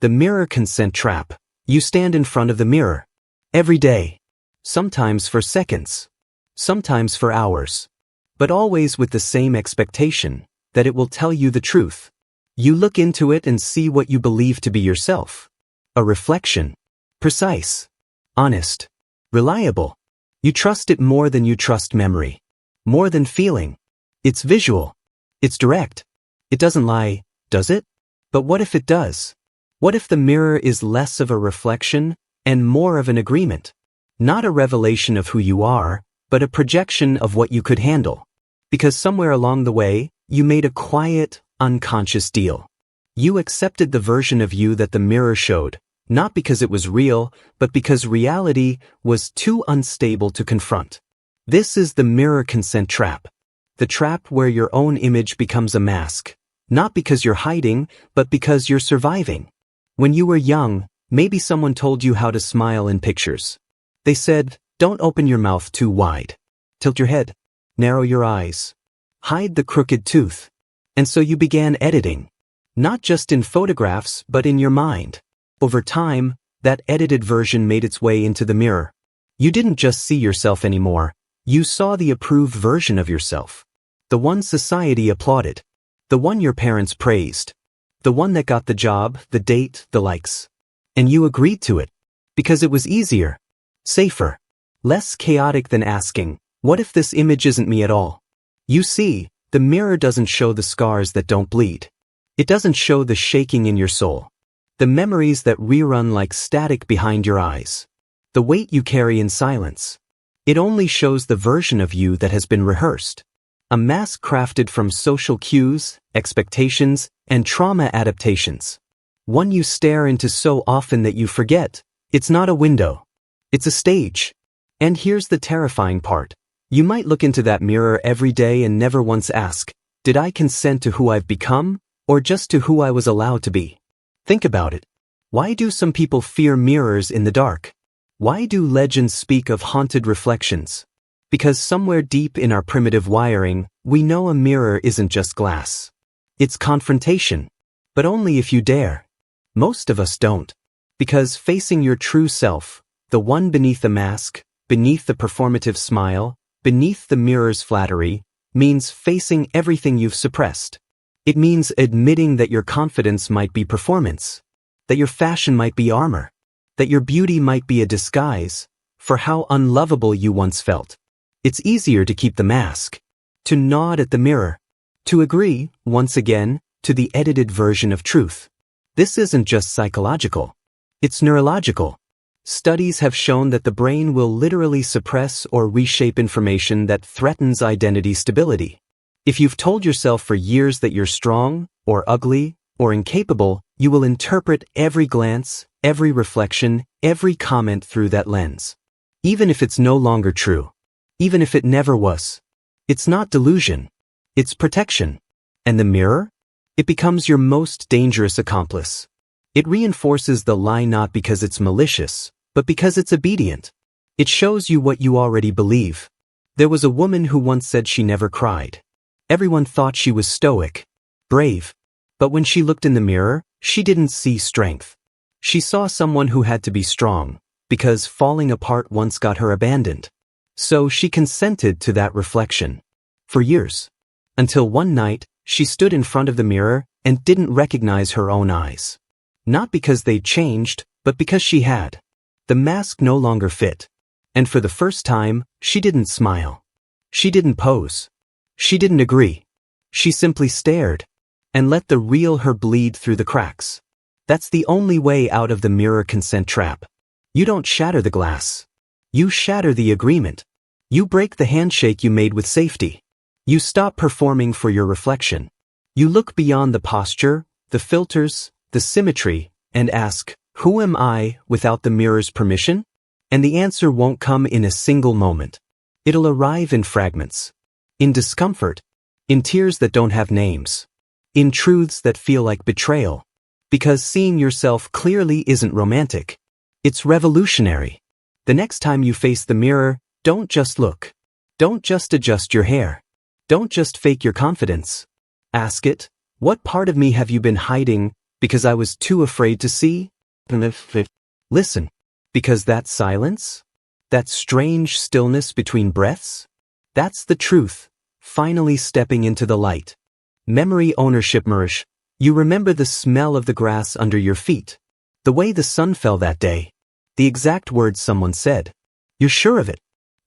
The mirror consent trap. You stand in front of the mirror. Every day. Sometimes for seconds. Sometimes for hours. But always with the same expectation, that it will tell you the truth. You look into it and see what you believe to be yourself. A reflection. Precise. Honest. Reliable. You trust it more than you trust memory. More than feeling. It's visual. It's direct. It doesn't lie, does it? But what if it does? What if the mirror is less of a reflection and more of an agreement? Not a revelation of who you are, but a projection of what you could handle. Because somewhere along the way, you made a quiet, unconscious deal. You accepted the version of you that the mirror showed, not because it was real, but because reality was too unstable to confront. This is the mirror consent trap. The trap where your own image becomes a mask, not because you're hiding, but because you're surviving. When you were young, maybe someone told you how to smile in pictures. They said, don't open your mouth too wide. Tilt your head. Narrow your eyes. Hide the crooked tooth. And so you began editing. Not just in photographs, but in your mind. Over time, that edited version made its way into the mirror. You didn't just see yourself anymore. You saw the approved version of yourself. The one society applauded. The one your parents praised. The one that got the job, the date, the likes. And you agreed to it. Because it was easier. Safer. Less chaotic than asking, what if this image isn't me at all? You see, the mirror doesn't show the scars that don't bleed. It doesn't show the shaking in your soul. The memories that rerun like static behind your eyes. The weight you carry in silence. It only shows the version of you that has been rehearsed. A mask crafted from social cues, expectations, and trauma adaptations. One you stare into so often that you forget. It's not a window. It's a stage. And here's the terrifying part. You might look into that mirror every day and never once ask, did I consent to who I've become, or just to who I was allowed to be? Think about it. Why do some people fear mirrors in the dark? Why do legends speak of haunted reflections? Because somewhere deep in our primitive wiring, we know a mirror isn't just glass. It's confrontation. But only if you dare. Most of us don't. Because facing your true self, the one beneath the mask, beneath the performative smile, beneath the mirror's flattery, means facing everything you've suppressed. It means admitting that your confidence might be performance, that your fashion might be armor, that your beauty might be a disguise for how unlovable you once felt. It's easier to keep the mask, to nod at the mirror, to agree, once again, to the edited version of truth. This isn't just psychological. It's neurological. Studies have shown that the brain will literally suppress or reshape information that threatens identity stability. If you've told yourself for years that you're strong, or ugly, or incapable, you will interpret every glance, every reflection, every comment through that lens. Even if it's no longer true. Even if it never was. It's not delusion. It's protection. And the mirror? It becomes your most dangerous accomplice. It reinforces the lie not because it's malicious, but because it's obedient. It shows you what you already believe. There was a woman who once said she never cried. Everyone thought she was stoic, brave. But when she looked in the mirror, she didn't see strength. She saw someone who had to be strong, because falling apart once got her abandoned. So she consented to that reflection. For years. Until one night, she stood in front of the mirror and didn't recognize her own eyes. Not because they'd changed, but because she had. The mask no longer fit. And for the first time, she didn't smile. She didn't pose. She didn't agree. She simply stared and let the real her bleed through the cracks. That's the only way out of the mirror consent trap. You don't shatter the glass. You shatter the agreement. You break the handshake you made with safety. You stop performing for your reflection. You look beyond the posture, the filters, the symmetry, and ask, who am I without the mirror's permission? And the answer won't come in a single moment. It'll arrive in fragments. In discomfort. In tears that don't have names. In truths that feel like betrayal. Because seeing yourself clearly isn't romantic. It's revolutionary. The next time you face the mirror, don't just look. Don't just adjust your hair. Don't just fake your confidence. Ask it, what part of me have you been hiding, Because I was too afraid to see? Listen. Because that silence? That strange stillness between breaths? That's the truth, finally stepping into the light. Memory ownership Mirish. You remember the smell of the grass under your feet. The way the sun fell that day. The exact words someone said. You're sure of it.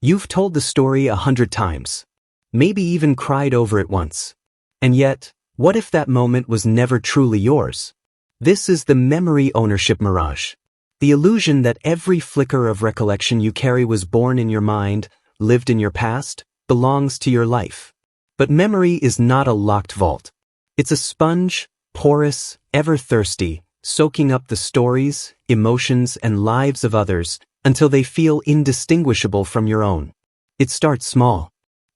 You've told the story 100 times. Maybe even cried over it once. And yet, what if that moment was never truly yours? This is the memory ownership mirage. The illusion that every flicker of recollection you carry was born in your mind, lived in your past, belongs to your life. But memory is not a locked vault. It's a sponge, porous, ever thirsty, soaking up the stories, emotions, and lives of others until they feel indistinguishable from your own. It starts small.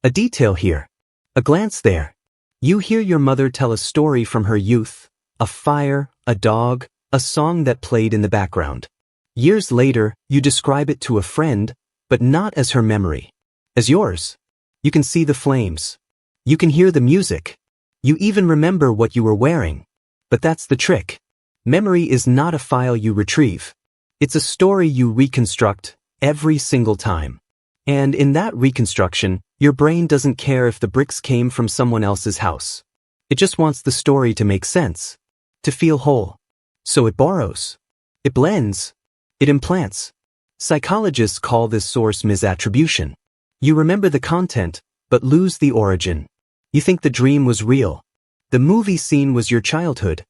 A detail here. A glance there. You hear your mother tell a story from her youth, a fire, a dog, a song that played in the background. Years later, you describe it to a friend, but not as her memory. As yours. You can see the flames. You can hear the music. You even remember what you were wearing. But that's the trick. Memory is not a file you retrieve. It's a story you reconstruct every single time. And in that reconstruction, your brain doesn't care if the bricks came from someone else's house. It just wants the story to make sense, to feel whole. So it borrows. It blends. It implants. Psychologists call this source misattribution. You remember the content, but lose the origin. You think the dream was real. The movie scene was your childhood.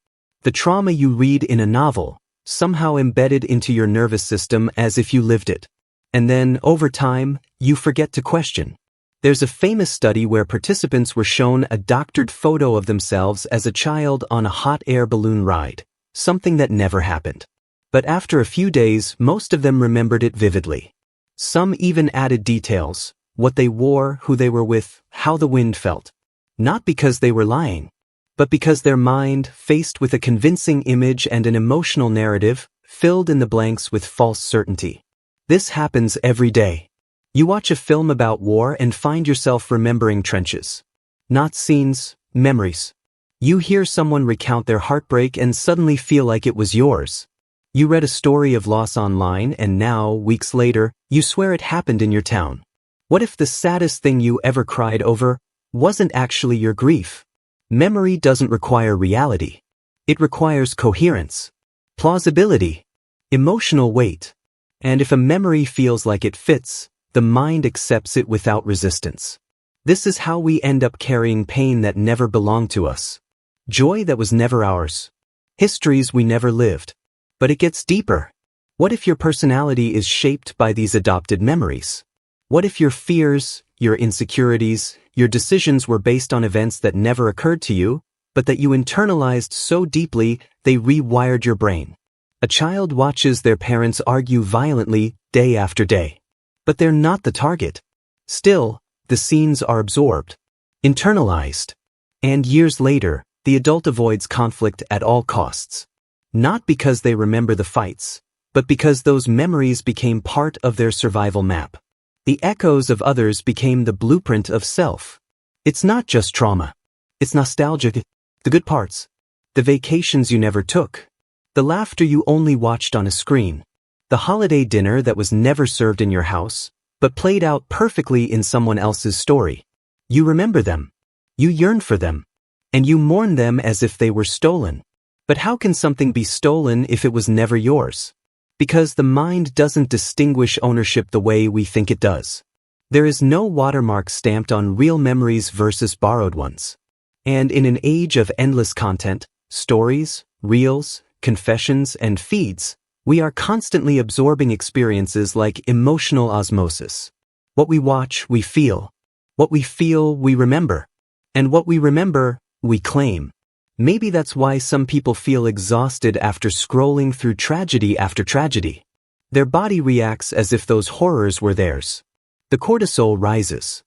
The trauma you read in a novel, somehow embedded into your nervous system as if you lived it. And then, over time, you forget to question. There's a famous study where participants were shown a doctored photo of themselves as a child on a hot air balloon ride, something that never happened. But after a few days, most of them remembered it vividly. Some even added details, what they wore, who they were with, how the wind felt. Not because they were lying, but because their mind, faced with a convincing image and an emotional narrative, filled in the blanks with false certainty. This happens every day. You watch a film about war and find yourself remembering trenches. Not scenes, memories. You hear someone recount their heartbreak and suddenly feel like it was yours. You read a story of loss online and now, weeks later, you swear it happened in your town. What if the saddest thing you ever cried over wasn't actually your grief? Memory doesn't require reality. It requires coherence, plausibility, emotional weight. And if a memory feels like it fits, the mind accepts it without resistance. This is how we end up carrying pain that never belonged to us. Joy that was never ours. Histories we never lived. But it gets deeper. What if your personality is shaped by these adopted memories? What if your fears, your insecurities, your decisions were based on events that never occurred to you, but that you internalized so deeply they rewired your brain? A child watches their parents argue violently day after day. But they're not the target. Still, the scenes are absorbed, internalized. And years later, the adult avoids conflict at all costs. Not because they remember the fights, but because those memories became part of their survival map. The echoes of others became the blueprint of self. It's not just trauma. It's nostalgia, the good parts, the vacations you never took, the laughter you only watched on a screen, the holiday dinner that was never served in your house, but played out perfectly in someone else's story. You remember them. You yearn for them. And you mourn them as if they were stolen. But how can something be stolen if it was never yours? Because the mind doesn't distinguish ownership the way we think it does. There is no watermark stamped on real memories versus borrowed ones. And in an age of endless content, stories, reels, confessions, and feeds, we are constantly absorbing experiences like emotional osmosis. What we watch, we feel. What we feel, we remember. And what we remember, we claim. Maybe that's why some people feel exhausted after scrolling through tragedy after tragedy. Their body reacts as if those horrors were theirs. The cortisol rises.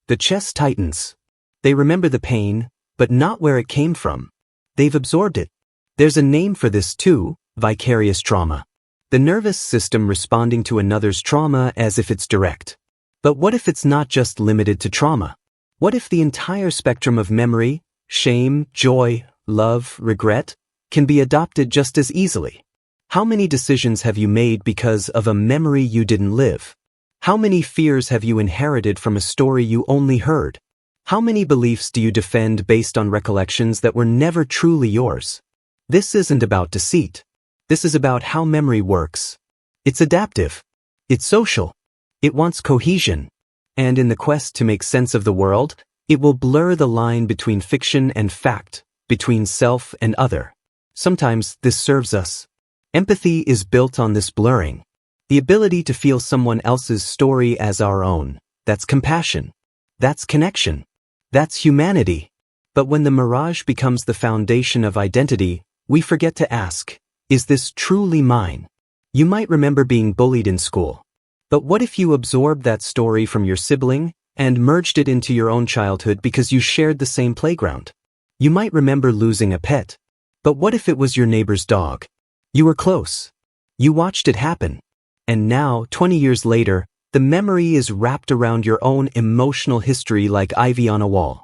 The chest tightens. They remember the pain, but not where it came from. They've absorbed it. There's a name for this too, vicarious trauma. The nervous system responding to another's trauma as if it's direct. But what if it's not just limited to trauma? What if the entire spectrum of memory, shame, joy, love, regret, can be adopted just as easily. How many decisions have you made because of a memory you didn't live? How many fears have you inherited from a story you only heard? How many beliefs do you defend based on recollections that were never truly yours? This isn't about deceit. This is about how memory works. It's adaptive. It's social. It wants cohesion. And in the quest to make sense of the world, it will blur the line between fiction and fact, between self and other. Sometimes this serves us. Empathy is built on this blurring. The ability to feel someone else's story as our own. That's compassion. That's connection. That's humanity. But when the mirage becomes the foundation of identity, we forget to ask, is this truly mine? You might remember being bullied in school. But what if you absorbed that story from your sibling and merged it into your own childhood because you shared the same playground? You might remember losing a pet. But what if it was your neighbor's dog? You were close. You watched it happen. And now, 20 years later, the memory is wrapped around your own emotional history like ivy on a wall.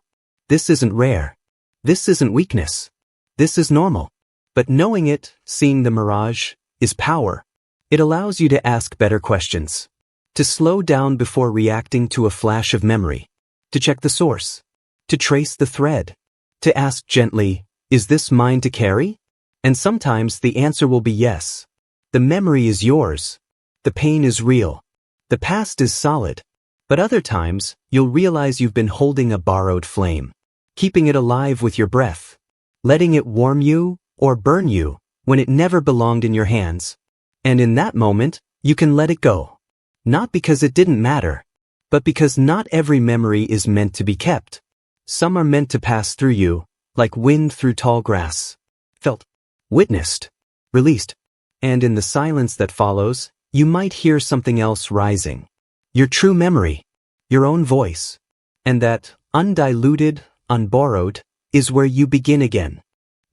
This isn't rare. This isn't weakness. This is normal. But knowing it, seeing the mirage, is power. It allows you to ask better questions. To slow down before reacting to a flash of memory. To check the source. To trace the thread. To ask gently, is this mine to carry? And sometimes the answer will be yes. The memory is yours. The pain is real. The past is solid. But other times, you'll realize you've been holding a borrowed flame. Keeping it alive with your breath. Letting it warm you or burn you when it never belonged in your hands. And in that moment, you can let it go. Not because it didn't matter, but because not every memory is meant to be kept. Some are meant to pass through you, like wind through tall grass. Felt, witnessed, released. And in the silence that follows, you might hear something else rising. Your true memory, your own voice. And that, undiluted, unborrowed, is where you begin again.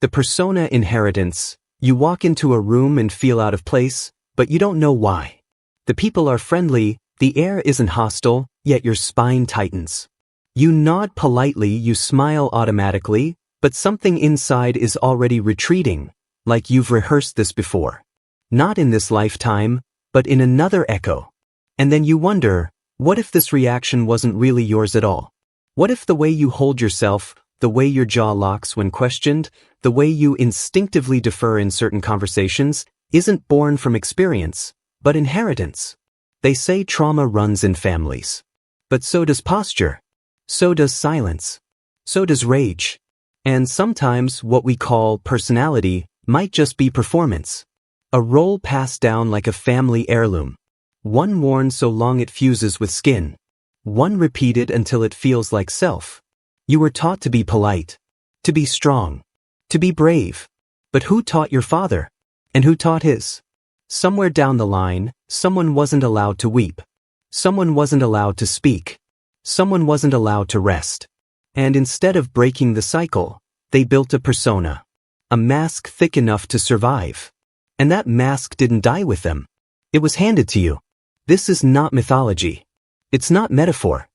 The persona inheritance. You walk into a room and feel out of place, but you don't know why. The people are friendly, the air isn't hostile, yet your spine tightens. You nod politely, you smile automatically, but something inside is already retreating, like you've rehearsed this before. Not in this lifetime, but in another echo. And then you wonder, what if this reaction wasn't really yours at all? What if the way you hold yourself, the way your jaw locks when questioned, the way you instinctively defer in certain conversations, isn't born from experience, but inheritance? They say trauma runs in families. But so does posture. So does silence. So does rage. And sometimes what we call personality might just be performance. A role passed down like a family heirloom. One worn so long it fuses with skin. One repeated until it feels like self. You were taught to be polite, to be strong, to be brave. But who taught your father? And who taught his? Somewhere down the line, someone wasn't allowed to weep. Someone wasn't allowed to speak. Someone wasn't allowed to rest. And instead of breaking the cycle, they built a persona. A mask thick enough to survive. And that mask didn't die with them. It was handed to you. This is not mythology. It's not metaphor.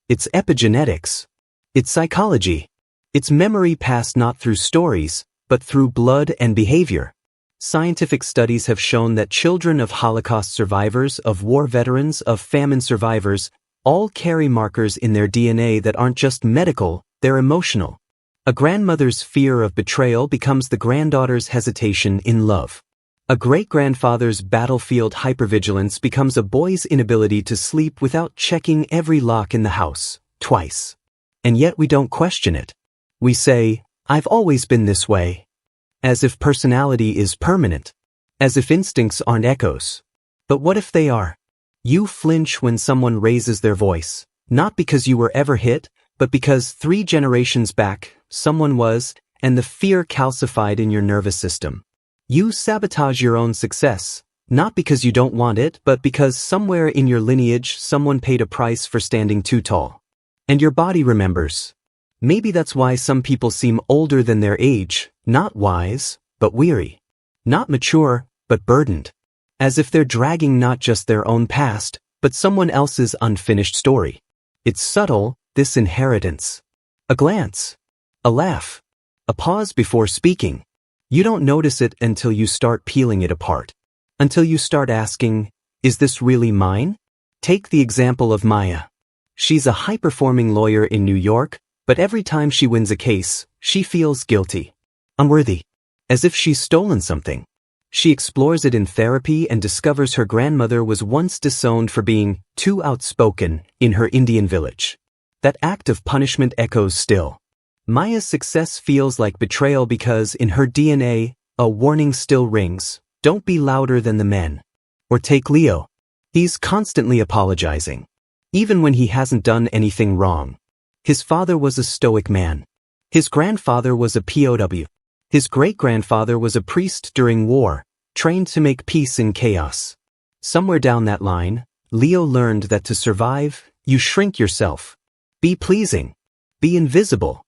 It's epigenetics. It's psychology. It's memory passed not through stories, but through blood and behavior. Scientific studies have shown that children of Holocaust survivors, of war veterans, of famine survivors, all carry markers in their DNA that aren't just medical, they're emotional. A grandmother's fear of betrayal becomes the granddaughter's hesitation in love. A great-grandfather's battlefield hypervigilance becomes a boy's inability to sleep without checking every lock in the house, twice. And yet we don't question it. We say, I've always been this way. As if personality is permanent. As if instincts aren't echoes. But what if they are? You flinch when someone raises their voice, not because you were ever hit, but because 3 generations back, someone was, and the fear calcified in your nervous system. You sabotage your own success, not because you don't want it, but because somewhere in your lineage someone paid a price for standing too tall. And your body remembers. Maybe that's why some people seem older than their age, not wise, but weary. Not mature, but burdened. As if they're dragging not just their own past, but someone else's unfinished story. It's subtle, this inheritance. A glance. A laugh. A pause before speaking. You don't notice it until you start peeling it apart. Until you start asking, is this really mine? Take the example of Maya. She's a high-performing lawyer in New York, but every time she wins a case, she feels guilty. Unworthy. As if she's stolen something. She explores it in therapy and discovers her grandmother was once disowned for being too outspoken in her Indian village. That act of punishment echoes still. Maya's success feels like betrayal because in her DNA, a warning still rings, don't be louder than the men. Or take Leo. He's constantly apologizing. Even when he hasn't done anything wrong. His father was a stoic man. His grandfather was a POW. His great-grandfather was a priest during war, trained to make peace in chaos. Somewhere down that line, Leo learned that to survive, you shrink yourself. Be pleasing. Be invisible.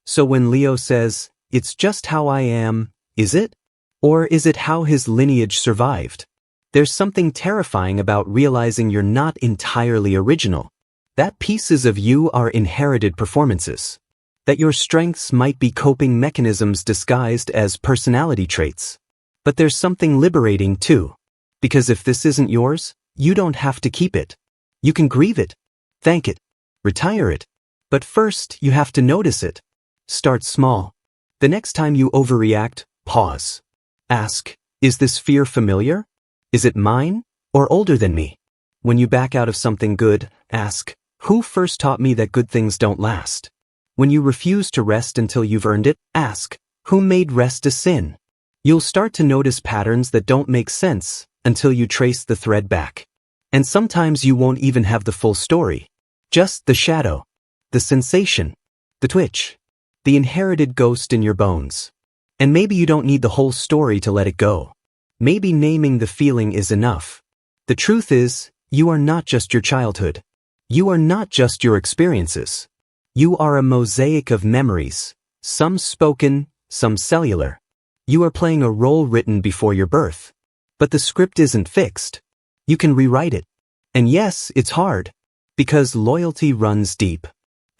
So when Leo says, it's just how I am, is it? Or is it how his lineage survived? There's something terrifying about realizing you're not entirely original. That pieces of you are inherited performances. That your strengths might be coping mechanisms disguised as personality traits. But there's something liberating too. Because if this isn't yours, you don't have to keep it. You can grieve it, thank it, retire it. But first, you have to notice it. Start small. The next time you overreact, pause. Ask, is this fear familiar? Is it mine, or older than me? When you back out of something good, ask, who first taught me that good things don't last? When you refuse to rest until you've earned it, ask, who made rest a sin? You'll start to notice patterns that don't make sense until you trace the thread back. And sometimes you won't even have the full story. Just the shadow, the sensation, the twitch, the inherited ghost in your bones. And maybe you don't need the whole story to let it go. Maybe naming the feeling is enough. The truth is, you are not just your childhood. You are not just your experiences. You are a mosaic of memories, some spoken, some cellular. You are playing a role written before your birth. But the script isn't fixed. You can rewrite it. And yes, it's hard. Because loyalty runs deep.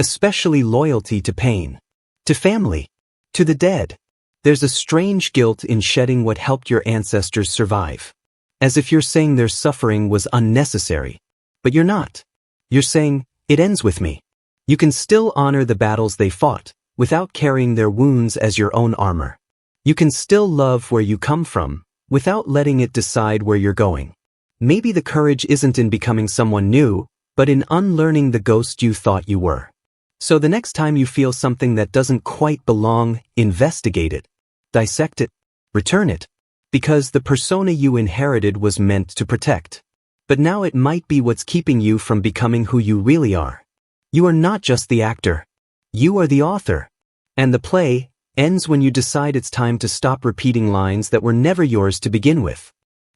Especially loyalty to pain. To family. To the dead. There's a strange guilt in shedding what helped your ancestors survive. As if you're saying their suffering was unnecessary. But you're not. You're saying, it ends with me. You can still honor the battles they fought, without carrying their wounds as your own armor. You can still love where you come from, without letting it decide where you're going. Maybe the courage isn't in becoming someone new, but in unlearning the ghost you thought you were. So the next time you feel something that doesn't quite belong, investigate it. Dissect it. Return it. Because the persona you inherited was meant to protect. But now it might be what's keeping you from becoming who you really are. You are not just the actor. You are the author. And the play ends when you decide it's time to stop repeating lines that were never yours to begin with.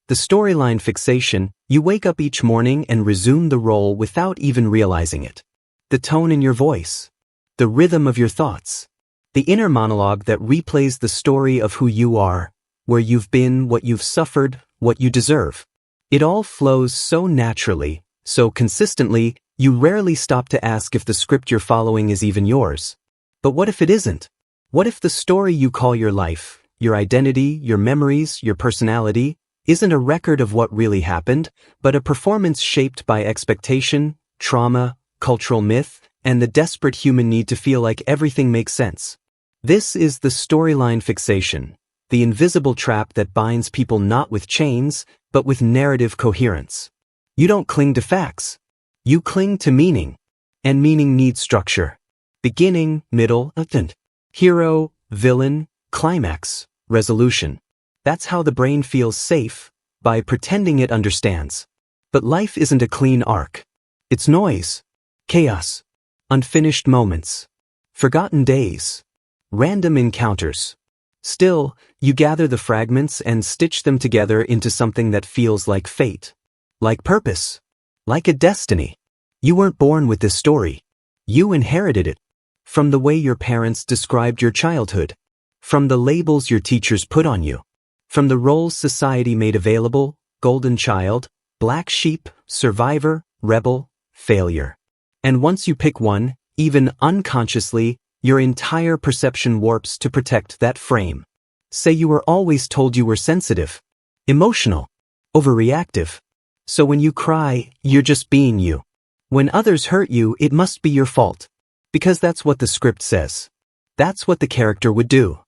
The storyline fixation, you wake up each morning and resume the role without even realizing it. The tone in your voice. The rhythm of your thoughts. The inner monologue that replays the story of who you are, where you've been, what you've suffered, what you deserve. It all flows so naturally, so consistently, you rarely stop to ask if the script you're following is even yours. But what if it isn't? What if the story you call your life, your identity, your memories, your personality, isn't a record of what really happened, but a performance shaped by expectation, trauma, cultural myth, and the desperate human need to feel like everything makes sense? This is the storyline fixation, the invisible trap that binds people not with chains, but with narrative coherence. You don't cling to facts. You cling to meaning. And meaning needs structure. Beginning, middle, end. Hero, villain, climax, resolution. That's how the brain feels safe, by pretending it understands. But life isn't a clean arc. It's noise, chaos, unfinished moments, forgotten days, random encounters. Still, you gather the fragments and stitch them together into something that feels like fate, like purpose, like a destiny. You weren't born with this story. You inherited it. From the way your parents described your childhood. From the labels your teachers put on you. From the roles society made available, golden child, black sheep, survivor, rebel, failure. And once you pick one, even unconsciously, your entire perception warps to protect that frame. Say you were always told you were sensitive, emotional, overreactive. So when you cry, you're just being you. When others hurt you, it must be your fault. Because that's what the script says. That's what the character would do.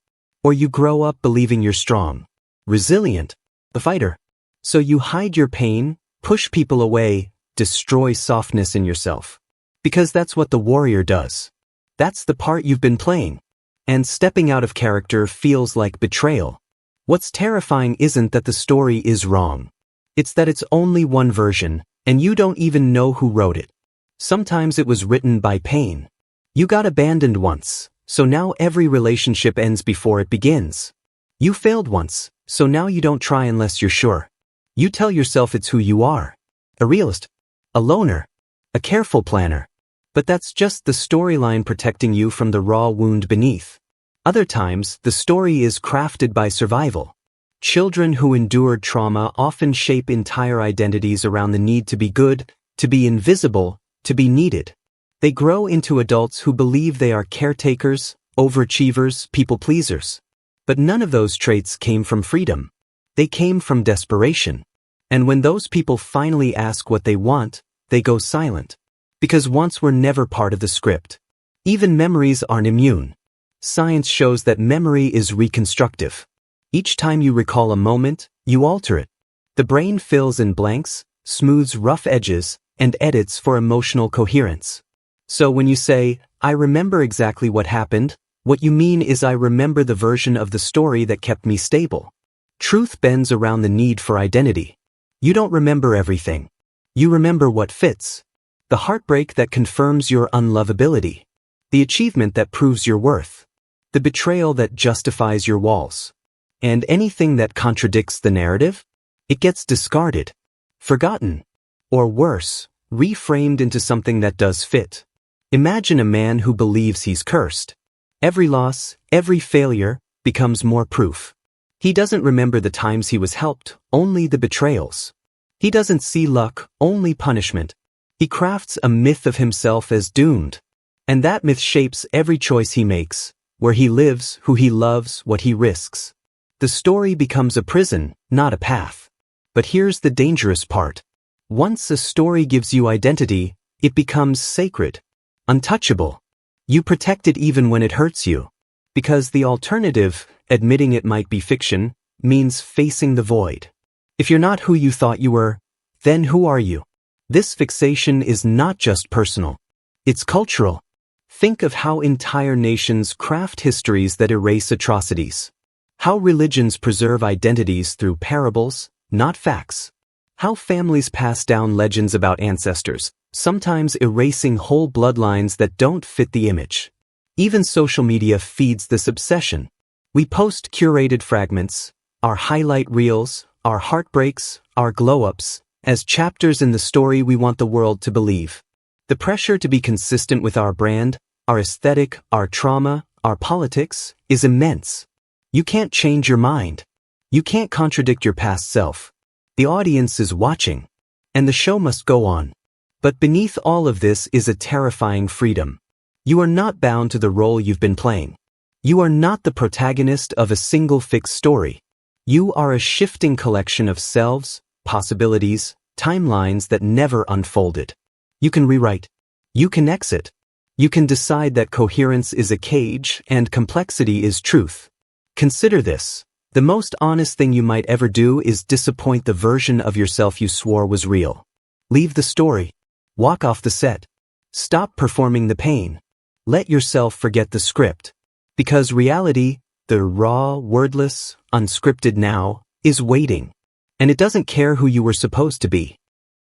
Or you grow up believing you're strong, resilient, a fighter. So you hide your pain, push people away, destroy softness in yourself. Because that's what the warrior does. That's the part you've been playing. And stepping out of character feels like betrayal. What's terrifying isn't that the story is wrong. It's that it's only one version, and you don't even know who wrote it. Sometimes it was written by pain. You got abandoned once, so now every relationship ends before it begins. You failed once, so now you don't try unless you're sure. You tell yourself it's who you are. A realist, a loner, a careful planner. But that's just the storyline protecting you from the raw wound beneath. Other times, the story is crafted by survival. Children who endured trauma often shape entire identities around the need to be good, to be invisible, to be needed. They grow into adults who believe they are caretakers, overachievers, people-pleasers. But none of those traits came from freedom. They came from desperation. And when those people finally ask what they want, they go silent. Because wants were never part of the script. Even memories aren't immune. Science shows that memory is reconstructive. Each time you recall a moment, you alter it. The brain fills in blanks, smooths rough edges, and edits for emotional coherence. So when you say, I remember exactly what happened, what you mean is I remember the version of the story that kept me stable. Truth bends around the need for identity. You don't remember everything. You remember what fits. The heartbreak that confirms your unlovability. The achievement that proves your worth. The betrayal that justifies your walls. And anything that contradicts the narrative? It gets discarded, forgotten, or worse, reframed into something that does fit. Imagine a man who believes he's cursed. Every loss, every failure, becomes more proof. He doesn't remember the times he was helped, only the betrayals. He doesn't see luck, only punishment. He crafts a myth of himself as doomed. And that myth shapes every choice he makes, where he lives, who he loves, what he risks. The story becomes a prison, not a path. But here's the dangerous part. Once a story gives you identity, it becomes sacred, untouchable. You protect it even when it hurts you. Because the alternative, admitting it might be fiction, means facing the void. If you're not who you thought you were, then who are you? This fixation is not just personal. It's cultural. Think of how entire nations craft histories that erase atrocities. How religions preserve identities through parables, not facts. How families pass down legends about ancestors, sometimes erasing whole bloodlines that don't fit the image. Even social media feeds this obsession. We post curated fragments, our highlight reels, our heartbreaks, our glow-ups, as chapters in the story we want the world to believe. The pressure to be consistent with our brand, our aesthetic, our trauma, our politics, is immense. You can't change your mind. You can't contradict your past self. The audience is watching. And the show must go on. But beneath all of this is a terrifying freedom. You are not bound to the role you've been playing. You are not the protagonist of a single fixed story. You are a shifting collection of selves, possibilities, timelines that never unfolded. You can rewrite. You can exit. You can decide that coherence is a cage and complexity is truth. Consider this. The most honest thing you might ever do is disappoint the version of yourself you swore was real. Leave the story. Walk off the set. Stop performing the pain. Let yourself forget the script. Because reality, the raw, wordless, unscripted now, is waiting. And it doesn't care who you were supposed to be.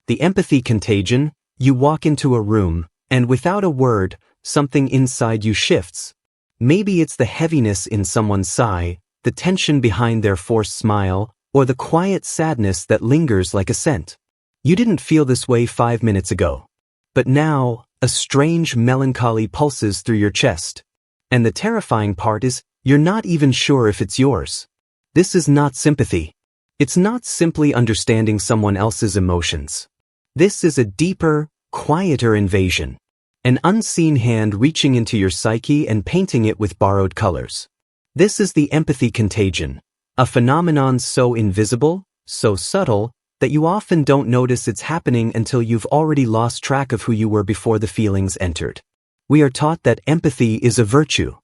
The empathy contagion, you walk into a room, and without a word, something inside you shifts. Maybe it's the heaviness in someone's sigh, the tension behind their forced smile, or the quiet sadness that lingers like a scent. You didn't feel this way 5 minutes ago. But now, a strange melancholy pulses through your chest. And the terrifying part is, you're not even sure if it's yours. This is not sympathy. It's not simply understanding someone else's emotions. This is a deeper, quieter invasion. An unseen hand reaching into your psyche and painting it with borrowed colors. This is the empathy contagion, a phenomenon so invisible, so subtle, that you often don't notice it's happening until you've already lost track of who you were before the feelings entered. We are taught that empathy is a virtue,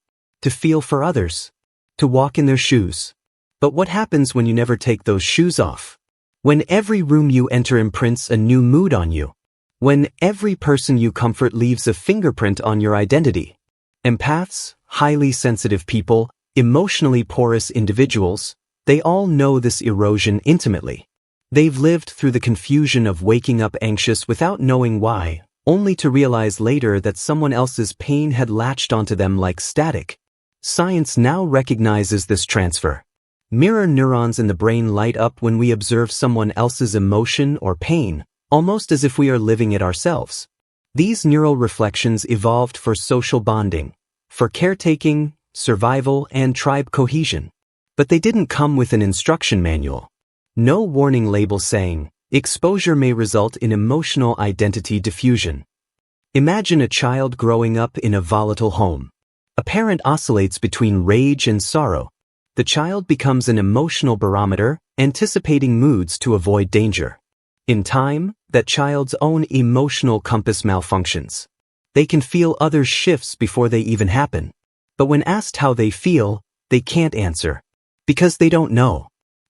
to feel for others, to walk in their shoes. But what happens when you never take those shoes off? When every room you enter imprints a new mood on you? When every person you comfort leaves a fingerprint on your identity? Empaths, highly sensitive people, emotionally porous individuals, they all know this erosion intimately. They've lived through the confusion of waking up anxious without knowing why, only to realize later that someone else's pain had latched onto them like static. Science now recognizes this transfer. Mirror neurons in the brain light up when we observe someone else's emotion or pain, almost as if we are living it ourselves. These neural reflections evolved for social bonding, for caretaking, survival, and tribe cohesion. But they didn't come with an instruction manual. No warning label saying, exposure may result in emotional identity diffusion. Imagine a child growing up in a volatile home. A parent oscillates between rage and sorrow. The child becomes an emotional barometer, anticipating moods to avoid danger. In time, that child's own emotional compass malfunctions. They can feel other shifts before they even happen. But when asked how they feel, they can't answer. Because they don't know.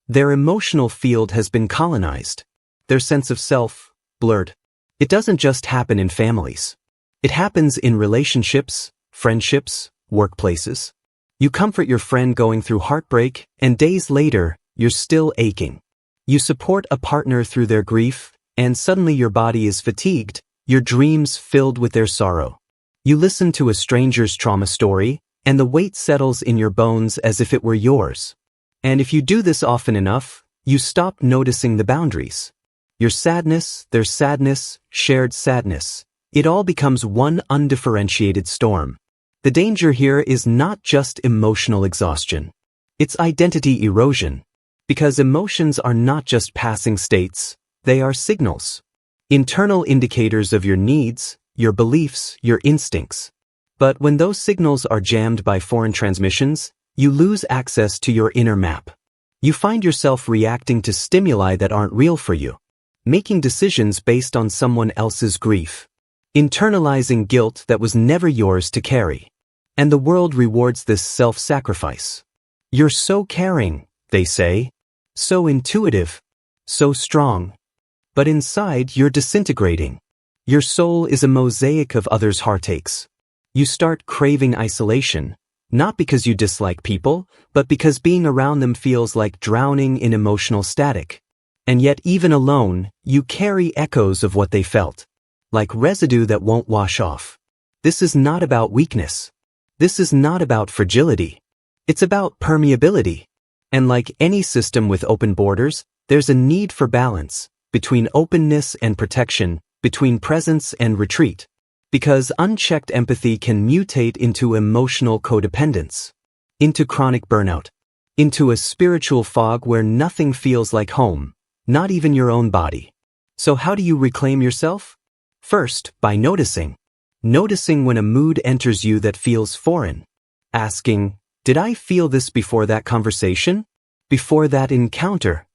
Their emotional field has been colonized. Their sense of self, blurred. It doesn't just happen in families. It happens in relationships, friendships, workplaces. You comfort your friend going through heartbreak, and days later, you're still aching. You support a partner through their grief, and suddenly your body is fatigued, your dreams filled with their sorrow. You listen to a stranger's trauma story, and the weight settles in your bones as if it were yours. And if you do this often enough, you stop noticing the boundaries. Your sadness, their sadness, shared sadness. It all becomes one undifferentiated storm. The danger here is not just emotional exhaustion. It's identity erosion. Because emotions are not just passing states, they are signals. Internal indicators of your needs, your beliefs, your instincts. But when those signals are jammed by foreign transmissions, you lose access to your inner map. You find yourself reacting to stimuli that aren't real for you, making decisions based on someone else's grief, internalizing guilt that was never yours to carry. And the world rewards this self-sacrifice. You're so caring, they say, so intuitive, so strong. But inside, you're disintegrating. Your soul is a mosaic of others' heartaches. You start craving isolation. Not because you dislike people, but because being around them feels like drowning in emotional static. And yet even alone, you carry echoes of what they felt. Like residue that won't wash off. This is not about weakness. This is not about fragility. It's about permeability. And like any system with open borders, there's a need for balance, between openness and protection, between presence and retreat. Because unchecked empathy can mutate into emotional codependence, into chronic burnout, into a spiritual fog where nothing feels like home, not even your own body. So how do you reclaim yourself? First, by noticing. Noticing when a mood enters you that feels foreign. Asking, did I feel this before that conversation? Before that encounter?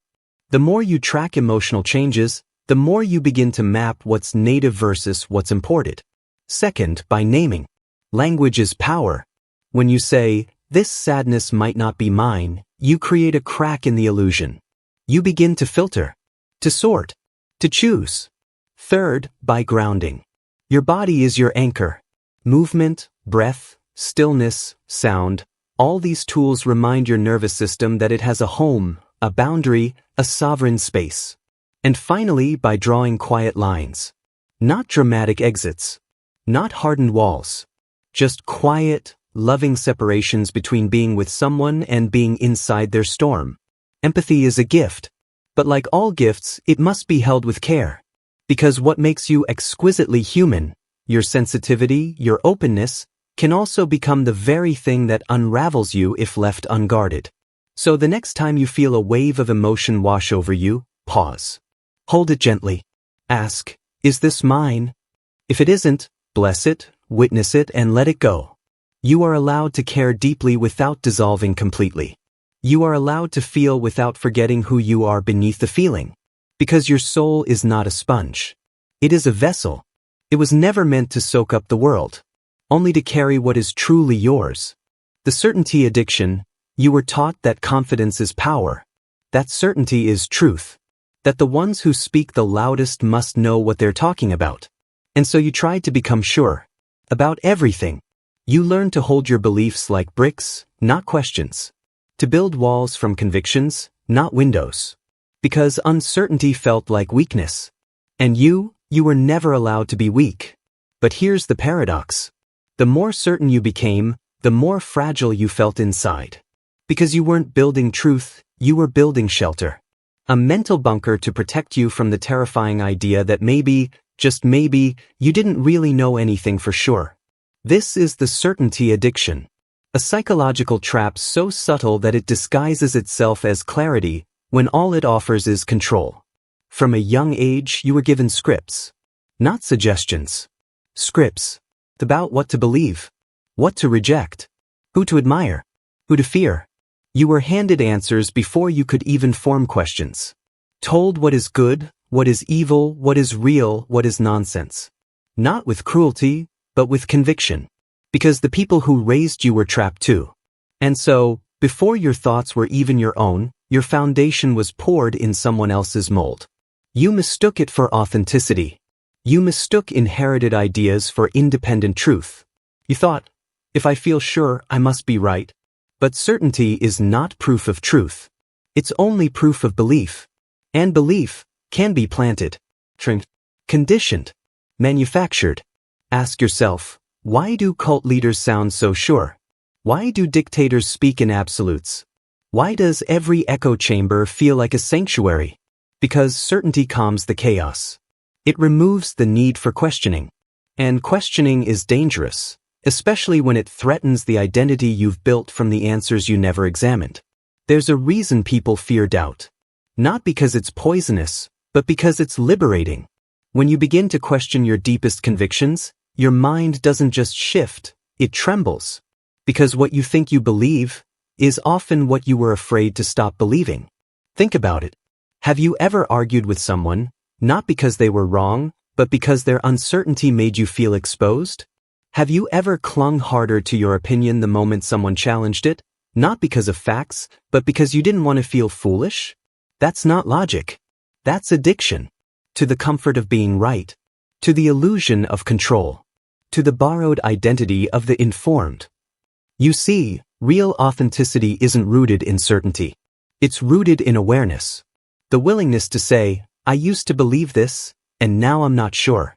The more you track emotional changes, the more you begin to map what's native versus what's imported. Second, by naming. Language is power. When you say, this sadness might not be mine, you create a crack in the illusion. You begin to filter, to sort, to choose. Third, by grounding. Your body is your anchor. Movement, breath, stillness, sound, all these tools remind your nervous system that it has a home, a boundary, a sovereign space. And finally, by drawing quiet lines. Not dramatic exits. Not hardened walls. Just quiet, loving separations between being with someone and being inside their storm. Empathy is a gift. But like all gifts, it must be held with care. Because what makes you exquisitely human, your sensitivity, your openness, can also become the very thing that unravels you if left unguarded. So the next time you feel a wave of emotion wash over you, pause. Hold it gently. Ask, is this mine? If it isn't, bless it, witness it, and let it go. You are allowed to care deeply without dissolving completely. You are allowed to feel without forgetting who you are beneath the feeling. Because your soul is not a sponge. It is a vessel. It was never meant to soak up the world, only to carry what is truly yours. The certainty addiction, you were taught that confidence is power, that certainty is truth, that the ones who speak the loudest must know what they're talking about. And so you tried to become sure about everything. You learned to hold your beliefs like bricks, not questions. To build walls from convictions, not windows. Because uncertainty felt like weakness. And you were never allowed to be weak. But here's the paradox. The more certain you became, the more fragile you felt inside. Because you weren't building truth, you were building shelter. A mental bunker to protect you from the terrifying idea that maybe, just maybe, you didn't really know anything for sure. This is the certainty addiction. A psychological trap so subtle that it disguises itself as clarity when all it offers is control. From a young age, you were given scripts. Not suggestions. Scripts. About what to believe. What to reject. Who to admire. Who to fear. You were handed answers before you could even form questions. Told what is good, what is evil, what is real, what is nonsense. Not with cruelty, but with conviction. Because the people who raised you were trapped too. And so, before your thoughts were even your own, your foundation was poured in someone else's mold. You mistook it for authenticity. You mistook inherited ideas for independent truth. You thought, if I feel sure, I must be right. But certainty is not proof of truth. It's only proof of belief. And belief can be planted, trained, conditioned, manufactured. Ask yourself, why do cult leaders sound so sure? Why do dictators speak in absolutes? Why does every echo chamber feel like a sanctuary? Because certainty calms the chaos. It removes the need for questioning. And questioning is dangerous, especially when it threatens the identity you've built from the answers you never examined. There's a reason people fear doubt. Not because it's poisonous, but because it's liberating. When you begin to question your deepest convictions, your mind doesn't just shift, it trembles. Because what you think you believe is often what you were afraid to stop believing. Think about it. Have you ever argued with someone, not because they were wrong, but because their uncertainty made you feel exposed? Have you ever clung harder to your opinion the moment someone challenged it, not because of facts, but because you didn't want to feel foolish? That's not logic. That's addiction. To the comfort of being right. To the illusion of control. To the borrowed identity of the informed. You see, real authenticity isn't rooted in certainty. It's rooted in awareness. The willingness to say, I used to believe this, and now I'm not sure.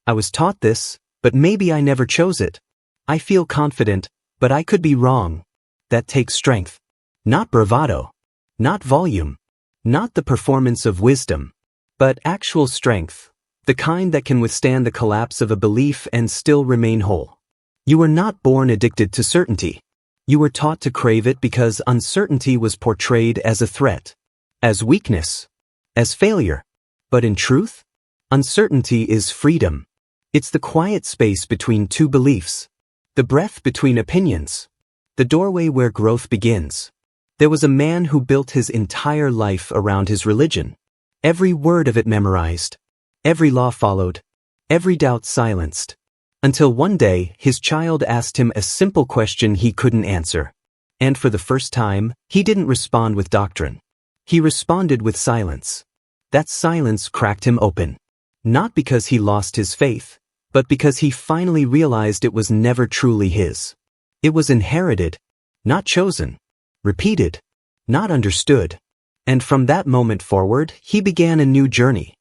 I was taught this, but maybe I never chose it. I feel confident, but I could be wrong. That takes strength. Not bravado. Not volume. Not the performance of wisdom. But actual strength. The kind that can withstand the collapse of a belief and still remain whole. You were not born addicted to certainty. You were taught to crave it because uncertainty was portrayed as a threat, as weakness, as failure. But in truth, uncertainty is freedom. It's the quiet space between two beliefs, the breath between opinions, the doorway where growth begins. There was a man who built his entire life around his religion. Every word of it memorized. Every law followed, every doubt silenced, until one day his child asked him a simple question he couldn't answer. And for the first time, he didn't respond with doctrine. He responded with silence. That silence cracked him open. Not because he lost his faith, but because he finally realized it was never truly his. It was inherited, not chosen, repeated, not understood. And from that moment forward, he began a new journey.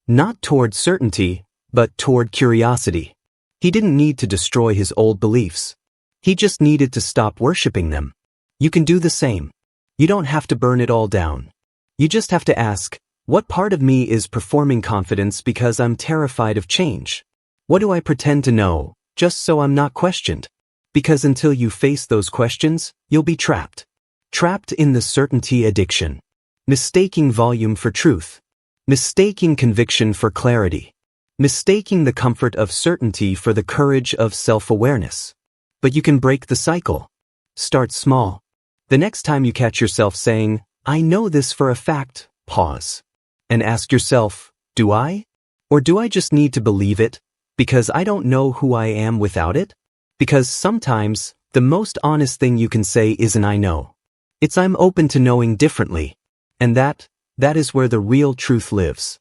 Not toward certainty, but toward curiosity. He didn't need to destroy his old beliefs. He just needed to stop worshiping them. You can do the same. You don't have to burn it all down. You just have to ask, what part of me is performing confidence because I'm terrified of change? What do I pretend to know, just so I'm not questioned? Because until you face those questions, you'll be trapped. Trapped in the certainty addiction. Mistaking volume for truth. Mistaking conviction for clarity. Mistaking the comfort of certainty for the courage of self-awareness. But you can break the cycle. Start small. The next time you catch yourself saying, "I know this for a fact," pause. And ask yourself, do I? Or do I just need to believe it, because I don't know who I am without it? Because sometimes, the most honest thing you can say isn't "I know." It's "I'm open to knowing differently." And that is where the real truth lives.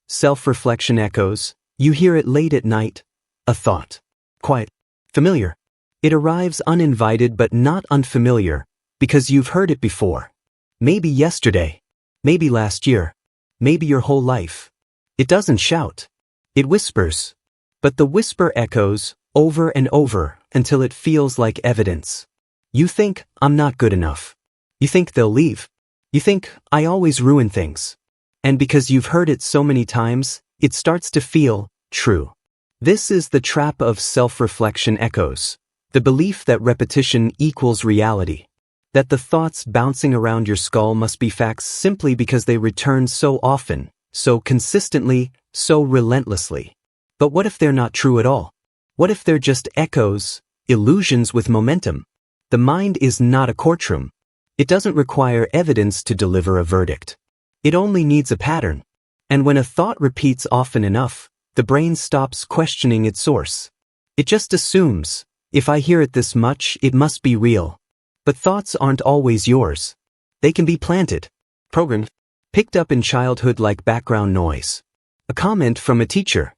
Self-reflection echoes. You hear it late at night. A thought. Quiet. Familiar. It arrives uninvited but not unfamiliar, because you've heard it before. Maybe yesterday. Maybe last year. Maybe your whole life. It doesn't shout. It whispers. But the whisper echoes over and over until it feels like evidence. You think, "I'm not good enough." You think they'll leave. You think, "I always ruin things." And because you've heard it so many times, it starts to feel true. This is the trap of self-reflection echoes. The belief that repetition equals reality. That the thoughts bouncing around your skull must be facts simply because they return so often, so consistently, so relentlessly. But what if they're not true at all? What if they're just echoes, illusions with momentum? The mind is not a courtroom. It doesn't require evidence to deliver a verdict. It only needs a pattern. And when a thought repeats often enough, the brain stops questioning its source. It just assumes, if I hear it this much, it must be real. But thoughts aren't always yours. They can be planted, programmed, picked up in childhood like background noise. A comment from a teacher.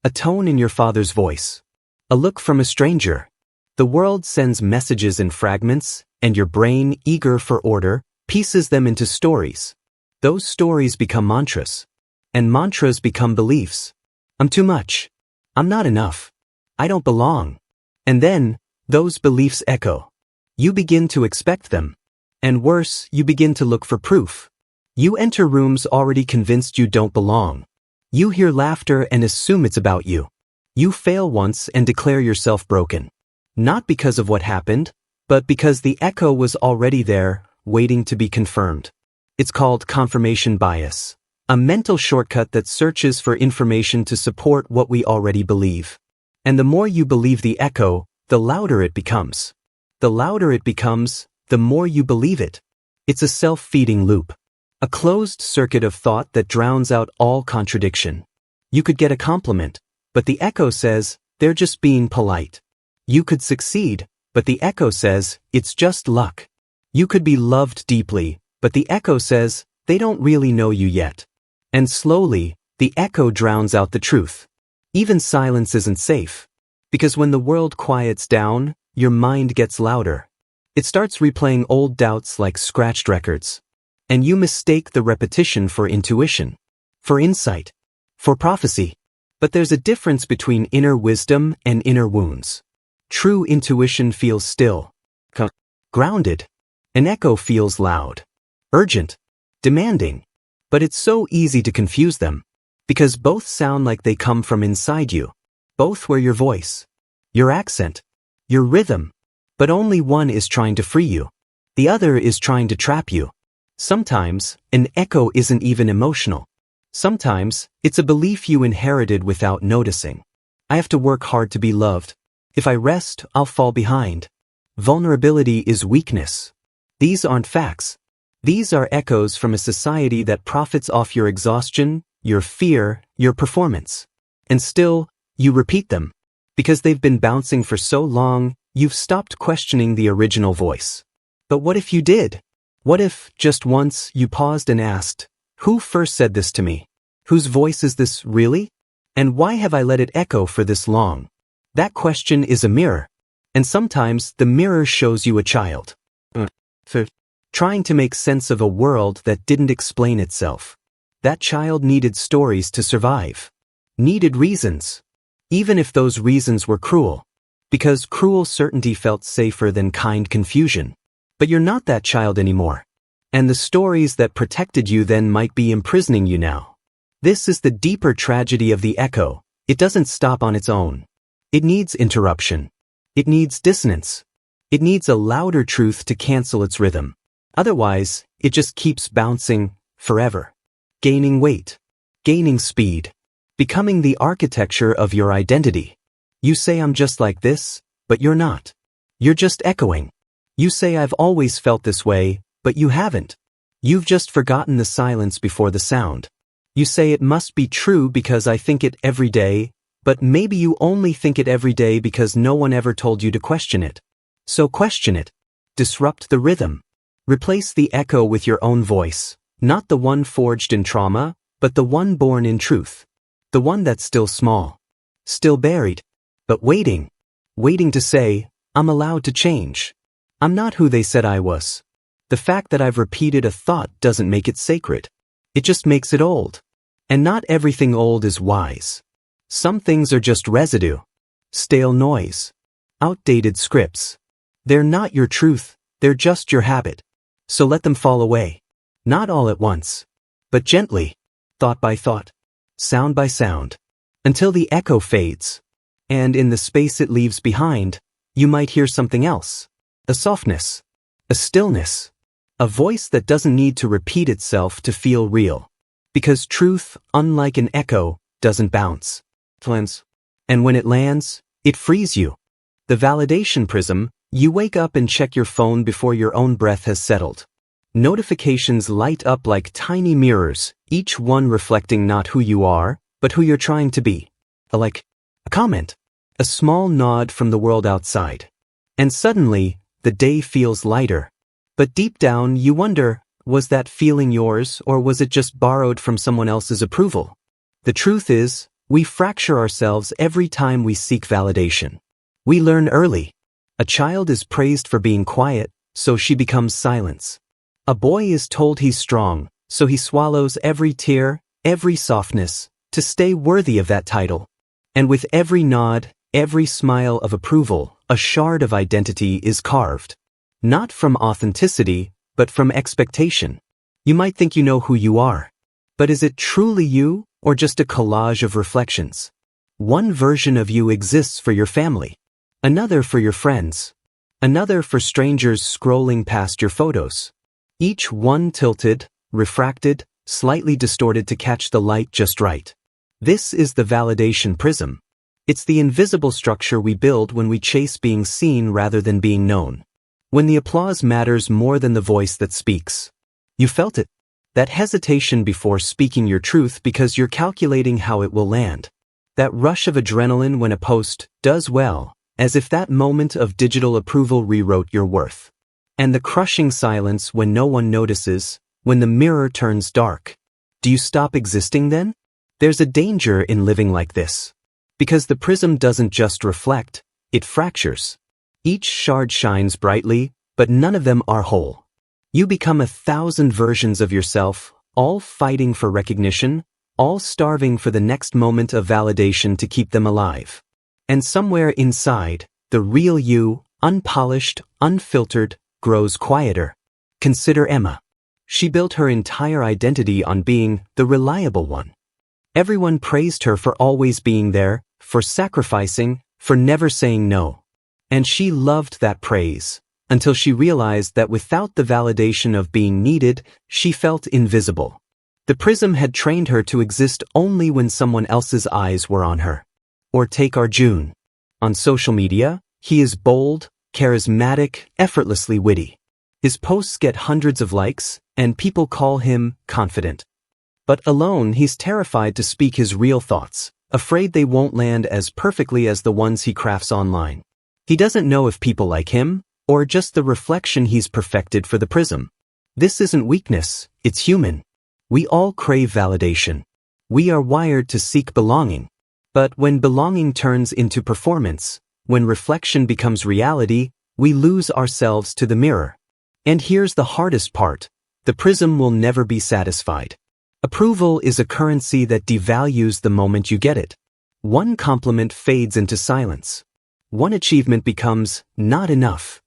A tone in your father's voice. A look from a stranger. The world sends messages in fragments, and your brain, eager for order, pieces them into stories. Those stories become mantras. And mantras become beliefs. I'm too much. I'm not enough. I don't belong. And then, those beliefs echo. You begin to expect them. And worse, you begin to look for proof. You enter rooms already convinced you don't belong. You hear laughter and assume it's about you. You fail once and declare yourself broken. Not because of what happened, but because the echo was already there, waiting to be confirmed. It's called confirmation bias, a mental shortcut that searches for information to support what we already believe. And the more you believe the echo, the louder it becomes. The louder it becomes, the more you believe it. It's a self-feeding loop. A closed circuit of thought that drowns out all contradiction. You could get a compliment, but the echo says, they're just being polite. You could succeed, but the echo says, it's just luck. You could be loved deeply, but the echo says, they don't really know you yet. And slowly, the echo drowns out the truth. Even silence isn't safe. Because when the world quiets down, your mind gets louder. It starts replaying old doubts like scratched records. And you mistake the repetition for intuition, for insight, for prophecy. But there's a difference between inner wisdom and inner wounds. True intuition feels still, grounded. An echo feels loud, urgent, demanding. But it's so easy to confuse them, because both sound like they come from inside you. Both wear your voice, your accent, your rhythm. But only one is trying to free you. The other is trying to trap you. Sometimes, an echo isn't even emotional. Sometimes, it's a belief you inherited without noticing. I have to work hard to be loved. If I rest, I'll fall behind. Vulnerability is weakness. These aren't facts. These are echoes from a society that profits off your exhaustion, your fear, your performance. And still, you repeat them. Because they've been bouncing for so long, you've stopped questioning the original voice. But what if you did? What if, just once, you paused and asked, who first said this to me? Whose voice is this really? And why have I let it echo for this long? That question is a mirror. And sometimes the mirror shows you a child. Trying to make sense of a world that didn't explain itself. That child needed stories to survive. Needed reasons. Even if those reasons were cruel. Because cruel certainty felt safer than kind confusion. But you're not that child anymore. And the stories that protected you then might be imprisoning you now. This is the deeper tragedy of the echo. It doesn't stop on its own. It needs interruption. It needs dissonance. It needs a louder truth to cancel its rhythm. Otherwise, it just keeps bouncing forever. Gaining weight. Gaining speed. Becoming the architecture of your identity. You say I'm just like this, but you're not. You're just echoing. You say I've always felt this way, but you haven't. You've just forgotten the silence before the sound. You say it must be true because I think it every day, but maybe you only think it every day because no one ever told you to question it. So question it. Disrupt the rhythm. Replace the echo with your own voice, not the one forged in trauma, but the one born in truth. The one that's still small, still buried, but waiting to say, I'm allowed to change. I'm not who they said I was. The fact that I've repeated a thought doesn't make it sacred. It just makes it old. And not everything old is wise. Some things are just residue, stale noise, outdated scripts. They're not your truth, they're just your habit. So let them fall away. Not all at once, but gently, thought by thought, sound by sound, until the echo fades. And in the space it leaves behind, you might hear something else. A softness, a stillness, a voice that doesn't need to repeat itself to feel real. Because truth, unlike an echo, doesn't bounce. And when it lands, it frees you. The validation prism, you wake up and check your phone before your own breath has settled. Notifications light up like tiny mirrors, each one reflecting not who you are, but who you're trying to be. A like, a comment, a small nod from the world outside. And suddenly, the day feels lighter. But deep down, you wonder, was that feeling yours, or was it just borrowed from someone else's approval? The truth is, we fracture ourselves every time we seek validation. We learn early. A child is praised for being quiet, so she becomes silence. A boy is told he's strong, so he swallows every tear, every softness, to stay worthy of that title. And with every nod, every smile of approval, a shard of identity is carved. Not from authenticity, but from expectation. You might think you know who you are. But is it truly you, or just a collage of reflections? One version of you exists for your family. Another for your friends. Another for strangers scrolling past your photos. Each one tilted, refracted, slightly distorted to catch the light just right. This is the validation prism. It's the invisible structure we build when we chase being seen rather than being known. When the applause matters more than the voice that speaks. You felt it. That hesitation before speaking your truth because you're calculating how it will land. That rush of adrenaline when a post does well, as if that moment of digital approval rewrote your worth. And the crushing silence when no one notices, when the mirror turns dark. Do you stop existing then? There's a danger in living like this. Because the prism doesn't just reflect, it fractures. Each shard shines brightly, but none of them are whole. You become 1,000 versions of yourself, all fighting for recognition, all starving for the next moment of validation to keep them alive. And somewhere inside, the real you, unpolished, unfiltered, grows quieter. Consider Emma. She built her entire identity on being the reliable one. Everyone praised her for always being there, for sacrificing, for never saying no. And she loved that praise, until she realized that without the validation of being needed, she felt invisible. The prism had trained her to exist only when someone else's eyes were on her. Or take Arjun. On social media, he is bold, charismatic, effortlessly witty. His posts get hundreds of likes, and people call him confident. But alone, he's terrified to speak his real thoughts, afraid they won't land as perfectly as the ones he crafts online. He doesn't know if people like him, or just the reflection he's perfected for the prism. This isn't weakness, it's human. We all crave validation. We are wired to seek belonging. But when belonging turns into performance, when reflection becomes reality, we lose ourselves to the mirror. And here's the hardest part. The prism will never be satisfied. Approval is a currency that devalues the moment you get it. One compliment fades into silence. One achievement becomes not enough.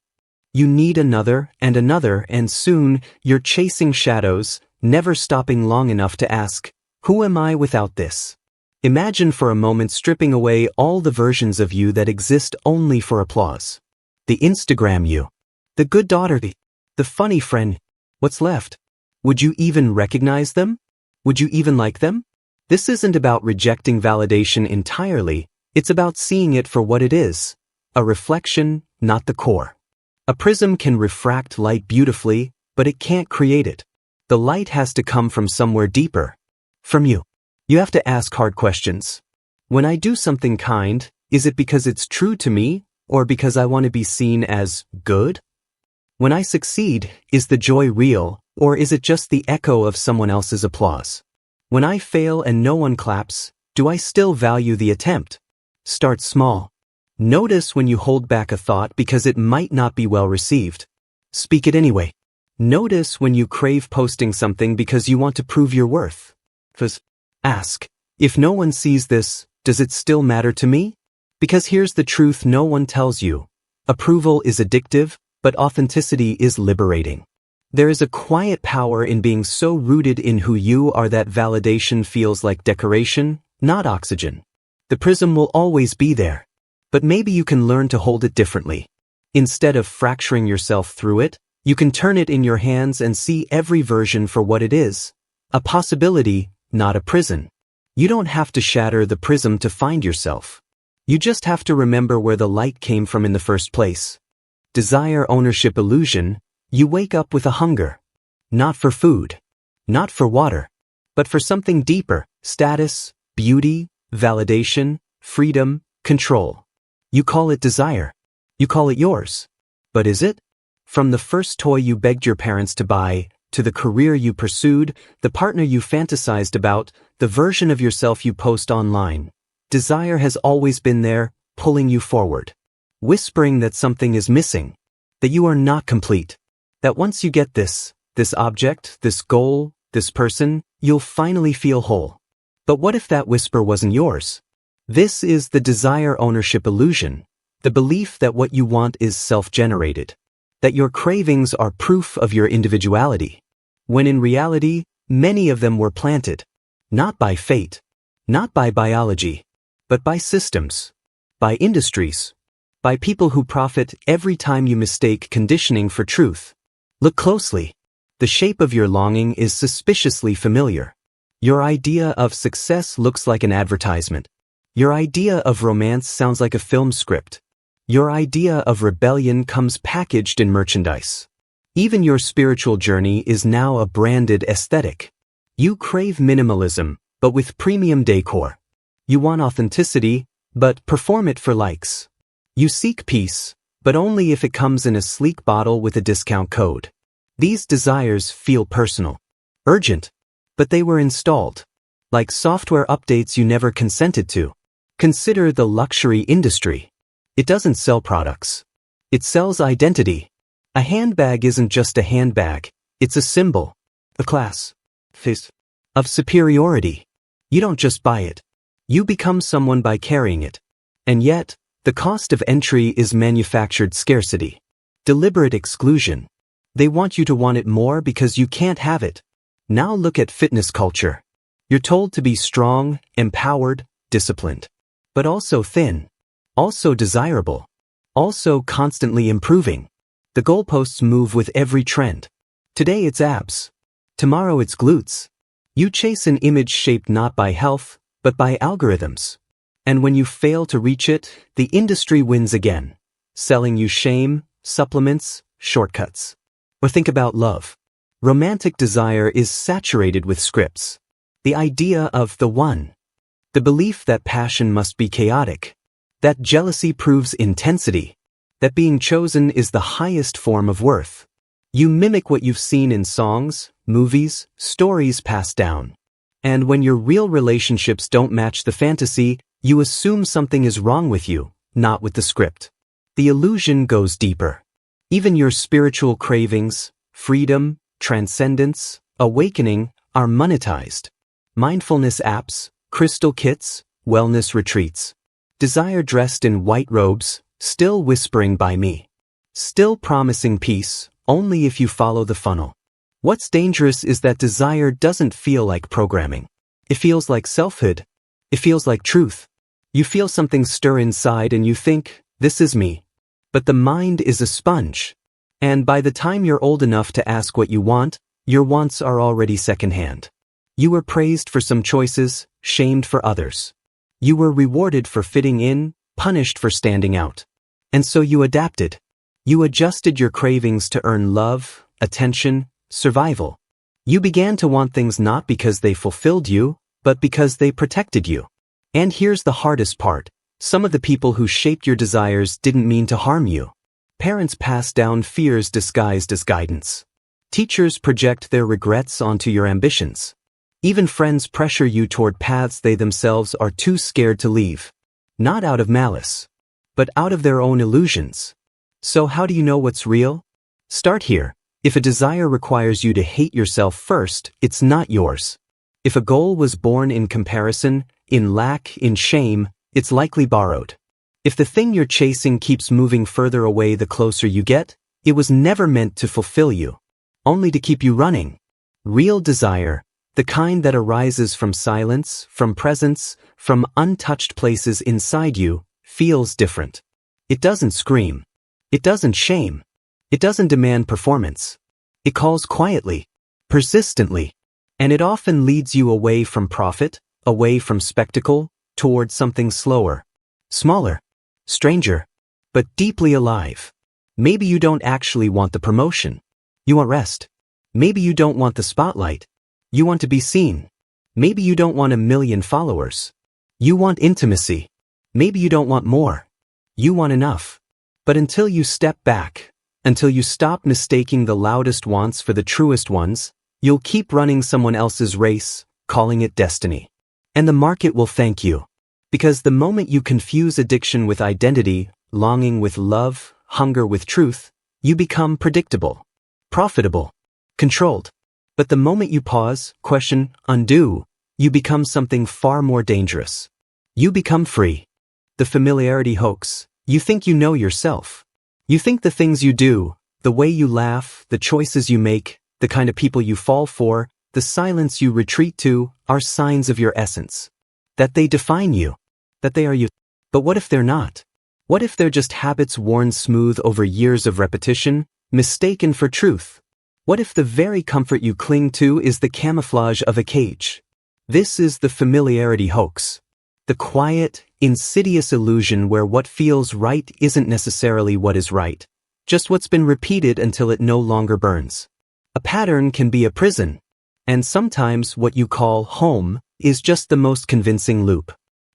You need another, and soon you're chasing shadows, never stopping long enough to ask, who am I without this? Imagine for a moment stripping away all the versions of you that exist only for applause. The Instagram you. The good daughter, the funny friend. What's left? Would you even recognize them? Would you even like them? This isn't about rejecting validation entirely, it's about seeing it for what it is. A reflection, not the core. A prism can refract light beautifully, but it can't create it. The light has to come from somewhere deeper. From you. You have to ask hard questions. When I do something kind, is it because it's true to me, or because I want to be seen as good? When I succeed, is the joy real, or is it just the echo of someone else's applause? When I fail and no one claps, do I still value the attempt? Start small. Notice when you hold back a thought because it might not be well received. Speak it anyway. Notice when you crave posting something because you want to prove your worth. Ask, if no one sees this, does it still matter to me? Because here's the truth no one tells you. Approval is addictive, but authenticity is liberating. There is a quiet power in being so rooted in who you are that validation feels like decoration, not oxygen. The prism will always be there. But maybe you can learn to hold it differently. Instead of fracturing yourself through it, you can turn it in your hands and see every version for what it is. A possibility, not a prison. You don't have to shatter the prism to find yourself. You just have to remember where the light came from in the first place. Desire ownership illusion, you wake up with a hunger. Not for food. Not for water. But for something deeper, status, beauty, validation, freedom, control. You call it desire. You call it yours. But is it? From the first toy you begged your parents to buy, to the career you pursued, the partner you fantasized about, the version of yourself you post online, desire has always been there, pulling you forward. Whispering that something is missing. That you are not complete. That once you get this object, this goal, this person, you'll finally feel whole. But what if that whisper wasn't yours? This is the desire ownership illusion, the belief that what you want is self-generated, that your cravings are proof of your individuality, when in reality, many of them were planted, not by fate, not by biology, but by systems, by industries, by people who profit every time you mistake conditioning for truth. Look closely. The shape of your longing is suspiciously familiar. Your idea of success looks like an advertisement. Your idea of romance sounds like a film script. Your idea of rebellion comes packaged in merchandise. Even your spiritual journey is now a branded aesthetic. You crave minimalism, but with premium decor. You want authenticity, but perform it for likes. You seek peace, but only if it comes in a sleek bottle with a discount code. These desires feel personal, urgent, but they were installed. Like software updates you never consented to. Consider the luxury industry. It doesn't sell products. It sells identity. A handbag isn't just a handbag, it's a symbol, a class, of superiority. You don't just buy it. You become someone by carrying it. And yet, the cost of entry is manufactured scarcity. Deliberate exclusion. They want you to want it more because you can't have it. Now look at fitness culture. You're told to be strong, empowered, disciplined. But also thin. Also desirable. Also constantly improving. The goalposts move with every trend. Today it's abs. Tomorrow it's glutes. You chase an image shaped not by health, but by algorithms. And when you fail to reach it, the industry wins again. Selling you shame, supplements, shortcuts. Or think about love. Romantic desire is saturated with scripts. The idea of the one. The belief that passion must be chaotic. That jealousy proves intensity. That being chosen is the highest form of worth. You mimic what you've seen in songs, movies, stories passed down. And when your real relationships don't match the fantasy, you assume something is wrong with you, not with the script. The illusion goes deeper. Even your spiritual cravings, freedom, transcendence, awakening, are monetized. Mindfulness apps, crystal kits, wellness retreats. Desire dressed in white robes, still whispering by me. Still promising peace, only if you follow the funnel. What's dangerous is that desire doesn't feel like programming. It feels like selfhood. It feels like truth. You feel something stir inside and you think, this is me. But the mind is a sponge. And by the time you're old enough to ask what you want, your wants are already secondhand. You were praised for some choices, shamed for others. You were rewarded for fitting in, punished for standing out. And so you adapted. You adjusted your cravings to earn love, attention, survival. You began to want things not because they fulfilled you, but because they protected you. And here's the hardest part. Some of the people who shaped your desires didn't mean to harm you. Parents pass down fears disguised as guidance. Teachers project their regrets onto your ambitions. Even friends pressure you toward paths they themselves are too scared to leave. Not out of malice, but out of their own illusions. So how do you know what's real? Start here. If a desire requires you to hate yourself first, it's not yours. If a goal was born in comparison, in lack, in shame, it's likely borrowed. If the thing you're chasing keeps moving further away the closer you get, it was never meant to fulfill you, only to keep you running. Real desire, the kind that arises from silence, from presence, from untouched places inside you, feels different. It doesn't scream. It doesn't shame. It doesn't demand performance. It calls quietly, persistently, and it often leads you away from profit, away from spectacle, toward something slower, smaller, stranger, but deeply alive. Maybe you don't actually want the promotion. You want rest. Maybe you don't want the spotlight. You want to be seen. Maybe you don't want 1 million followers. You want intimacy. Maybe you don't want more. You want enough. But until you step back, until you stop mistaking the loudest wants for the truest ones, you'll keep running someone else's race, calling it destiny. And the market will thank you. Because the moment you confuse addiction with identity, longing with love, hunger with truth, you become predictable, profitable, controlled. But the moment you pause, question, undo, you become something far more dangerous. You become free. The familiarity hoax. You think you know yourself. You think the things you do, the way you laugh, the choices you make, the kind of people you fall for, the silence you retreat to, are signs of your essence. That they define you. That they are you. But what if they're not? What if they're just habits worn smooth over years of repetition, mistaken for truth? What if the very comfort you cling to is the camouflage of a cage? This is the familiarity hoax. The quiet, insidious illusion where what feels right isn't necessarily what is right, just what's been repeated until it no longer burns. A pattern can be a prison, and sometimes what you call home is just the most convincing loop.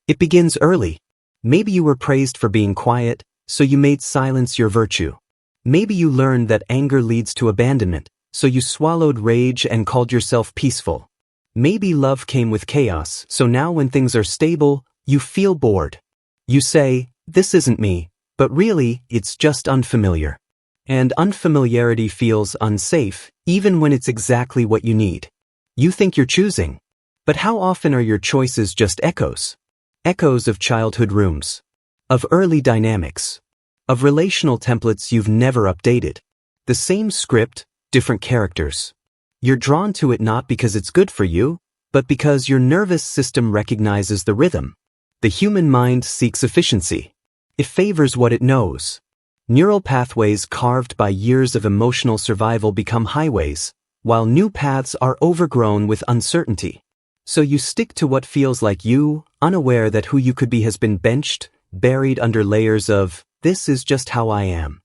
It begins early. Maybe you were praised for being quiet, so you made silence your virtue. Maybe you learned that anger leads to abandonment, so you swallowed rage and called yourself peaceful. Maybe love came with chaos, so now when things are stable, you feel bored. You say, this isn't me, but really, it's just unfamiliar. And unfamiliarity feels unsafe, even when it's exactly what you need. You think you're choosing. But how often are your choices just echoes? Echoes of childhood rooms. Of early dynamics. Of relational templates you've never updated. The same script, different characters. You're drawn to it not because it's good for you, but because your nervous system recognizes the rhythm. The human mind seeks efficiency. It favors what it knows. Neural pathways carved by years of emotional survival become highways, while new paths are overgrown with uncertainty. So you stick to what feels like you, unaware that who you could be has been benched, buried under layers of, this is just how I am.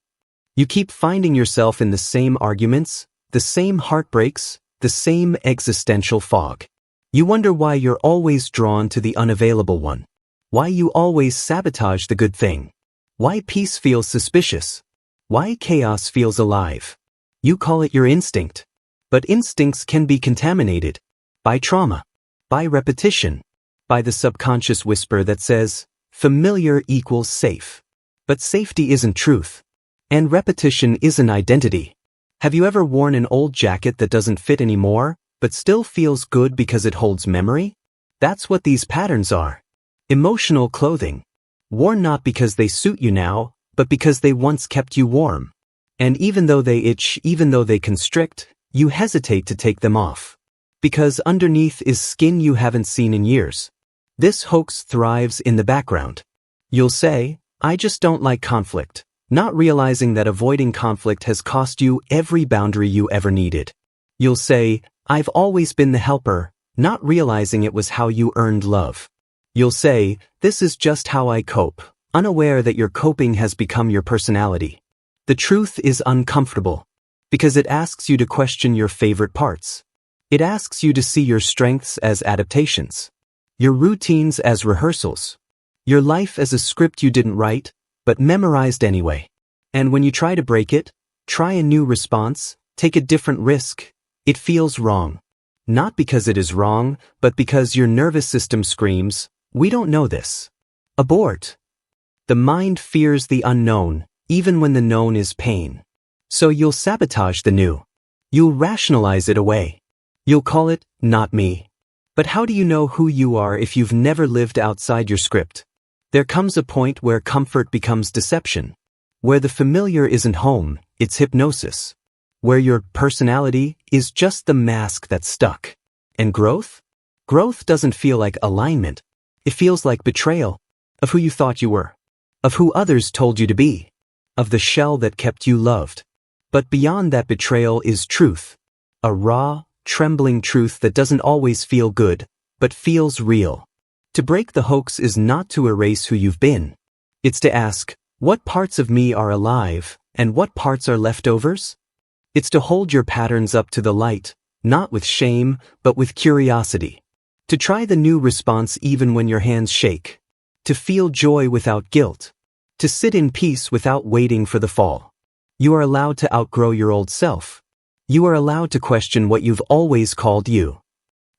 You keep finding yourself in the same arguments, the same heartbreaks, the same existential fog. You wonder why you're always drawn to the unavailable one. Why you always sabotage the good thing. Why peace feels suspicious. Why chaos feels alive. You call it your instinct. But instincts can be contaminated. By trauma. By repetition. By the subconscious whisper that says, familiar equals safe. But safety isn't truth. And repetition isn't identity. Have you ever worn an old jacket that doesn't fit anymore, but still feels good because it holds memory? That's what these patterns are. Emotional clothing. Worn not because they suit you now, but because they once kept you warm. And even though they itch, even though they constrict, you hesitate to take them off. Because underneath is skin you haven't seen in years. This hoax thrives in the background. You'll say, I just don't like conflict, not realizing that avoiding conflict has cost you every boundary you ever needed. You'll say, I've always been the helper, not realizing it was how you earned love. You'll say, this is just how I cope, unaware that your coping has become your personality. The truth is uncomfortable, because it asks you to question your favorite parts. It asks you to see your strengths as adaptations, your routines as rehearsals, your life as a script you didn't write, but memorized anyway. And when you try to break it, try a new response, take a different risk, it feels wrong. Not because it is wrong, but because your nervous system screams, "We don't know this." Abort. The mind fears the unknown, even when the known is pain. So you'll sabotage the new. You'll rationalize it away. You'll call it, "not me." But how do you know who you are if you've never lived outside your script? There comes a point where comfort becomes deception. Where the familiar isn't home, it's hypnosis. Where your personality is just the mask that's stuck. And growth? Growth doesn't feel like alignment. It feels like betrayal of who you thought you were, of who others told you to be, of the shell that kept you loved. But beyond that betrayal is truth. A raw, trembling truth that doesn't always feel good, but feels real. To break the hoax is not to erase who you've been. It's to ask, what parts of me are alive, and what parts are leftovers? It's to hold your patterns up to the light, not with shame, but with curiosity. To try the new response even when your hands shake. To feel joy without guilt. To sit in peace without waiting for the fall. You are allowed to outgrow your old self. You are allowed to question what you've always called you.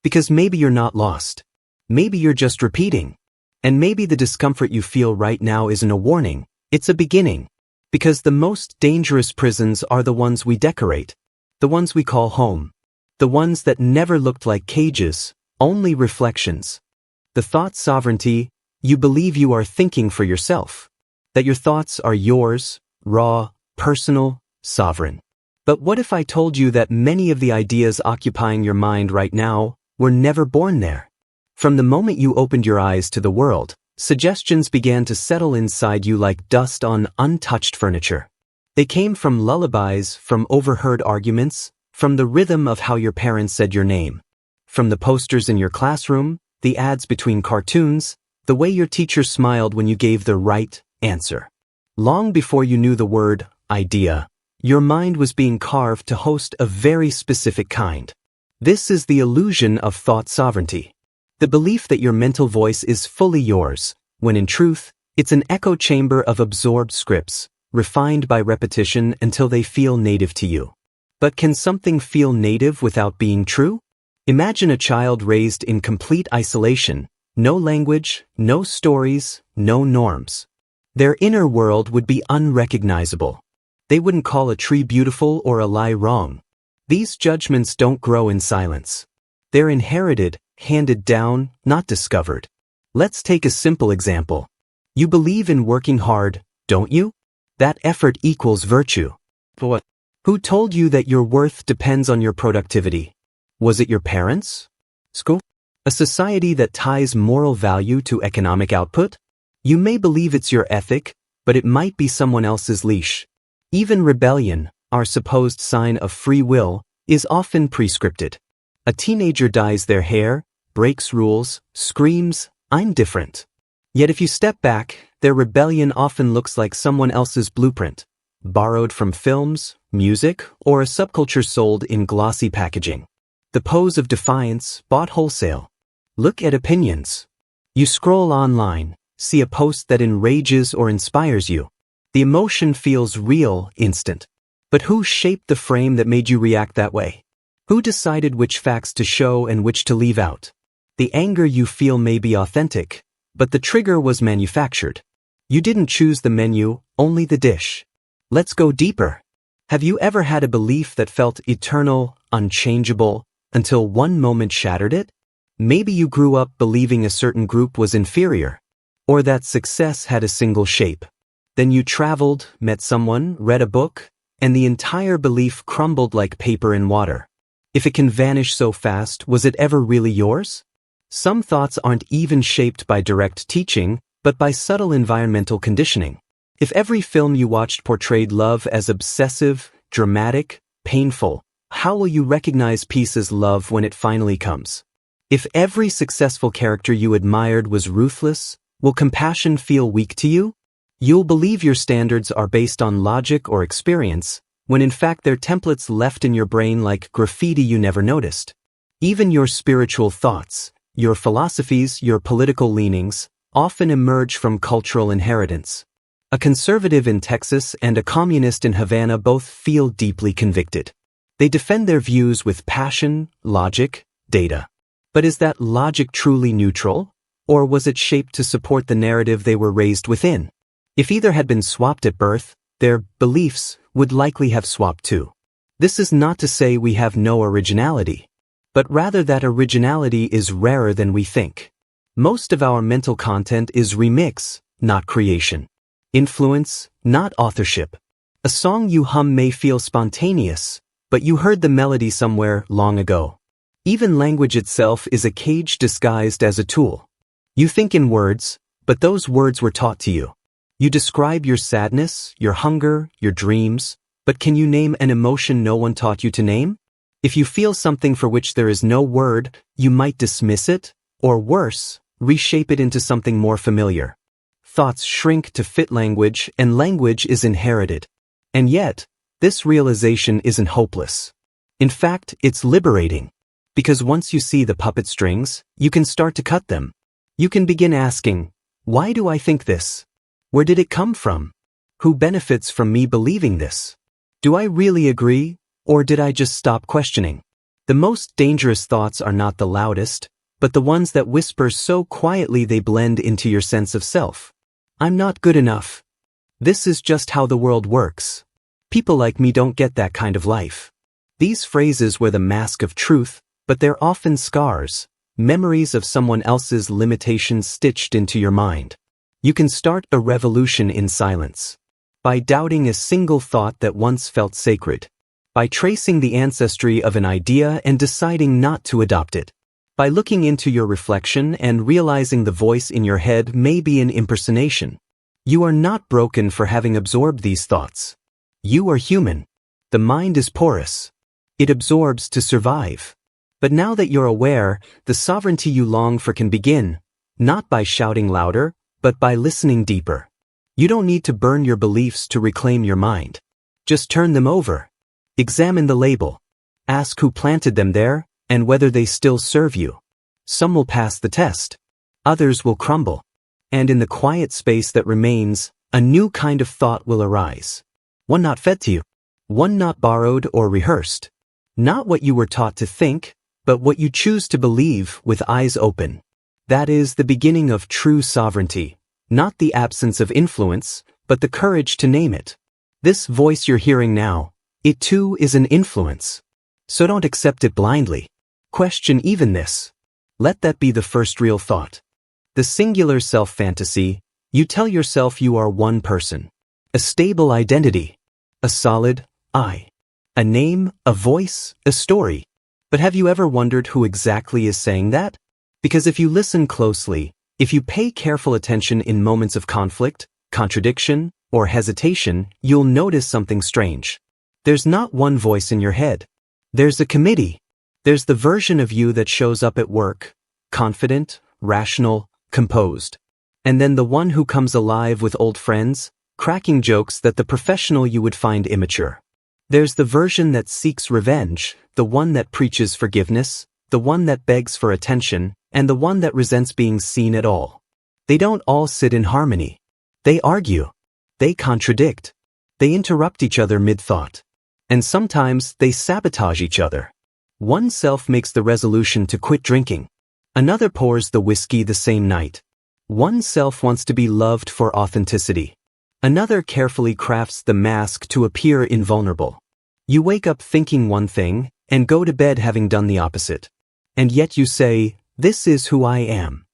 Because maybe you're not lost. Maybe you're just repeating. And maybe the discomfort you feel right now isn't a warning, it's a beginning. Because the most dangerous prisons are the ones we decorate. The ones we call home. The ones that never looked like cages, only reflections. The thought sovereignty, you believe you are thinking for yourself. That your thoughts are yours, raw, personal, sovereign. But what if I told you that many of the ideas occupying your mind right now were never born there? From the moment you opened your eyes to the world, suggestions began to settle inside you like dust on untouched furniture. They came from lullabies, from overheard arguments, from the rhythm of how your parents said your name. From the posters in your classroom, the ads between cartoons, the way your teacher smiled when you gave the right answer. Long before you knew the word idea, your mind was being carved to host a very specific kind. This is the illusion of thought sovereignty. The belief that your mental voice is fully yours, when in truth, it's an echo chamber of absorbed scripts, refined by repetition until they feel native to you. But can something feel native without being true? Imagine a child raised in complete isolation, no language, no stories, no norms. Their inner world would be unrecognizable. They wouldn't call a tree beautiful or a lie wrong. These judgments don't grow in silence. They're inherited, handed down, not discovered. Let's take a simple example. You believe in working hard, don't you? That effort equals virtue. But what? Who told you that your worth depends on your productivity? Was it your parents? School? A society that ties moral value to economic output? You may believe it's your ethic, but it might be someone else's leash. Even rebellion, our supposed sign of free will, is often prescripted. A teenager dyes their hair, breaks rules, screams, "I'm different." Yet if you step back, their rebellion often looks like someone else's blueprint, borrowed from films, music, or a subculture sold in glossy packaging. The pose of defiance, bought wholesale. Look at opinions. You scroll online, see a post that enrages or inspires you. The emotion feels real, instant. But who shaped the frame that made you react that way? Who decided which facts to show and which to leave out? The anger you feel may be authentic, but the trigger was manufactured. You didn't choose the menu, only the dish. Let's go deeper. Have you ever had a belief that felt eternal, unchangeable, until one moment shattered it? Maybe you grew up believing a certain group was inferior, or that success had a single shape. Then you traveled, met someone, read a book, and the entire belief crumbled like paper in water. If it can vanish so fast, was it ever really yours? Some thoughts aren't even shaped by direct teaching, but by subtle environmental conditioning. If every film you watched portrayed love as obsessive, dramatic, painful, how will you recognize peace as love when it finally comes? If every successful character you admired was ruthless, will compassion feel weak to you? You'll believe your standards are based on logic or experience, when in fact they're templates left in your brain like graffiti you never noticed. Even your spiritual thoughts, your philosophies, your political leanings, often emerge from cultural inheritance. A conservative in Texas and a communist in Havana both feel deeply convicted. They defend their views with passion, logic, data. But is that logic truly neutral? Or was it shaped to support the narrative they were raised within? If either had been swapped at birth, their beliefs would likely have swapped too. This is not to say we have no originality, but rather that originality is rarer than we think. Most of our mental content is remix, not creation. Influence, not authorship. A song you hum may feel spontaneous, but you heard the melody somewhere long ago. Even language itself is a cage disguised as a tool. You think in words, but those words were taught to you. You describe your sadness, your hunger, your dreams, but can you name an emotion no one taught you to name? If you feel something for which there is no word, you might dismiss it, or worse, reshape it into something more familiar. Thoughts shrink to fit language, and language is inherited. And yet, this realization isn't hopeless. In fact, it's liberating. Because once you see the puppet strings, you can start to cut them. You can begin asking, why do I think this? Where did it come from? Who benefits from me believing this? Do I really agree, or did I just stop questioning? The most dangerous thoughts are not the loudest, but the ones that whisper so quietly they blend into your sense of self. I'm not good enough. This is just how the world works. People like me don't get that kind of life. These phrases wear the mask of truth, but they're often scars, memories of someone else's limitations stitched into your mind. You can start a revolution in silence. By doubting a single thought that once felt sacred. By tracing the ancestry of an idea and deciding not to adopt it. By looking into your reflection and realizing the voice in your head may be an impersonation. You are not broken for having absorbed these thoughts. You are human. The mind is porous. It absorbs to survive. But now that you're aware, the sovereignty you long for can begin, not by shouting louder, but by listening deeper. You don't need to burn your beliefs to reclaim your mind. Just turn them over. Examine the label. Ask who planted them there, and whether they still serve you. Some will pass the test. Others will crumble. And in the quiet space that remains, a new kind of thought will arise. One not fed to you. One not borrowed or rehearsed. Not what you were taught to think, but what you choose to believe with eyes open. That is the beginning of true sovereignty. Not the absence of influence, but the courage to name it. This voice you're hearing now, it too is an influence. So don't accept it blindly. Question even this. Let that be the first real thought. The singular self-fantasy, you tell yourself you are one person. A stable identity. A solid I. A name, a voice, a story. But have you ever wondered who exactly is saying that? Because if you listen closely, if you pay careful attention in moments of conflict, contradiction, or hesitation, you'll notice something strange. There's not one voice in your head. There's a committee. There's the version of you that shows up at work, confident, rational, composed. And then the one who comes alive with old friends, cracking jokes that the professional you would find immature. There's the version that seeks revenge, the one that preaches forgiveness, the one that begs for attention, and the one that resents being seen at all. They don't all sit in harmony. They argue. They contradict. They interrupt each other mid-thought. And sometimes they sabotage each other. One self makes the resolution to quit drinking. Another pours the whiskey the same night. One self wants to be loved for authenticity. Another carefully crafts the mask to appear invulnerable. You wake up thinking one thing, and go to bed having done the opposite. And yet you say, "This is who I am."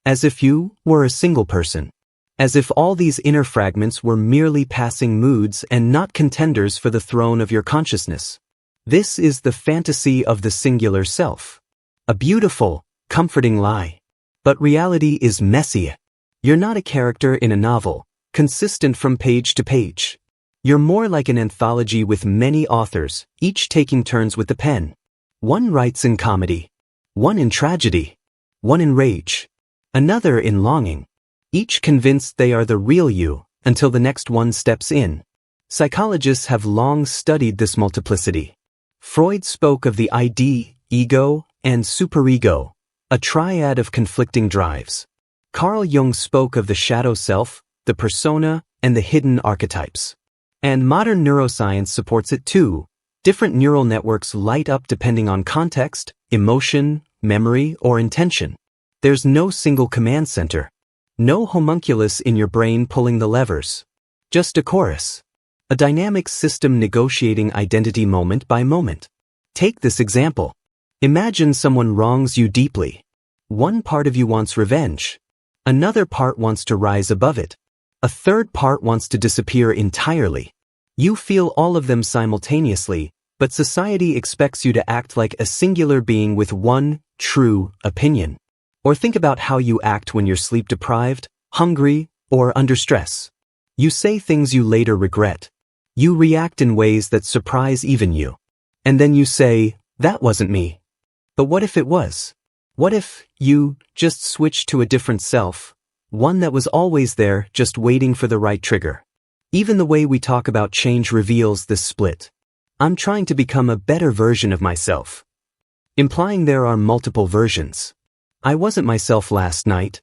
As if you were a single person. As if all these inner fragments were merely passing moods and not contenders for the throne of your consciousness. This is the fantasy of the singular self. A beautiful, comforting lie. But reality is messy. You're not a character in a novel, consistent from page to page. You're more like an anthology with many authors, each taking turns with the pen. One writes in comedy. One in tragedy. One in rage. Another in longing. Each convinced they are the real you, until the next one steps in. Psychologists have long studied this multiplicity. Freud spoke of the ID, ego, and superego, a triad of conflicting drives. Carl Jung spoke of the shadow self, the persona, and the hidden archetypes. And modern neuroscience supports it too. Different neural networks light up depending on context, emotion, memory, or intention. There's no single command center. No homunculus in your brain pulling the levers. Just a chorus. A dynamic system negotiating identity moment by moment. Take this example. Imagine someone wrongs you deeply. One part of you wants revenge. Another part wants to rise above it. A third part wants to disappear entirely. You feel all of them simultaneously, but society expects you to act like a singular being with one true opinion. Or think about how you act when you're sleep-deprived, hungry, or under stress. You say things you later regret. You react in ways that surprise even you. And then you say, "That wasn't me." But what if it was? What if you just switched to a different self, one that was always there, just waiting for the right trigger? Even the way we talk about change reveals this split. I'm trying to become a better version of myself, implying there are multiple versions. I wasn't myself last night.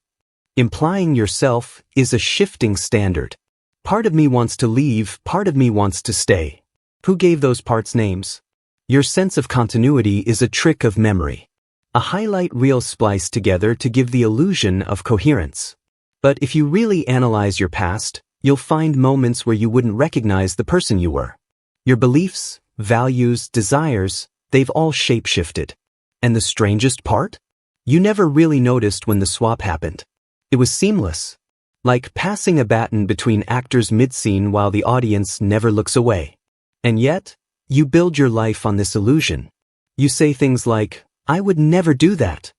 Implying yourself is a shifting standard. Part of me wants to leave, part of me wants to stay. Who gave those parts names? Your sense of continuity is a trick of memory. A highlight reel spliced together to give the illusion of coherence. But if you really analyze your past, you'll find moments where you wouldn't recognize the person you were. Your beliefs, values, desires, they've all shape-shifted. And the strangest part? You never really noticed when the swap happened. It was seamless. Like passing a baton between actors mid-scene while the audience never looks away. And yet, you build your life on this illusion. You say things like, "I would never do that."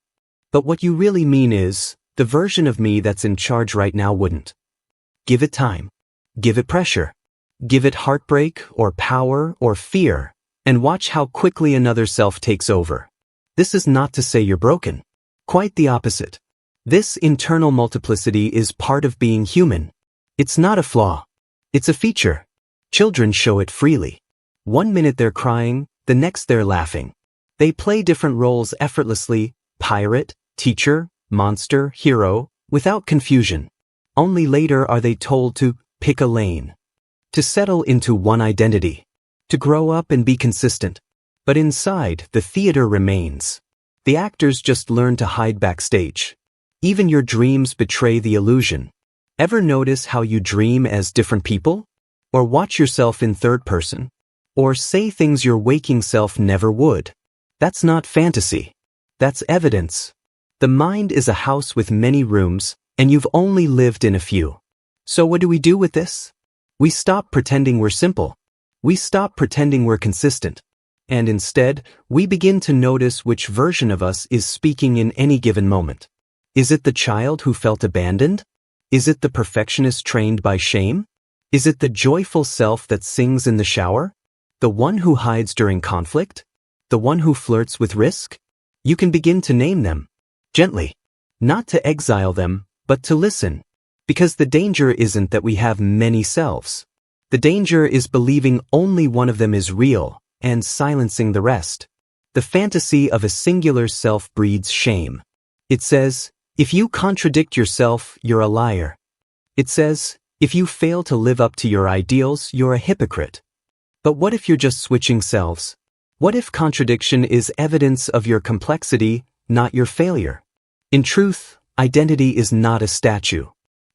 But what you really mean is, the version of me that's in charge right now wouldn't. Give it time. Give it pressure. Give it heartbreak or power or fear, and watch how quickly another self takes over. This is not to say you're broken. Quite the opposite. This internal multiplicity is part of being human. It's not a flaw. It's a feature. Children show it freely. One minute they're crying, the next they're laughing. They play different roles effortlessly, pirate, teacher, monster, hero, without confusion. Only later are they told to pick a lane, to settle into one identity, to grow up and be consistent. But inside, the theater remains. The actors just learn to hide backstage. Even your dreams betray the illusion. Ever notice how you dream as different people? Or watch yourself in third person? Or say things your waking self never would? That's not fantasy. That's evidence. The mind is a house with many rooms, and you've only lived in a few. So what do we do with this? We stop pretending we're simple. We stop pretending we're consistent. And instead, we begin to notice which version of us is speaking in any given moment. Is it the child who felt abandoned? Is it the perfectionist trained by shame? Is it the joyful self that sings in the shower? The one who hides during conflict? The one who flirts with risk? You can begin to name them. Gently. Not to exile them, but to listen. Because the danger isn't that we have many selves. The danger is believing only one of them is real, and silencing the rest. The fantasy of a singular self breeds shame. It says, if you contradict yourself, you're a liar. It says, if you fail to live up to your ideals, you're a hypocrite. But what if you're just switching selves? What if contradiction is evidence of your complexity, not your failure? In truth, identity is not a statue.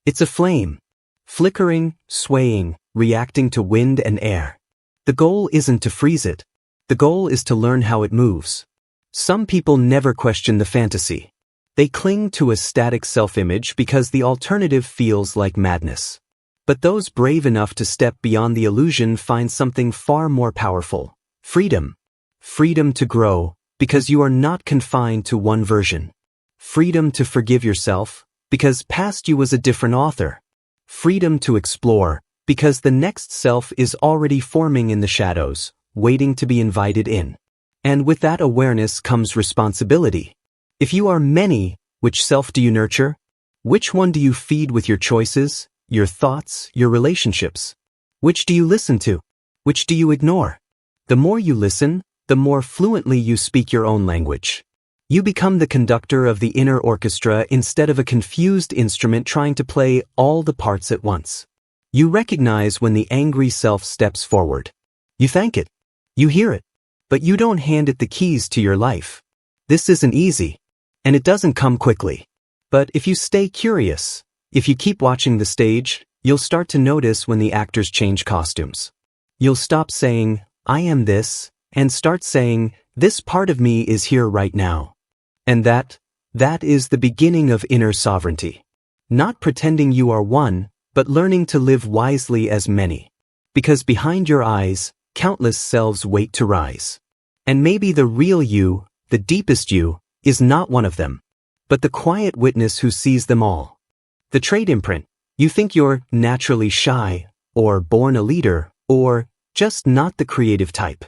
It's a flame. Flickering, swaying, reacting to wind and air. The goal isn't to freeze it. The goal is to learn how it moves. Some people never question the fantasy. They cling to a static self-image because the alternative feels like madness. But those brave enough to step beyond the illusion find something far more powerful. Freedom. Freedom to grow, because you are not confined to one version. Freedom to forgive yourself, because past you was a different author. Freedom to explore, because the next self is already forming in the shadows, waiting to be invited in. And with that awareness comes responsibility. If you are many, which self do you nurture? Which one do you feed with your choices, your thoughts, your relationships. Which do you listen to? Which do you ignore? The more you listen, the more fluently you speak your own language. You become the conductor of the inner orchestra instead of a confused instrument trying to play all the parts at once. You recognize when the angry self steps forward. You thank it. You hear it. But you don't hand it the keys to your life. This isn't easy. And it doesn't come quickly. But if you stay curious, if you keep watching the stage, you'll start to notice when the actors change costumes. You'll stop saying, I am this, and start saying, this part of me is here right now. And that is the beginning of inner sovereignty. Not pretending you are one, but learning to live wisely as many. Because behind your eyes, countless selves wait to rise. And maybe the real you, the deepest you, is not one of them, but the quiet witness who sees them all. The trait imprint. You think you're naturally shy, or born a leader, or just not the creative type.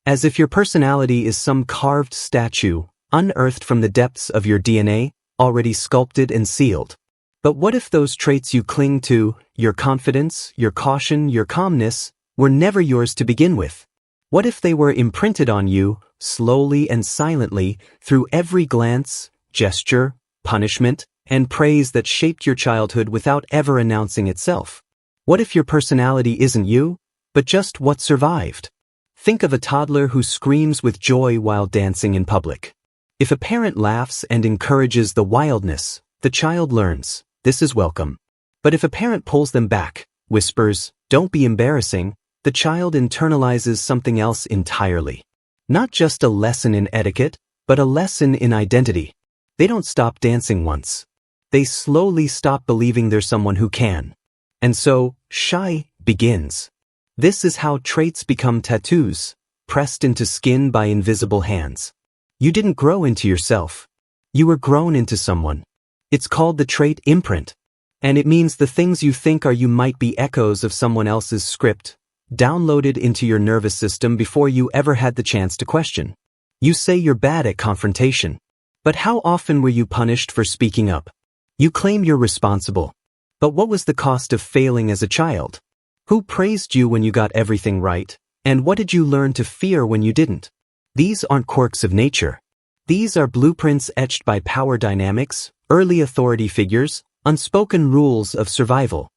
As if your personality is some carved statue, unearthed from the depths of your DNA, already sculpted and sealed. But what if those traits you cling to, your confidence, your caution, your calmness, were never yours to begin with? What if they were imprinted on you, slowly and silently, through every glance, gesture, punishment, and praise that shaped your childhood without ever announcing itself? What if your personality isn't you, but just what survived? Think of a toddler who screams with joy while dancing in public. If a parent laughs and encourages the wildness, the child learns, this is welcome. But if a parent pulls them back, whispers, don't be embarrassing, the child internalizes something else entirely. Not just a lesson in etiquette, but a lesson in identity. They don't stop dancing once. They slowly stop believing they're someone who can. And so, shy begins. This is how traits become tattoos, pressed into skin by invisible hands. You didn't grow into yourself. You were grown into someone. It's called the trait imprint. And it means the things you think are you might be echoes of someone else's script, downloaded into your nervous system before you ever had the chance to question. You say you're bad at confrontation. But how often were you punished for speaking up? You claim you're responsible. But what was the cost of failing as a child? Who praised you when you got everything right? And what did you learn to fear when you didn't? These aren't quirks of nature. These are blueprints etched by power dynamics, early authority figures, unspoken rules of survival.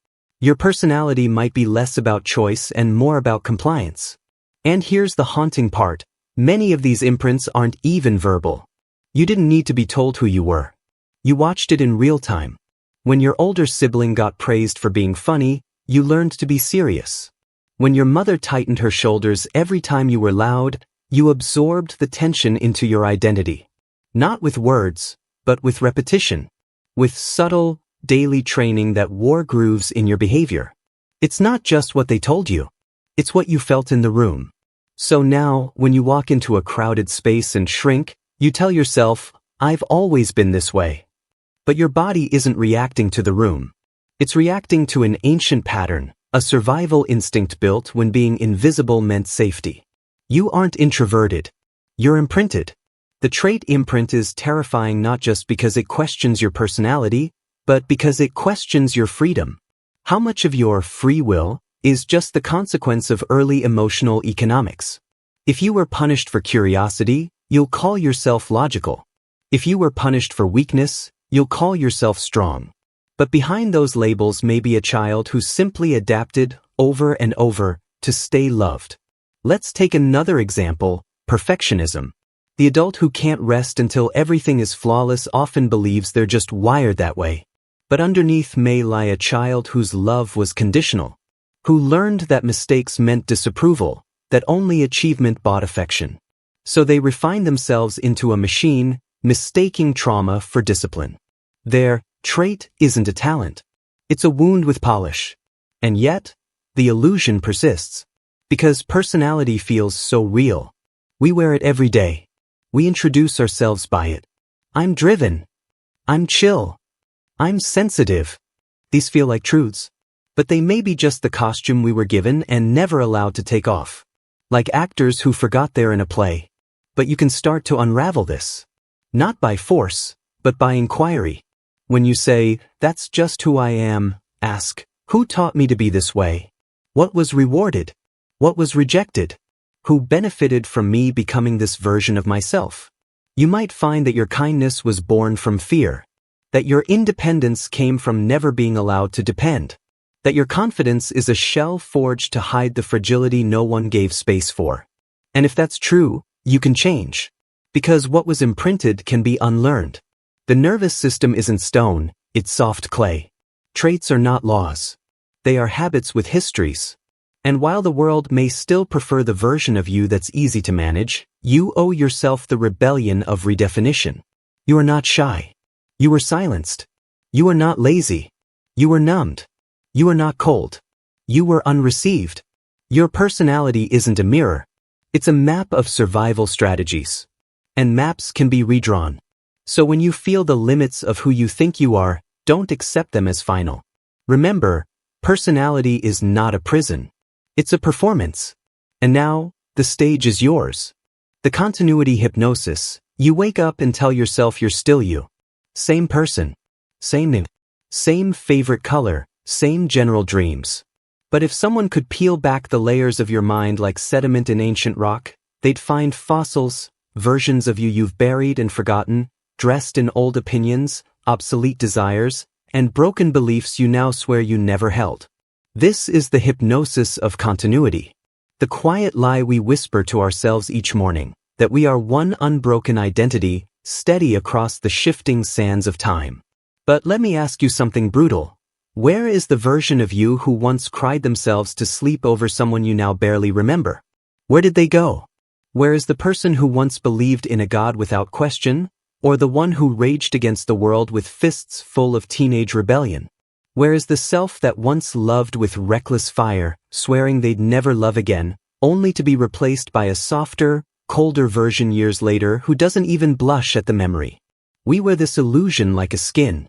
Your personality might be less about choice and more about compliance. And here's the haunting part. Many of these imprints aren't even verbal. You didn't need to be told who you were. You watched it in real time. When your older sibling got praised for being funny, you learned to be serious. When your mother tightened her shoulders every time you were loud, you absorbed the tension into your identity. Not with words, but with repetition. With subtle, daily training that wore grooves in your behavior. It's not just what they told you. It's what you felt in the room. So now, when you walk into a crowded space and shrink, you tell yourself, I've always been this way. But your body isn't reacting to the room. It's reacting to an ancient pattern, a survival instinct built when being invisible meant safety. You aren't introverted. You're imprinted. The trait imprint is terrifying not just because it questions your personality, but because it questions your freedom. How much of your free will is just the consequence of early emotional economics? If you were punished for curiosity, you'll call yourself logical. If you were punished for weakness, you'll call yourself strong. But behind those labels may be a child who simply adapted over and over to stay loved. Let's take another example, perfectionism. The adult who can't rest until everything is flawless often believes they're just wired that way. But underneath may lie a child whose love was conditional, who learned that mistakes meant disapproval, that only achievement bought affection. So they refine themselves into a machine, mistaking trauma for discipline. Their trait isn't a talent. It's a wound with polish. And yet, the illusion persists. Because personality feels so real. We wear it every day. We introduce ourselves by it. I'm driven. I'm chill. I'm sensitive. These feel like truths. But they may be just the costume we were given and never allowed to take off. Like actors who forgot they're in a play. But you can start to unravel this. Not by force, but by inquiry. When you say, that's just who I am, ask, Who taught me to be this way? What was rewarded? What was rejected? Who benefited from me becoming this version of myself? You might find that your kindness was born from fear, that your independence came from never being allowed to depend, that your confidence is a shell forged to hide the fragility no one gave space for. And if that's true, you can change. Because what was imprinted can be unlearned. The nervous system isn't stone, it's soft clay. Traits are not laws. They are habits with histories. And while the world may still prefer the version of you that's easy to manage, you owe yourself the rebellion of redefinition. You are not shy. You were silenced. You are not lazy. You were numbed. You are not cold. You were unreceived. Your personality isn't a mirror. It's a map of survival strategies. And maps can be redrawn. So when you feel the limits of who you think you are, don't accept them as final. Remember, personality is not a prison. It's a performance. And now, the stage is yours. The continuity hypnosis. You wake up and tell yourself you're still you. Same person. Same name. Same favorite color. Same general dreams. But if someone could peel back the layers of your mind like sediment in ancient rock, they'd find fossils, versions of you you've buried and forgotten, dressed in old opinions, obsolete desires, and broken beliefs you now swear you never held. This is the hypnosis of continuity. The quiet lie we whisper to ourselves each morning, that we are one unbroken identity, steady across the shifting sands of time. But let me ask you something brutal. Where is the version of you who once cried themselves to sleep over someone you now barely remember? Where did they go? Where is the person who once believed in a God without question, or the one who raged against the world with fists full of teenage rebellion? Where is the self that once loved with reckless fire, swearing they'd never love again, only to be replaced by a softer, colder version years later who doesn't even blush at the memory? We wear this illusion like a skin.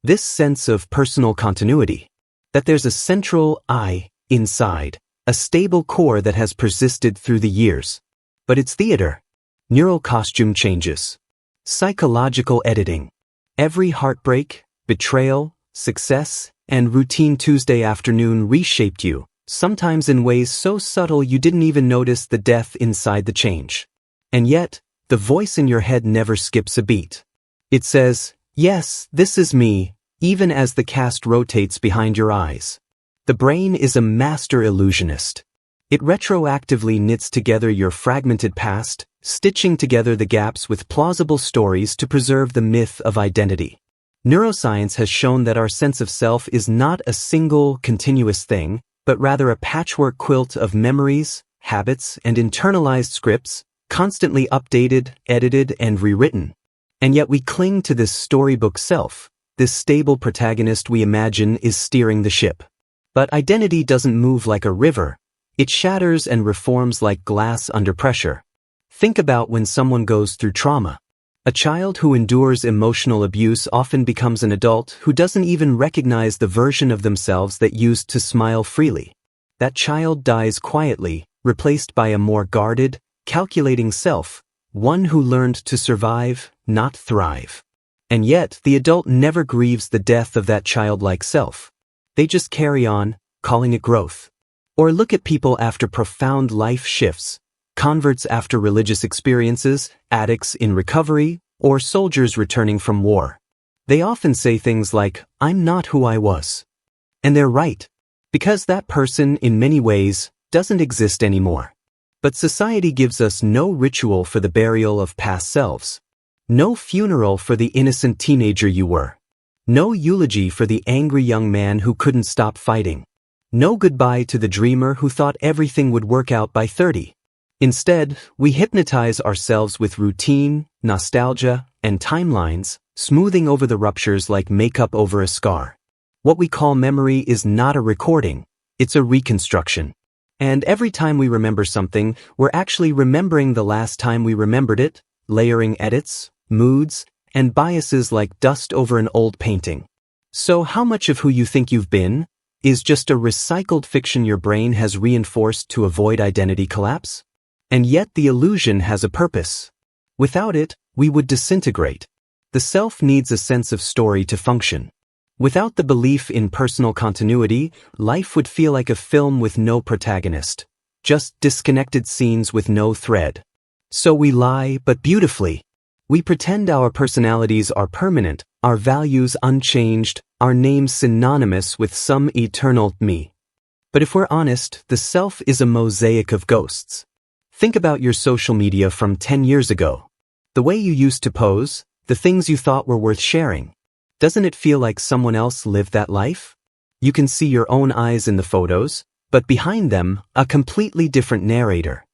This sense of personal continuity. That there's a central I inside, a stable core that has persisted through the years. But it's theater. Neural costume changes. Psychological editing. Every heartbreak, betrayal, success, and routine Tuesday afternoon reshaped you, sometimes in ways so subtle you didn't even notice the death inside the change. And yet, the voice in your head never skips a beat. It says, yes, this is me, even as the cast rotates behind your eyes. The brain is a master illusionist. It retroactively knits together your fragmented past, stitching together the gaps with plausible stories to preserve the myth of identity. Neuroscience has shown that our sense of self is not a single, continuous thing, but rather a patchwork quilt of memories, habits, and internalized scripts, constantly updated, edited, and rewritten. And yet we cling to this storybook self, this stable protagonist we imagine is steering the ship. But identity doesn't move like a river. It shatters and reforms like glass under pressure. Think about when someone goes through trauma. A child who endures emotional abuse often becomes an adult who doesn't even recognize the version of themselves that used to smile freely. That child dies quietly, replaced by a more guarded, calculating self, one who learned to survive, not thrive. And yet, the adult never grieves the death of that childlike self. They just carry on, calling it growth. Or look at people after profound life shifts. Converts after religious experiences, addicts in recovery, or soldiers returning from war. They often say things like, I'm not who I was. And they're right. Because that person, in many ways, doesn't exist anymore. But society gives us no ritual for the burial of past selves. No funeral for the innocent teenager you were. No eulogy for the angry young man who couldn't stop fighting. No goodbye to the dreamer who thought everything would work out by 30. Instead, we hypnotize ourselves with routine, nostalgia, and timelines, smoothing over the ruptures like makeup over a scar. What we call memory is not a recording, it's a reconstruction. And every time we remember something, we're actually remembering the last time we remembered it, layering edits, moods, and biases like dust over an old painting. So how much of who you think you've been is just a recycled fiction your brain has reinforced to avoid identity collapse? And yet the illusion has a purpose. Without it, we would disintegrate. The self needs a sense of story to function. Without the belief in personal continuity, life would feel like a film with no protagonist, just disconnected scenes with no thread. So we lie, but beautifully. We pretend our personalities are permanent, our values unchanged, our names synonymous with some eternal me. But if we're honest, the self is a mosaic of ghosts. Think about your social media from 10 years ago. The way you used to pose, the things you thought were worth sharing. Doesn't it feel like someone else lived that life? You can see your own eyes in the photos, but behind them, a completely different narrator.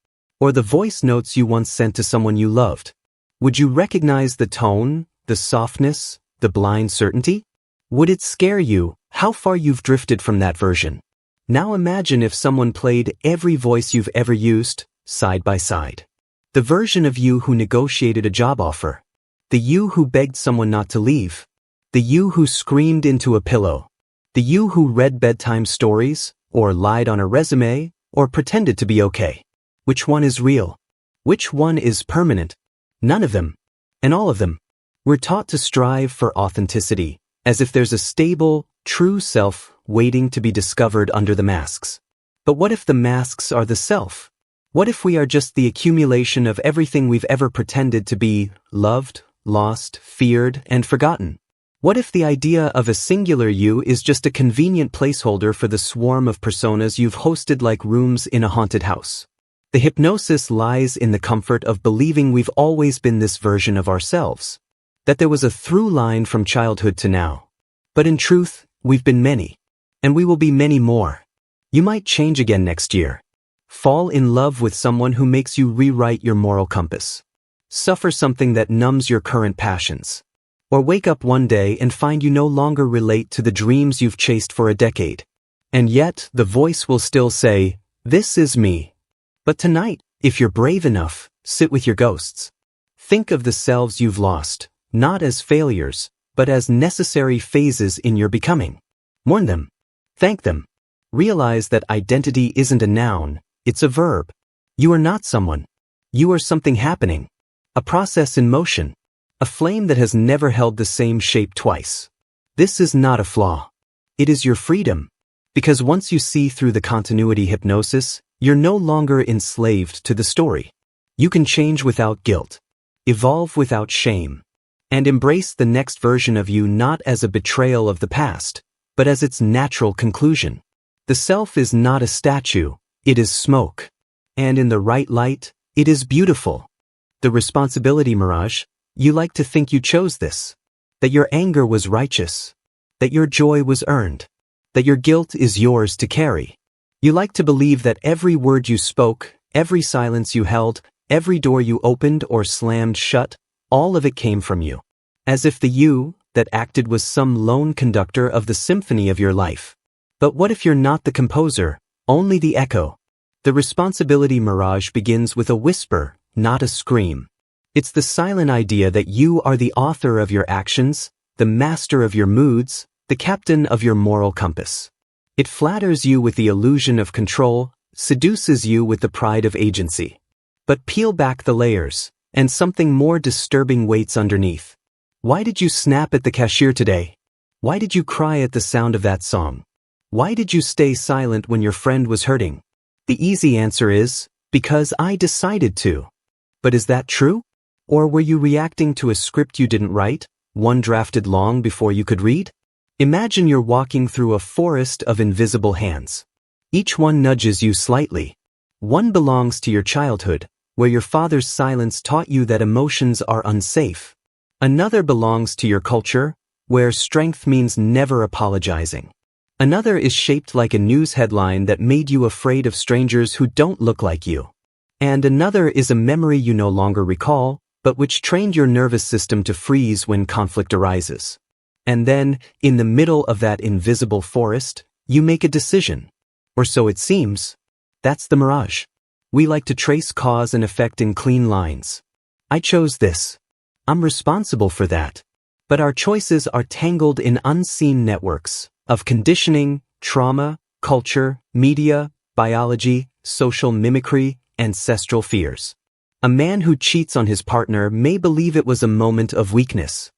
Or the voice notes you once sent to someone you loved. Would you recognize the tone, the softness, the blind certainty? Would it scare you how far you've drifted from that version? Now imagine if someone played every voice you've ever used, side by side. The version of you who negotiated a job offer. The you who begged someone not to leave. The you who screamed into a pillow. The you who read bedtime stories, or lied on a resume, or pretended to be okay. Which one is real? Which one is permanent? None of them. And all of them. We're taught to strive for authenticity, as if there's a stable, true self waiting to be discovered under the masks. But what if the masks are the self? What if we are just the accumulation of everything we've ever pretended to be, loved, lost, feared, and forgotten? What if the idea of a singular you is just a convenient placeholder for the swarm of personas you've hosted like rooms in a haunted house? The hypnosis lies in the comfort of believing we've always been this version of ourselves. That there was a through line from childhood to now. But in truth, we've been many. And we will be many more. You might change again next year. Fall in love with someone who makes you rewrite your moral compass. Suffer something that numbs your current passions. Or wake up one day and find you no longer relate to the dreams you've chased for a decade. And yet, the voice will still say, "This is me." But tonight, if you're brave enough, sit with your ghosts. Think of the selves you've lost, not as failures, but as necessary phases in your becoming. Mourn them. Thank them. Realize that identity isn't a noun, it's a verb. You are not someone. You are something happening. A process in motion. A flame that has never held the same shape twice. This is not a flaw. It is your freedom. Because once you see through the continuity hypnosis, you're no longer enslaved to the story. You can change without guilt, evolve without shame, and embrace the next version of you not as a betrayal of the past, but as its natural conclusion. The self is not a statue, it is smoke. And in the right light, it is beautiful. The responsibility mirage. You like to think you chose this, that your anger was righteous, that your joy was earned, that your guilt is yours to carry. You like to believe that every word you spoke, every silence you held, every door you opened or slammed shut, all of it came from you. As if the you that acted was some lone conductor of the symphony of your life. But what if you're not the composer, only the echo? The responsibility mirage begins with a whisper, not a scream. It's the silent idea that you are the author of your actions, the master of your moods, the captain of your moral compass. It flatters you with the illusion of control, seduces you with the pride of agency. But peel back the layers, and something more disturbing waits underneath. Why did you snap at the cashier today? Why did you cry at the sound of that song? Why did you stay silent when your friend was hurting? The easy answer is, because I decided to. But is that true? Or were you reacting to a script you didn't write, one drafted long before you could read? Imagine you're walking through a forest of invisible hands. Each one nudges you slightly. One belongs to your childhood, where your father's silence taught you that emotions are unsafe. Another belongs to your culture, where strength means never apologizing. Another is shaped like a news headline that made you afraid of strangers who don't look like you. And another is a memory you no longer recall, but which trained your nervous system to freeze when conflict arises. And then, in the middle of that invisible forest, you make a decision. Or so it seems. That's the mirage. We like to trace cause and effect in clean lines. I chose this. I'm responsible for that. But our choices are tangled in unseen networks of conditioning, trauma, culture, media, biology, social mimicry, ancestral fears. A man who cheats on his partner may believe it was a moment of weakness.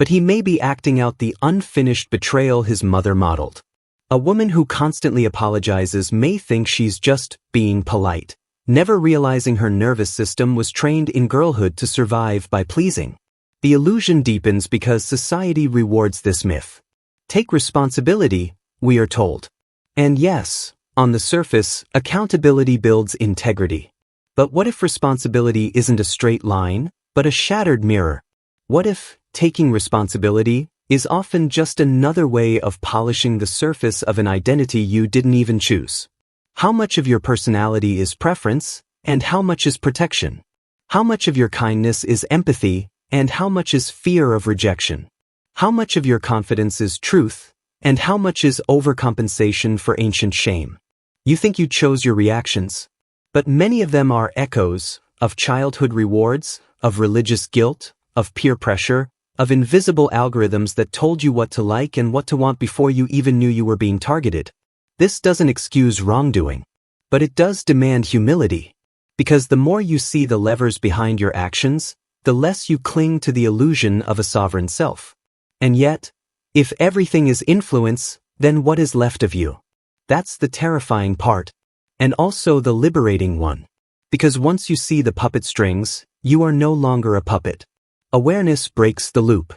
but he may be acting out the unfinished betrayal his mother modeled. A woman who constantly apologizes may think she's just being polite, never realizing her nervous system was trained in girlhood to survive by pleasing. The illusion deepens because society rewards this myth. Take responsibility, we are told. And yes, on the surface, accountability builds integrity. But what if responsibility isn't a straight line, but a shattered mirror? What if taking responsibility is often just another way of polishing the surface of an identity you didn't even choose? How much of your personality is preference, and how much is protection? How much of your kindness is empathy, and how much is fear of rejection? How much of your confidence is truth, and how much is overcompensation for ancient shame? You think you chose your reactions, but many of them are echoes of childhood rewards, of religious guilt, of peer pressure, of invisible algorithms that told you what to like and what to want before you even knew you were being targeted. This doesn't excuse wrongdoing, but it does demand humility, because the more you see the levers behind your actions, the less you cling to the illusion of a sovereign self. And yet, if everything is influence, then what is left of you? That's the terrifying part, and also the liberating one. Because once you see the puppet strings, you are no longer a puppet. Awareness breaks the loop.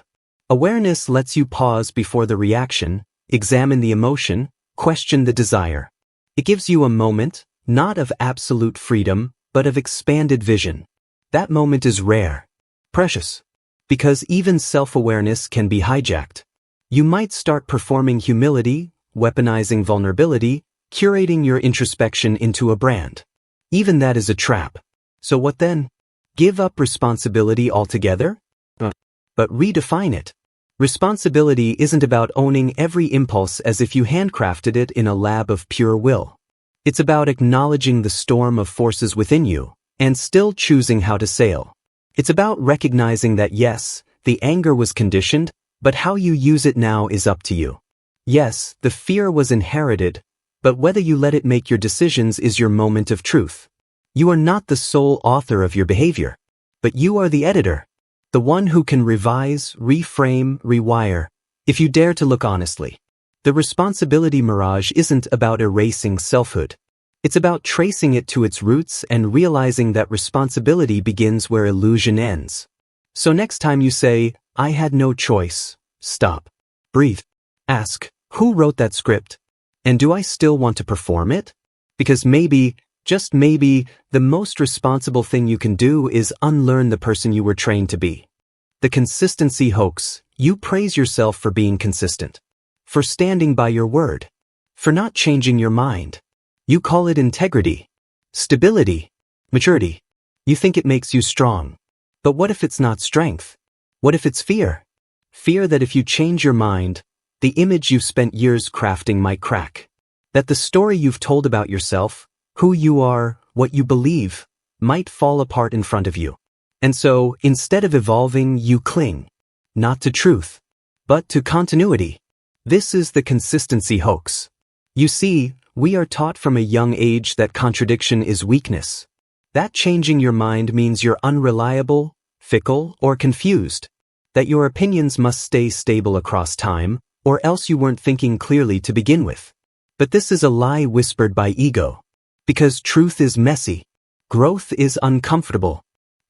Awareness lets you pause before the reaction, examine the emotion, question the desire. It gives you a moment, not of absolute freedom, but of expanded vision. That moment is rare, precious, because even self-awareness can be hijacked. You might start performing humility, weaponizing vulnerability, curating your introspection into a brand. Even that is a trap. So what then? Give up responsibility altogether? But redefine it. Responsibility isn't about owning every impulse as if you handcrafted it in a lab of pure will. It's about acknowledging the storm of forces within you, and still choosing how to sail. It's about recognizing that yes, the anger was conditioned, but how you use it now is up to you. Yes, the fear was inherited, but whether you let it make your decisions is your moment of truth. You are not the sole author of your behavior, but you are the editor. The one who can revise, reframe, rewire, if you dare to look honestly. The responsibility mirage isn't about erasing selfhood. It's about tracing it to its roots and realizing that responsibility begins where illusion ends. So next time you say, I had no choice, stop. Breathe. Ask, who wrote that script? And do I still want to perform it? Because maybe, just maybe, the most responsible thing you can do is unlearn the person you were trained to be. The consistency hoax. You praise yourself for being consistent, for standing by your word, for not changing your mind. You call it integrity, stability, maturity. You think it makes you strong. But what if it's not strength? What if it's fear? Fear that if you change your mind, the image you've spent years crafting might crack. That the story you've told about yourself, who you are, what you believe, might fall apart in front of you. And so, instead of evolving, you cling. Not to truth, but to continuity. This is the consistency hoax. You see, we are taught from a young age that contradiction is weakness. That changing your mind means you're unreliable, fickle, or confused. That your opinions must stay stable across time, or else you weren't thinking clearly to begin with. But this is a lie whispered by ego. Because truth is messy. Growth is uncomfortable.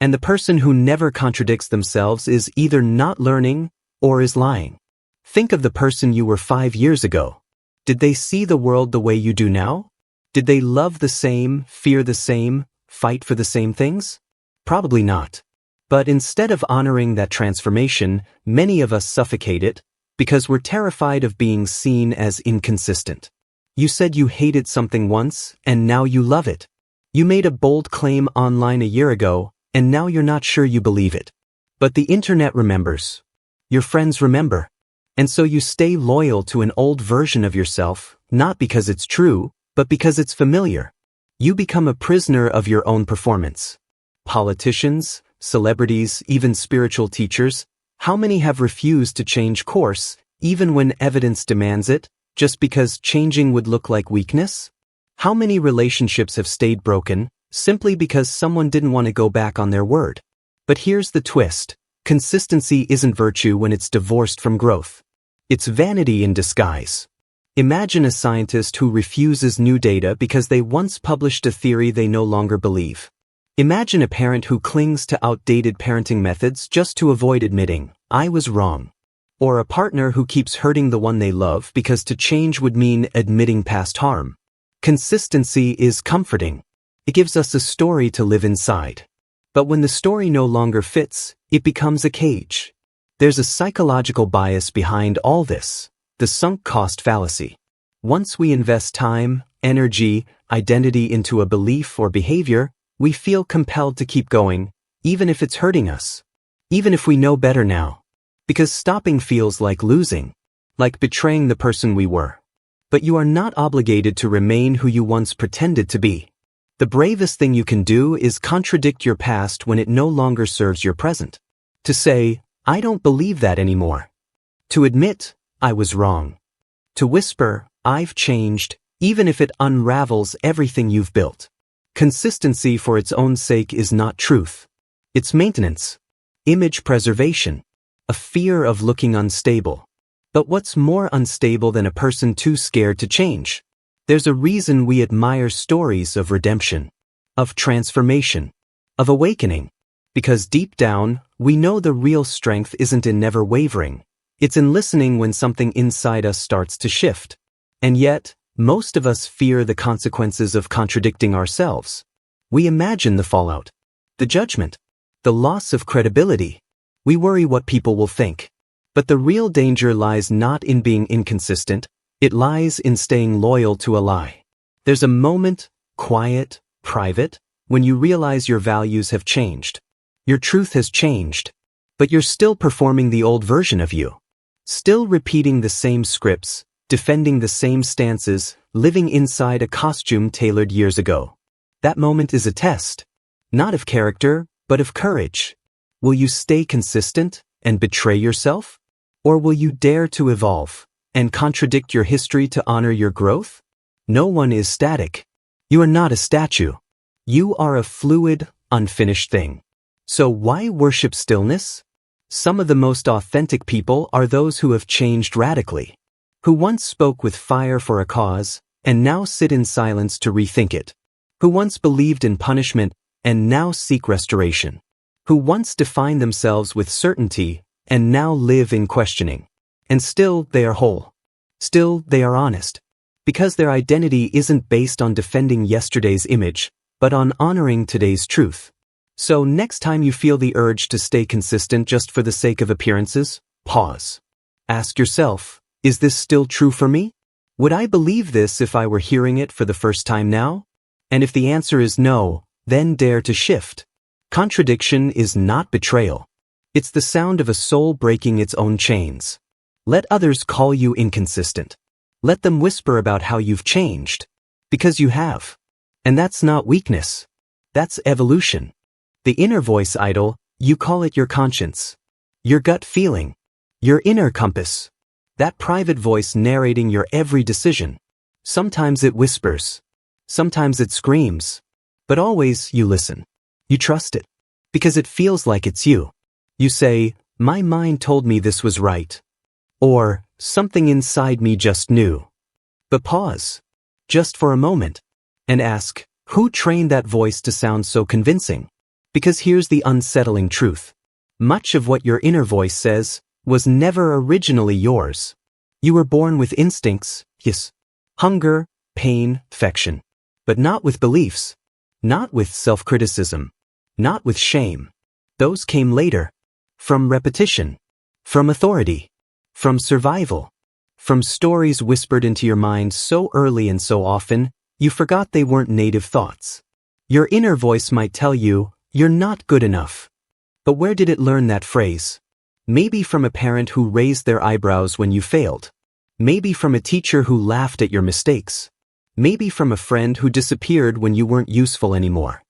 And the person who never contradicts themselves is either not learning or is lying. Think of the person you were 5 years ago. Did they see the world the way you do now? Did they love the same, fear the same, fight for the same things? Probably not. But instead of honoring that transformation, many of us suffocate it because we're terrified of being seen as inconsistent. You said you hated something once, and now you love it. You made a bold claim online a year ago, and now you're not sure you believe it. But the internet remembers. Your friends remember. And so you stay loyal to an old version of yourself, not because it's true, but because it's familiar. You become a prisoner of your own performance. Politicians, celebrities, even spiritual teachers, how many have refused to change course, even when evidence demands it, just because changing would look like weakness? How many relationships have stayed broken, simply because someone didn't want to go back on their word? But here's the twist. Consistency isn't virtue when it's divorced from growth. It's vanity in disguise. Imagine a scientist who refuses new data because they once published a theory they no longer believe. Imagine a parent who clings to outdated parenting methods just to avoid admitting, "I was wrong." Or a partner who keeps hurting the one they love because to change would mean admitting past harm. Consistency is comforting. It gives us a story to live inside. But when the story no longer fits, it becomes a cage. There's a psychological bias behind all this, the sunk cost fallacy. Once we invest time, energy, identity into a belief or behavior, we feel compelled to keep going, even if it's hurting us. Even if we know better now. Because stopping feels like losing, like betraying the person we were. But you are not obligated to remain who you once pretended to be. The bravest thing you can do is contradict your past when it no longer serves your present. To say, "I don't believe that anymore." To admit, "I was wrong." To whisper, "I've changed," even if it unravels everything you've built. Consistency for its own sake is not truth. It's maintenance. Image preservation. A fear of looking unstable. But what's more unstable than a person too scared to change? There's a reason we admire stories of redemption, of transformation, of awakening. Because deep down, we know the real strength isn't in never wavering. It's in listening when something inside us starts to shift. And yet, most of us fear the consequences of contradicting ourselves. We imagine the fallout, the judgment, the loss of credibility. We worry what people will think. But the real danger lies not in being inconsistent, it lies in staying loyal to a lie. There's a moment, quiet, private, when you realize your values have changed. Your truth has changed. But you're still performing the old version of you. Still repeating the same scripts, defending the same stances, living inside a costume tailored years ago. That moment is a test. Not of character, but of courage. Will you stay consistent and betray yourself? Or will you dare to evolve and contradict your history to honor your growth? No one is static. You are not a statue. You are a fluid, unfinished thing. So why worship stillness? Some of the most authentic people are those who have changed radically, who once spoke with fire for a cause and now sit in silence to rethink it, who once believed in punishment and now seek restoration, who once defined themselves with certainty and now live in questioning. And still they are whole. Still they are honest. Because their identity isn't based on defending yesterday's image, but on honoring today's truth. So next time you feel the urge to stay consistent just for the sake of appearances, pause. Ask yourself, is this still true for me? Would I believe this if I were hearing it for the first time now? And if the answer is no, then dare to shift. Contradiction is not betrayal. It's the sound of a soul breaking its own chains. Let others call you inconsistent. Let them whisper about how you've changed. Because you have. And that's not weakness. That's evolution. The inner voice idol, you call it your conscience. Your gut feeling. Your inner compass. That private voice narrating your every decision. Sometimes it whispers. Sometimes it screams. But always you listen. You trust it. Because it feels like it's you. You say, my mind told me this was right. Or, something inside me just knew. But pause. Just for a moment. And ask, who trained that voice to sound so convincing? Because here's the unsettling truth. Much of what your inner voice says was never originally yours. You were born with instincts, yes. Hunger, pain, affection. But not with beliefs. Not with self-criticism. Not with shame. Those came later. From repetition. From authority. From survival. From stories whispered into your mind so early and so often, you forgot they weren't native thoughts. Your inner voice might tell you, you're not good enough. But where did it learn that phrase? Maybe from a parent who raised their eyebrows when you failed. Maybe from a teacher who laughed at your mistakes. Maybe from a friend who disappeared when you weren't useful anymore.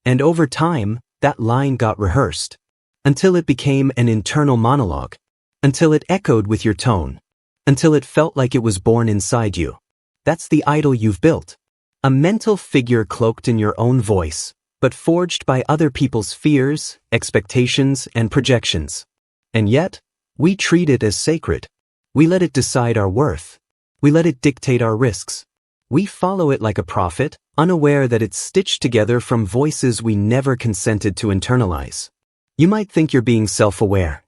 And over time, that line got rehearsed. Until it became an internal monologue. Until it echoed with your tone. Until it felt like it was born inside you. That's the idol you've built. A mental figure cloaked in your own voice, but forged by other people's fears, expectations, and projections. And yet, we treat it as sacred. We let it decide our worth. We let it dictate our risks. We follow it like a prophet, unaware that it's stitched together from voices we never consented to internalize. You might think you're being self-aware.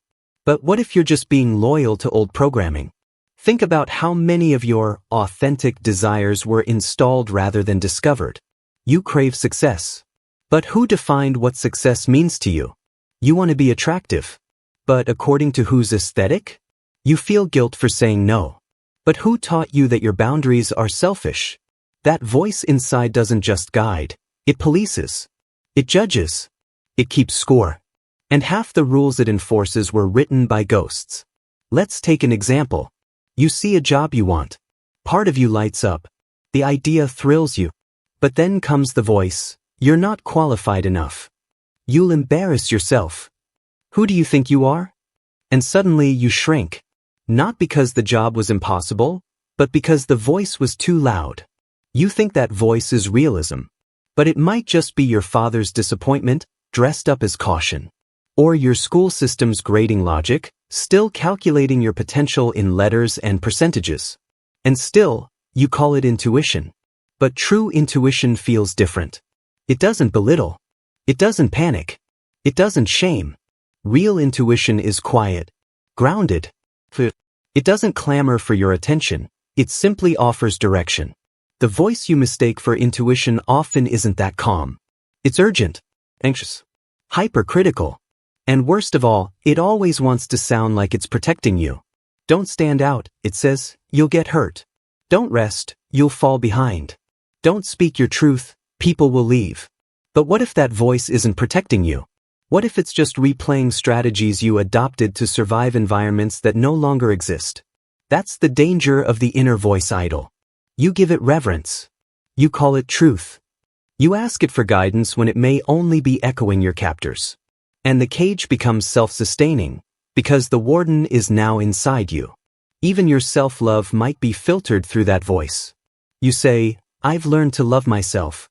But what if you're just being loyal to old programming? Think about how many of your authentic desires were installed rather than discovered. You crave success. But who defined what success means to you? You want to be attractive. But according to whose aesthetic? You feel guilt for saying no. But who taught you that your boundaries are selfish? That voice inside doesn't just guide. It polices. It judges. It keeps score. And half the rules it enforces were written by ghosts. Let's take an example. You see a job you want. Part of you lights up. The idea thrills you. But then comes the voice, you're not qualified enough. You'll embarrass yourself. Who do you think you are? And suddenly you shrink. Not because the job was impossible, but because the voice was too loud. You think that voice is realism. But it might just be your father's disappointment, dressed up as caution. Or your school system's grading logic, still calculating your potential in letters and percentages. And still, you call it intuition. But true intuition feels different. It doesn't belittle. It doesn't panic. It doesn't shame. Real intuition is quiet, grounded. It doesn't clamor for your attention. It simply offers direction. The voice you mistake for intuition often isn't that calm. It's urgent, anxious, hypercritical. And worst of all, it always wants to sound like it's protecting you. Don't stand out, it says, you'll get hurt. Don't rest, you'll fall behind. Don't speak your truth, people will leave. But what if that voice isn't protecting you? What if it's just replaying strategies you adopted to survive environments that no longer exist? That's the danger of the inner voice idol. You give it reverence. You call it truth. You ask it for guidance when it may only be echoing your captors. And the cage becomes self-sustaining, because the warden is now inside you. Even your self-love might be filtered through that voice. You say, I've learned to love myself.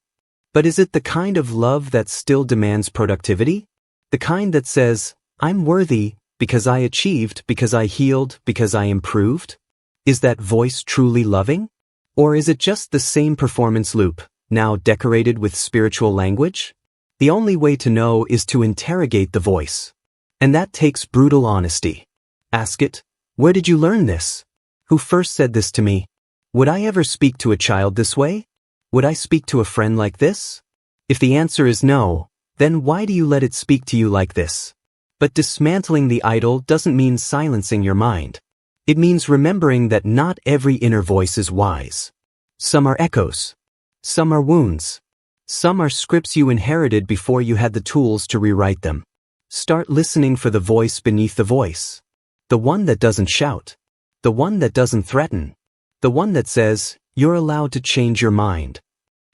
But is it the kind of love that still demands productivity? The kind that says, I'm worthy because I achieved, because I healed, because I improved? Is that voice truly loving? Or is it just the same performance loop, now decorated with spiritual language? The only way to know is to interrogate the voice. And that takes brutal honesty. Ask it, where did you learn this? Who first said this to me? Would I ever speak to a child this way? Would I speak to a friend like this? If the answer is no, then why do you let it speak to you like this? But dismantling the idol doesn't mean silencing your mind. It means remembering that not every inner voice is wise. Some are echoes. Some are wounds. Some are scripts you inherited before you had the tools to rewrite them. Start listening for the voice beneath the voice. The one that doesn't shout. The one that doesn't threaten. The one that says, you're allowed to change your mind.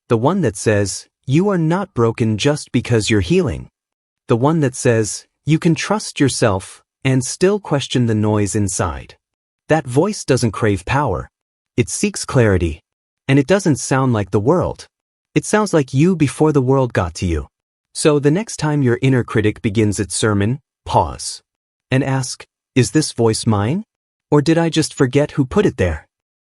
The one that says, you are not broken just because you're healing. The one that says, you can trust yourself and still question the noise inside. That voice doesn't crave power. It seeks clarity. And it doesn't sound like the world. It sounds like you before the world got to you. So the next time your inner critic begins its sermon, pause. And ask, is this voice mine? Or did I just forget who put it there?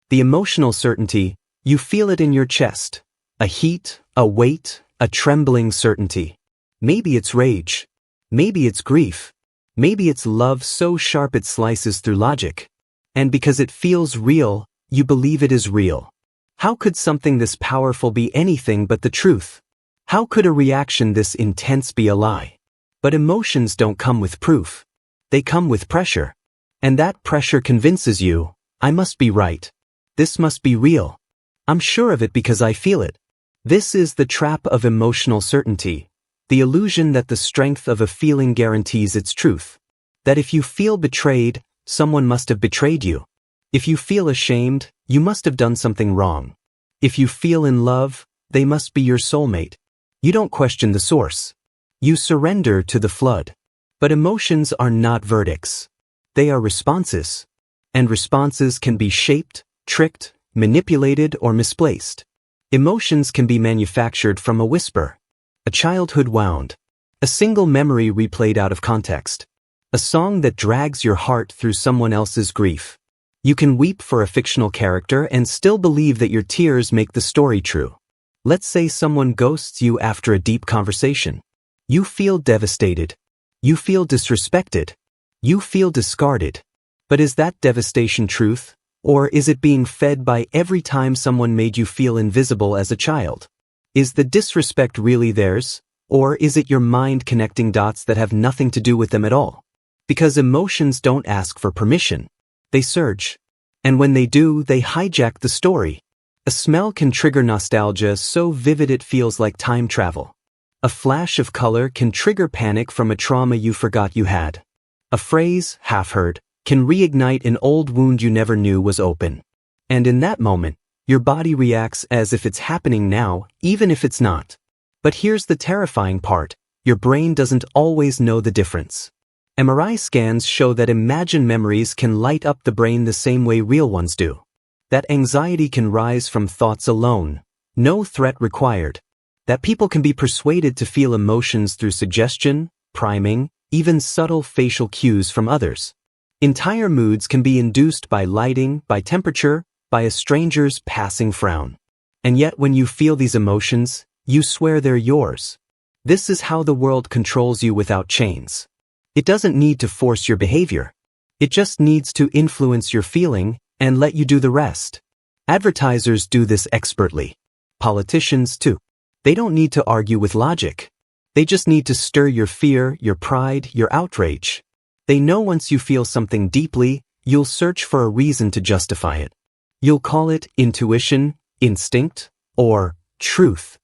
The emotional certainty, you feel it in your chest. A heat, a weight, a trembling certainty. Maybe it's rage. Maybe it's grief. Maybe it's love so sharp it slices through logic. And because it feels real, you believe it is real. How could something this powerful be anything but the truth? How could a reaction this intense be a lie? But emotions don't come with proof. They come with pressure. And that pressure convinces you, I must be right. This must be real. I'm sure of it because I feel it. This is the trap of emotional certainty, the illusion that the strength of a feeling guarantees its truth. That if you feel betrayed, someone must have betrayed you. If you feel ashamed, you must have done something wrong. If you feel in love, they must be your soulmate. You don't question the source. You surrender to the flood. But emotions are not verdicts. They are responses. And responses can be shaped, tricked, manipulated, or misplaced. Emotions can be manufactured from a whisper. a childhood wound, a single memory replayed out of context, a song that drags your heart through someone else's grief. You can weep for a fictional character and still believe that your tears make the story true. Let's say someone ghosts you after a deep conversation. You feel devastated. You feel disrespected. You feel discarded. But is that devastation truth? Or is it being fed by every time someone made you feel invisible as a child? Is the disrespect really theirs? Or is it your mind connecting dots that have nothing to do with them at all? Because emotions don't ask for permission. They surge. And when they do, they hijack the story. A smell can trigger nostalgia so vivid it feels like time travel. A flash of color can trigger panic from a trauma you forgot you had. A phrase, half heard, can reignite an old wound you never knew was open. And in that moment, your body reacts as if it's happening now, even if it's not. But here's the terrifying part: your brain doesn't always know the difference. MRI scans show that imagined memories can light up the brain the same way real ones do. That anxiety can rise from thoughts alone, no threat required. That people can be persuaded to feel emotions through suggestion, priming, even subtle facial cues from others. Entire moods can be induced by lighting, by temperature, by a stranger's passing frown. And yet when you feel these emotions, you swear they're yours. This is how the world controls you without chains. It doesn't need to force your behavior. It just needs to influence your feeling and let you do the rest. Advertisers do this expertly. Politicians too. They don't need to argue with logic. They just need to stir your fear, your pride, your outrage. They know once you feel something deeply, you'll search for a reason to justify it. You'll call it intuition, instinct, or truth.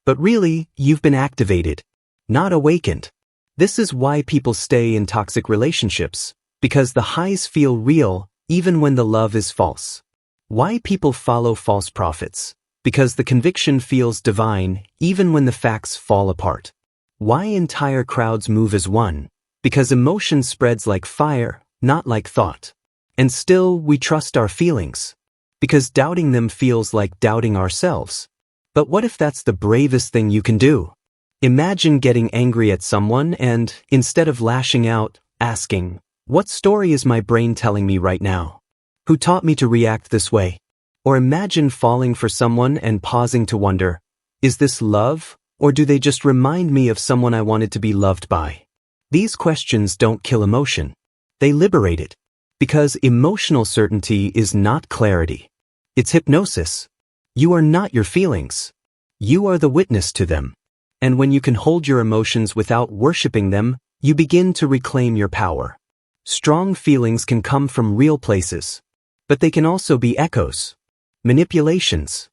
But really, you've been activated, not awakened. This is why people stay in toxic relationships, because the highs feel real even when the love is false. Why people follow false prophets, because the conviction feels divine even when the facts fall apart. Why entire crowds move as one, because emotion spreads like fire, not like thought. And still we trust our feelings, because doubting them feels like doubting ourselves. But what if that's the bravest thing you can do? Imagine getting angry at someone and, instead of lashing out, asking, "What story is my brain telling me right now? Who taught me to react this way?" Or imagine falling for someone and pausing to wonder, is this love, or do they just remind me of someone I wanted to be loved by? These questions don't kill emotion. They liberate it. Because emotional certainty is not clarity. It's hypnosis. You are not your feelings. You are the witness to them. And when you can hold your emotions without worshiping them, you begin to reclaim your power. Strong feelings can come from real places. But they can also be echoes, manipulations,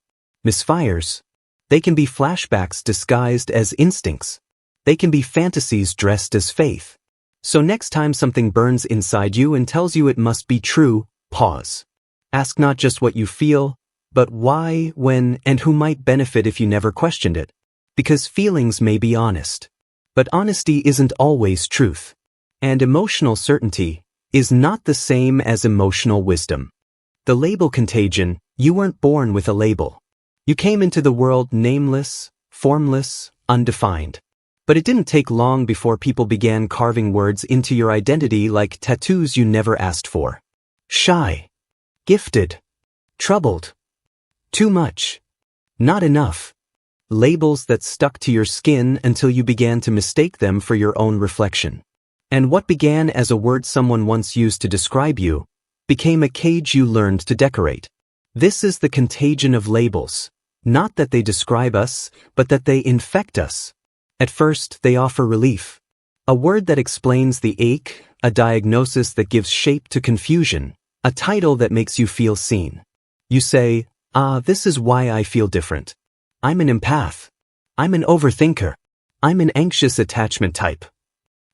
misfires. They can be flashbacks disguised as instincts. They can be fantasies dressed as faith. So next time something burns inside you and tells you it must be true, pause. Ask not just what you feel, but why, when, and who might benefit if you never questioned it. Because feelings may be honest. But honesty isn't always truth. And emotional certainty is not the same as emotional wisdom. The label contagion: you weren't born with a label. You came into the world nameless, formless, undefined. But it didn't take long before people began carving words into your identity like tattoos you never asked for. Shy. Gifted. Troubled. Too much. Not enough. Labels that stuck to your skin until you began to mistake them for your own reflection. And what began as a word someone once used to describe you became a cage you learned to decorate. This is the contagion of labels. Not that they describe us, but that they infect us. At first, they offer relief. A word that explains the ache, a diagnosis that gives shape to confusion, a title that makes you feel seen. You say, this is why I feel different. I'm an empath. I'm an overthinker. I'm an anxious attachment type.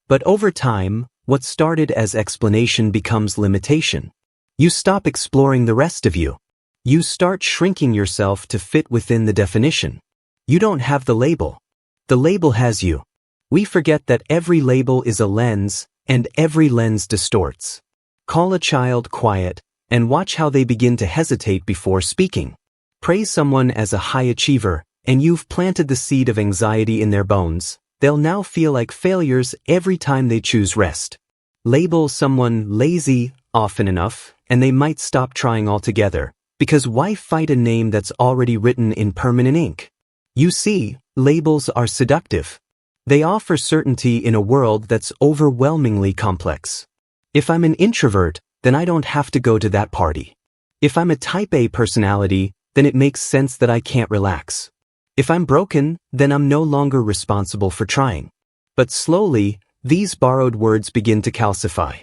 But over time, what started as explanation becomes limitation. You stop exploring the rest of you. You start shrinking yourself to fit within the definition. You don't have the label. The label has you. We forget that every label is a lens, and every lens distorts. Call a child quiet, and watch how they begin to hesitate before speaking. Praise someone as a high achiever, and you've planted the seed of anxiety in their bones, they'll now feel like failures every time they choose rest. Label someone lazy often enough, and they might stop trying altogether, because why fight a name that's already written in permanent ink? You see, labels are seductive. They offer certainty in a world that's overwhelmingly complex. If I'm an introvert, then I don't have to go to that party. If I'm a type A personality, then it makes sense that I can't relax. If I'm broken, then I'm no longer responsible for trying. But slowly, these borrowed words begin to calcify.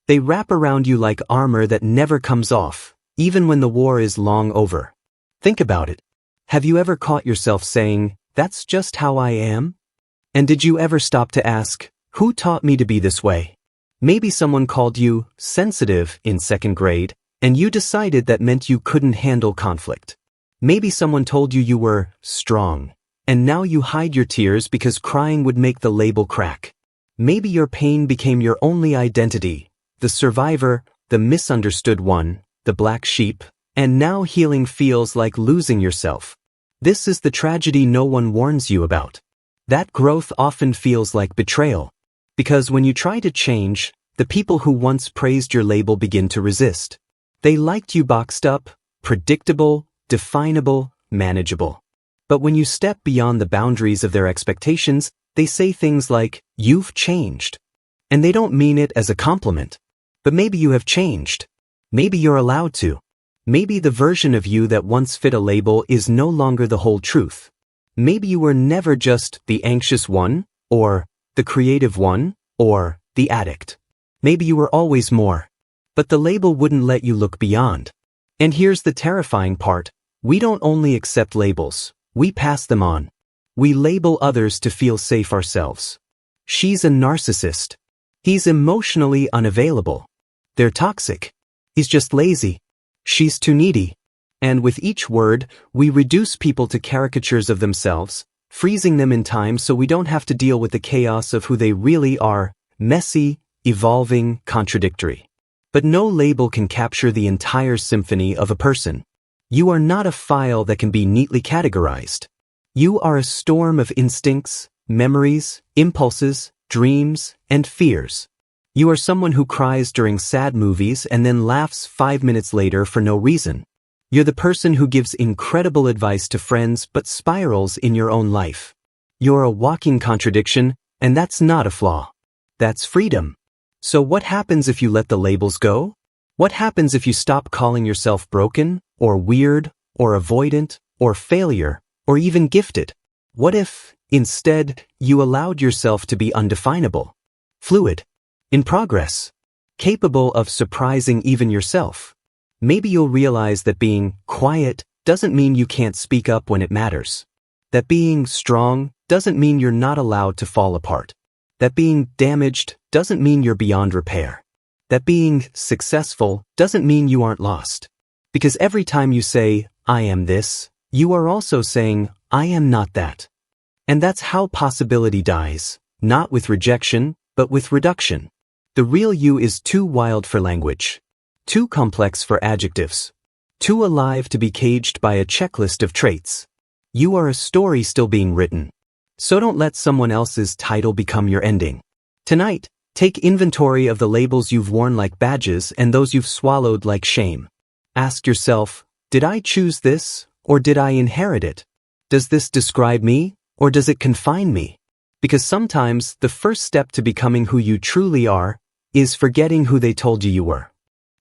They wrap around you like armor that never comes off, even when the war is long over. Think about it. Have you ever caught yourself saying, "That's just how I am"? And did you ever stop to ask, who taught me to be this way? Maybe someone called you sensitive in second grade, and you decided that meant you couldn't handle conflict. Maybe someone told you you were strong, and now you hide your tears because crying would make the label crack. Maybe your pain became your only identity, the survivor, the misunderstood one, the black sheep, and now healing feels like losing yourself. This is the tragedy no one warns you about. That growth often feels like betrayal. Because when you try to change, the people who once praised your label begin to resist. They liked you boxed up, predictable, definable, manageable. But when you step beyond the boundaries of their expectations, they say things like, "You've changed." And they don't mean it as a compliment. But maybe you have changed. Maybe you're allowed to. Maybe the version of you that once fit a label is no longer the whole truth. Maybe you were never just the anxious one, or the creative one, or the addict. Maybe you were always more. But the label wouldn't let you look beyond. And here's the terrifying part. We don't only accept labels, we pass them on. We label others to feel safe ourselves. She's a narcissist. He's emotionally unavailable. They're toxic. He's just lazy. She's too needy. And with each word, we reduce people to caricatures of themselves, freezing them in time so we don't have to deal with the chaos of who they really are, messy, evolving, contradictory. But no label can capture the entire symphony of a person. You are not a file that can be neatly categorized. You are a storm of instincts, memories, impulses, dreams, and fears. You are someone who cries during sad movies and then laughs 5 minutes later for no reason. You're the person who gives incredible advice to friends but spirals in your own life. You're a walking contradiction, and that's not a flaw. That's freedom. So what happens if you let the labels go? What happens if you stop calling yourself broken, or weird, or avoidant, or failure, or even gifted? What if, instead, you allowed yourself to be undefinable, fluid, in progress, capable of surprising even yourself? Maybe you'll realize that being quiet doesn't mean you can't speak up when it matters. That being strong doesn't mean you're not allowed to fall apart. That being damaged doesn't mean you're beyond repair. That being successful doesn't mean you aren't lost. Because every time you say, "I am this," you are also saying, "I am not that." And that's how possibility dies, not with rejection, but with reduction. The real you is too wild for language, too complex for adjectives, too alive to be caged by a checklist of traits. You are a story still being written. So don't let someone else's title become your ending. Tonight, take inventory of the labels you've worn like badges and those you've swallowed like shame. Ask yourself, did I choose this, or did I inherit it? Does this describe me, or does it confine me? Because sometimes the first step to becoming who you truly are is forgetting who they told you were.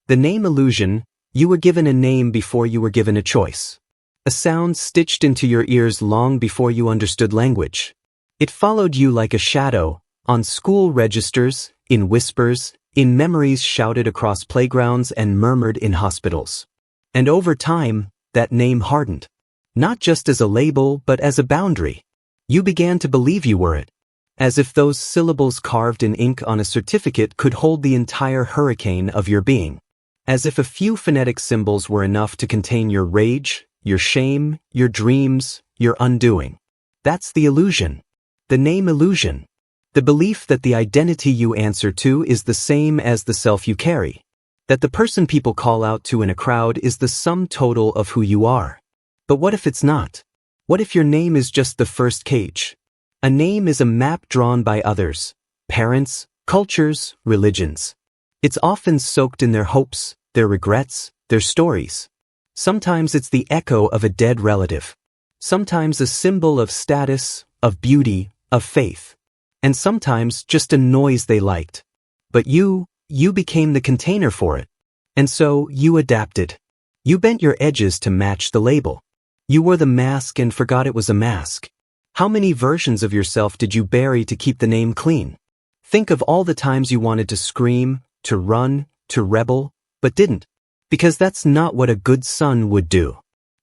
The name illusion, you were given a name before you were given a choice. A sound stitched into your ears long before you understood language. It followed you like a shadow, on school registers, in whispers, in memories shouted across playgrounds and murmured in hospitals. And over time, that name hardened. Not just as a label, but as a boundary. You began to believe you were it. As if those syllables carved in ink on a certificate could hold the entire hurricane of your being. As if a few phonetic symbols were enough to contain your rage, your shame, your dreams, your undoing. That's the illusion. The name illusion. The belief that the identity you answer to is the same as the self you carry. That the person people call out to in a crowd is the sum total of who you are. But what if it's not? What if your name is just the first cage? A name is a map drawn by others, parents, cultures, religions. It's often soaked in their hopes, their regrets, their stories. Sometimes it's the echo of a dead relative. Sometimes a symbol of status, of beauty, of faith. And sometimes just a noise they liked. But you became the container for it. And so you adapted. You bent your edges to match the label. You wore the mask and forgot it was a mask. How many versions of yourself did you bury to keep the name clean? Think of all the times you wanted to scream, to run, to rebel, but didn't. Because that's not what a good son would do.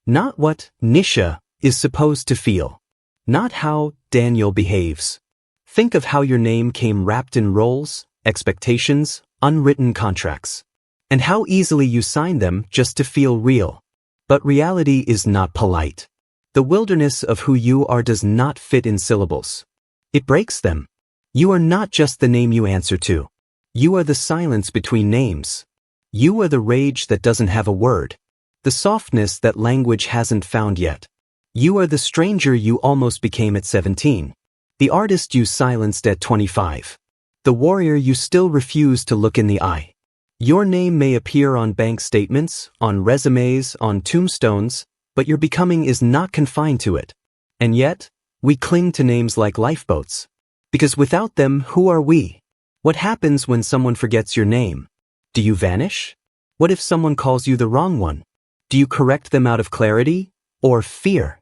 Not what Nisha is supposed to feel. Not how Daniel behaves. Think of how your name came wrapped in roles, expectations, unwritten contracts. And how easily you signed them just to feel real. But reality is not polite. The wilderness of who you are does not fit in syllables. It breaks them. You are not just the name you answer to. You are the silence between names. You are the rage that doesn't have a word. The softness that language hasn't found yet. You are the stranger you almost became at 17. The artist you silenced at 25. The warrior you still refuse to look in the eye. Your name may appear on bank statements, on resumes, on tombstones, but your becoming is not confined to it. And yet, we cling to names like lifeboats. Because without them, who are we? What happens when someone forgets your name? Do you vanish? What if someone calls you the wrong one? Do you correct them out of clarity or fear?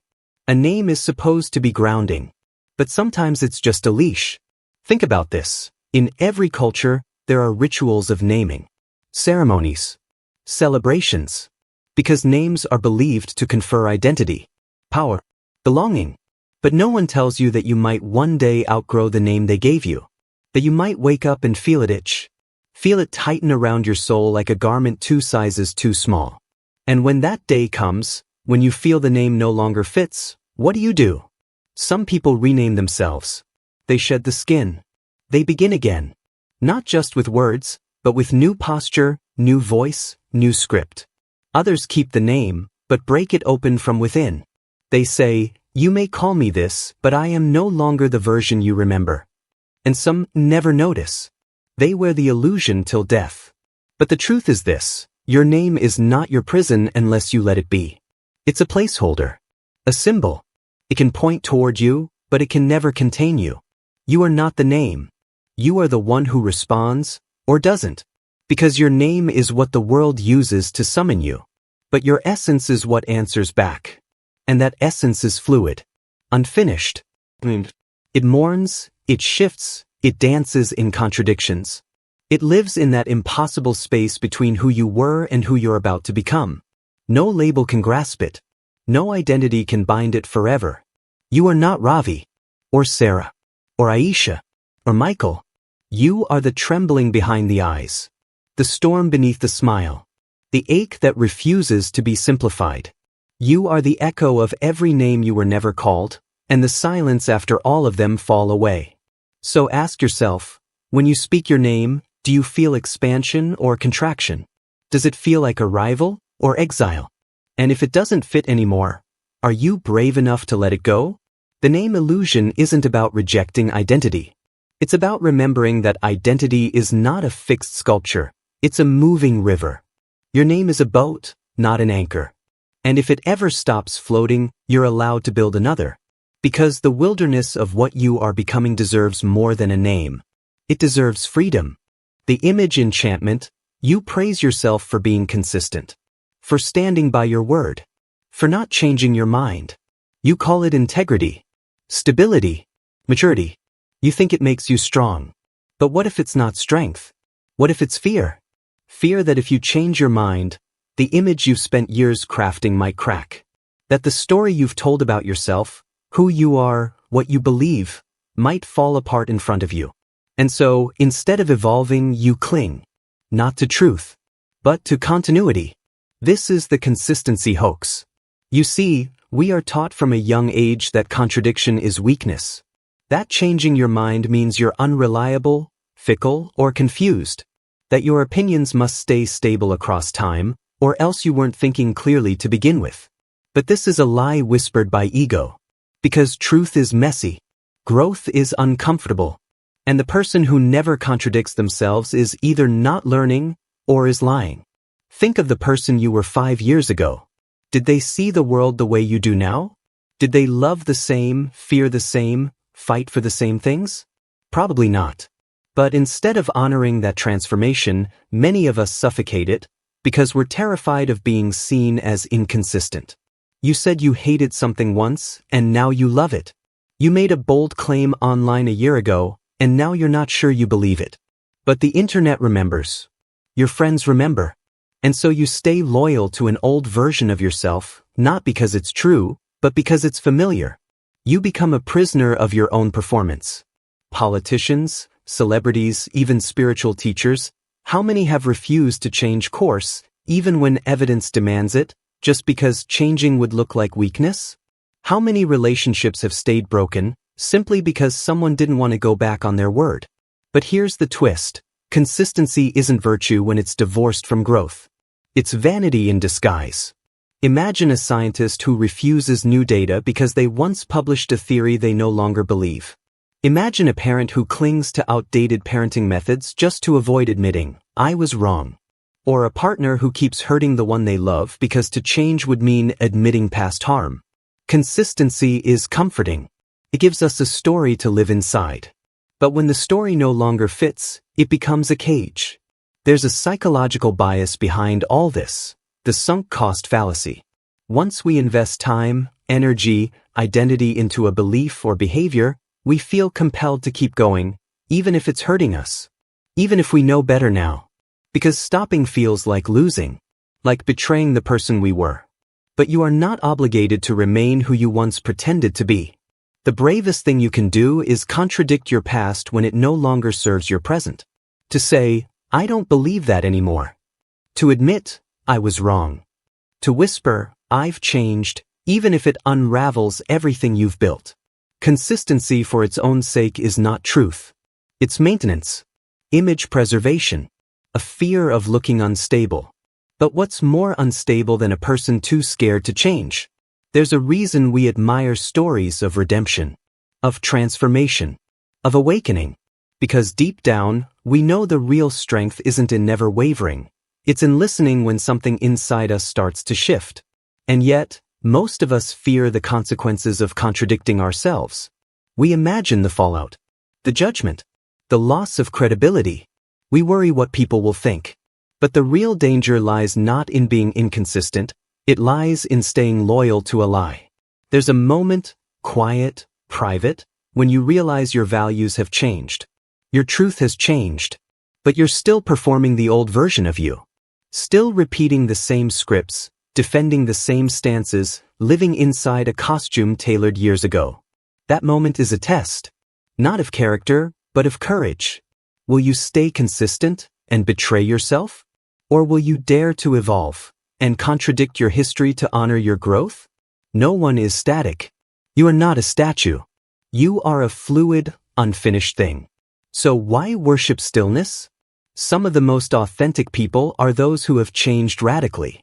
A name is supposed to be grounding, but sometimes it's just a leash. Think about this. In every culture, there are rituals of naming, ceremonies, celebrations, because names are believed to confer identity, power, belonging. But no one tells you that you might one day outgrow the name they gave you, that you might wake up and feel it itch, feel it tighten around your soul like a garment 2 sizes too small. And when that day comes, when you feel the name no longer fits, what do? Some people rename themselves. They shed the skin. They begin again. Not just with words, but with new posture, new voice, new script. Others keep the name, but break it open from within. They say, "You may call me this, but I am no longer the version you remember." And some never notice. They wear the illusion till death. But the truth is this: your name is not your prison unless you let it be. It's a placeholder. A symbol. It can point toward you, but it can never contain you. You are not the name. You are the one who responds, or doesn't. Because your name is what the world uses to summon you. But your essence is what answers back. And that essence is fluid. Unfinished. It mourns, it shifts, it dances in contradictions. It lives in that impossible space between who you were and who you're about to become. No label can grasp it. No identity can bind it forever. You are not Ravi, or Sarah, or Aisha, or Michael. You are the trembling behind the eyes, the storm beneath the smile, the ache that refuses to be simplified. You are the echo of every name you were never called, and the silence after all of them fall away. So ask yourself, when you speak your name, do you feel expansion or contraction? Does it feel like arrival or exile? And if it doesn't fit anymore, are you brave enough to let it go? The name illusion isn't about rejecting identity. It's about remembering that identity is not a fixed sculpture. It's a moving river. Your name is a boat, not an anchor. And if it ever stops floating, you're allowed to build another. Because the wilderness of what you are becoming deserves more than a name. It deserves freedom. The image enchantment, you praise yourself for being consistent. For standing by your word. For not changing your mind. You call it integrity. Stability. Maturity. You think it makes you strong. But what if it's not strength? What if it's fear? Fear that if you change your mind, the image you've spent years crafting might crack. That the story you've told about yourself, who you are, what you believe, might fall apart in front of you. And so, instead of evolving, you cling. Not to truth, but to continuity. This is the consistency hoax. You see, we are taught from a young age that contradiction is weakness. That changing your mind means you're unreliable, fickle, or confused. That your opinions must stay stable across time, or else you weren't thinking clearly to begin with. But this is a lie whispered by ego. Because truth is messy. Growth is uncomfortable. And the person who never contradicts themselves is either not learning or is lying. Think of the person you were 5 years ago. Did they see the world the way you do now? Did they love the same, fear the same, fight for the same things? Probably not. But instead of honoring that transformation, many of us suffocate it because we're terrified of being seen as inconsistent. You said you hated something once, and now you love it. You made a bold claim online a year ago, and now you're not sure you believe it. But the internet remembers. Your friends remember. And so you stay loyal to an old version of yourself, not because it's true, but because it's familiar. You become a prisoner of your own performance. Politicians, celebrities, even spiritual teachers, how many have refused to change course, even when evidence demands it, just because changing would look like weakness? How many relationships have stayed broken, simply because someone didn't want to go back on their word? But here's the twist. Consistency isn't virtue when it's divorced from growth. It's vanity in disguise. Imagine a scientist who refuses new data because they once published a theory they no longer believe. Imagine a parent who clings to outdated parenting methods just to avoid admitting, "I was wrong." Or a partner who keeps hurting the one they love because to change would mean admitting past harm. Consistency is comforting. It gives us a story to live inside. But when the story no longer fits, it becomes a cage. There's a psychological bias behind all this, the sunk cost fallacy. Once we invest time, energy, identity into a belief or behavior, we feel compelled to keep going, even if it's hurting us. Even if we know better now. Because stopping feels like losing, like betraying the person we were. But you are not obligated to remain who you once pretended to be. The bravest thing you can do is contradict your past when it no longer serves your present. To say, "I don't believe that anymore." To admit, "I was wrong." To whisper, "I've changed," even if it unravels everything you've built. Consistency for its own sake is not truth. It's maintenance, image preservation, a fear of looking unstable. But what's more unstable than a person too scared to change? There's a reason we admire stories of redemption, of transformation, of awakening. Because deep down, we know the real strength isn't in never wavering. It's in listening when something inside us starts to shift. And yet, most of us fear the consequences of contradicting ourselves. We imagine the fallout, the judgment, the loss of credibility. We worry what people will think. But the real danger lies not in being inconsistent, it lies in staying loyal to a lie. There's a moment, quiet, private, when you realize your values have changed. Your truth has changed. But you're still performing the old version of you. Still repeating the same scripts, defending the same stances, living inside a costume tailored years ago. That moment is a test. Not of character, but of courage. Will you stay consistent and betray yourself? Or will you dare to evolve and contradict your history to honor your growth? No one is static. You are not a statue. You are a fluid, unfinished thing. So why worship stillness? Some of the most authentic people are those who have changed radically,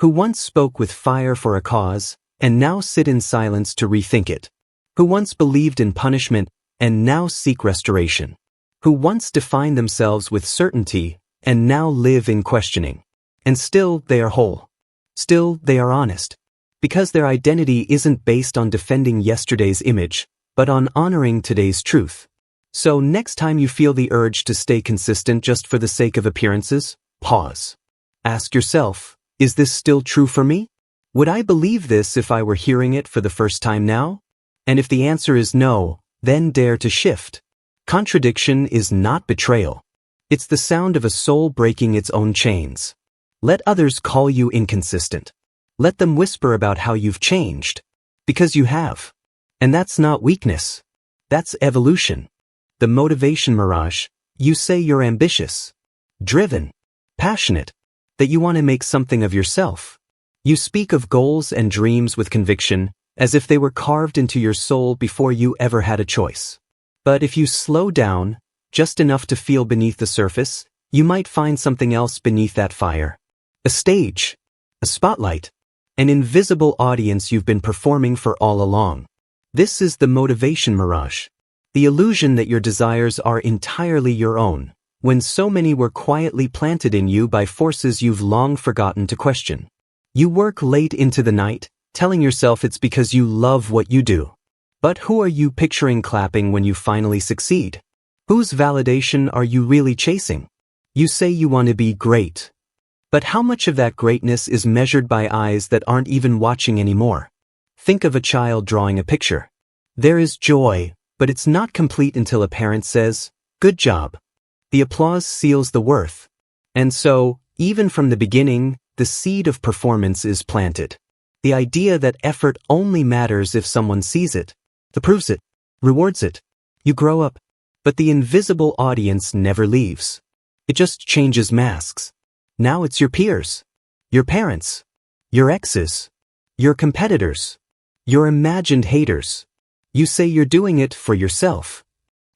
who once spoke with fire for a cause and now sit in silence to rethink it, who once believed in punishment and now seek restoration, who once defined themselves with certainty and now live in questioning. And still they are whole. Still they are honest. Because their identity isn't based on defending yesterday's image, but on honoring today's truth. So next time you feel the urge to stay consistent just for the sake of appearances, pause. Ask yourself, is this still true for me? Would I believe this if I were hearing it for the first time now? And if the answer is no, then dare to shift. Contradiction is not betrayal. It's the sound of a soul breaking its own chains. Let others call you inconsistent. Let them whisper about how you've changed. Because you have. And that's not weakness. That's evolution. The motivation mirage. You say you're ambitious, driven, passionate, that you want to make something of yourself. You speak of goals and dreams with conviction, as if they were carved into your soul before you ever had a choice. But if you slow down, just enough to feel beneath the surface, you might find something else beneath that fire. A stage, a spotlight, an invisible audience you've been performing for all along. This is the motivation mirage. The illusion that your desires are entirely your own, when so many were quietly planted in you by forces you've long forgotten to question. You work late into the night, telling yourself it's because you love what you do. But who are you picturing clapping when you finally succeed? Whose validation are you really chasing? You say you want to be great. But how much of that greatness is measured by eyes that aren't even watching anymore? Think of a child drawing a picture. There is joy, but it's not complete until a parent says, "Good job." The applause seals the worth. And so, even from the beginning, the seed of performance is planted. The idea that effort only matters if someone sees it, approves it, rewards it. You grow up. But the invisible audience never leaves. It just changes masks. Now it's your peers, your parents, your exes, your competitors, your imagined haters. You say you're doing it for yourself.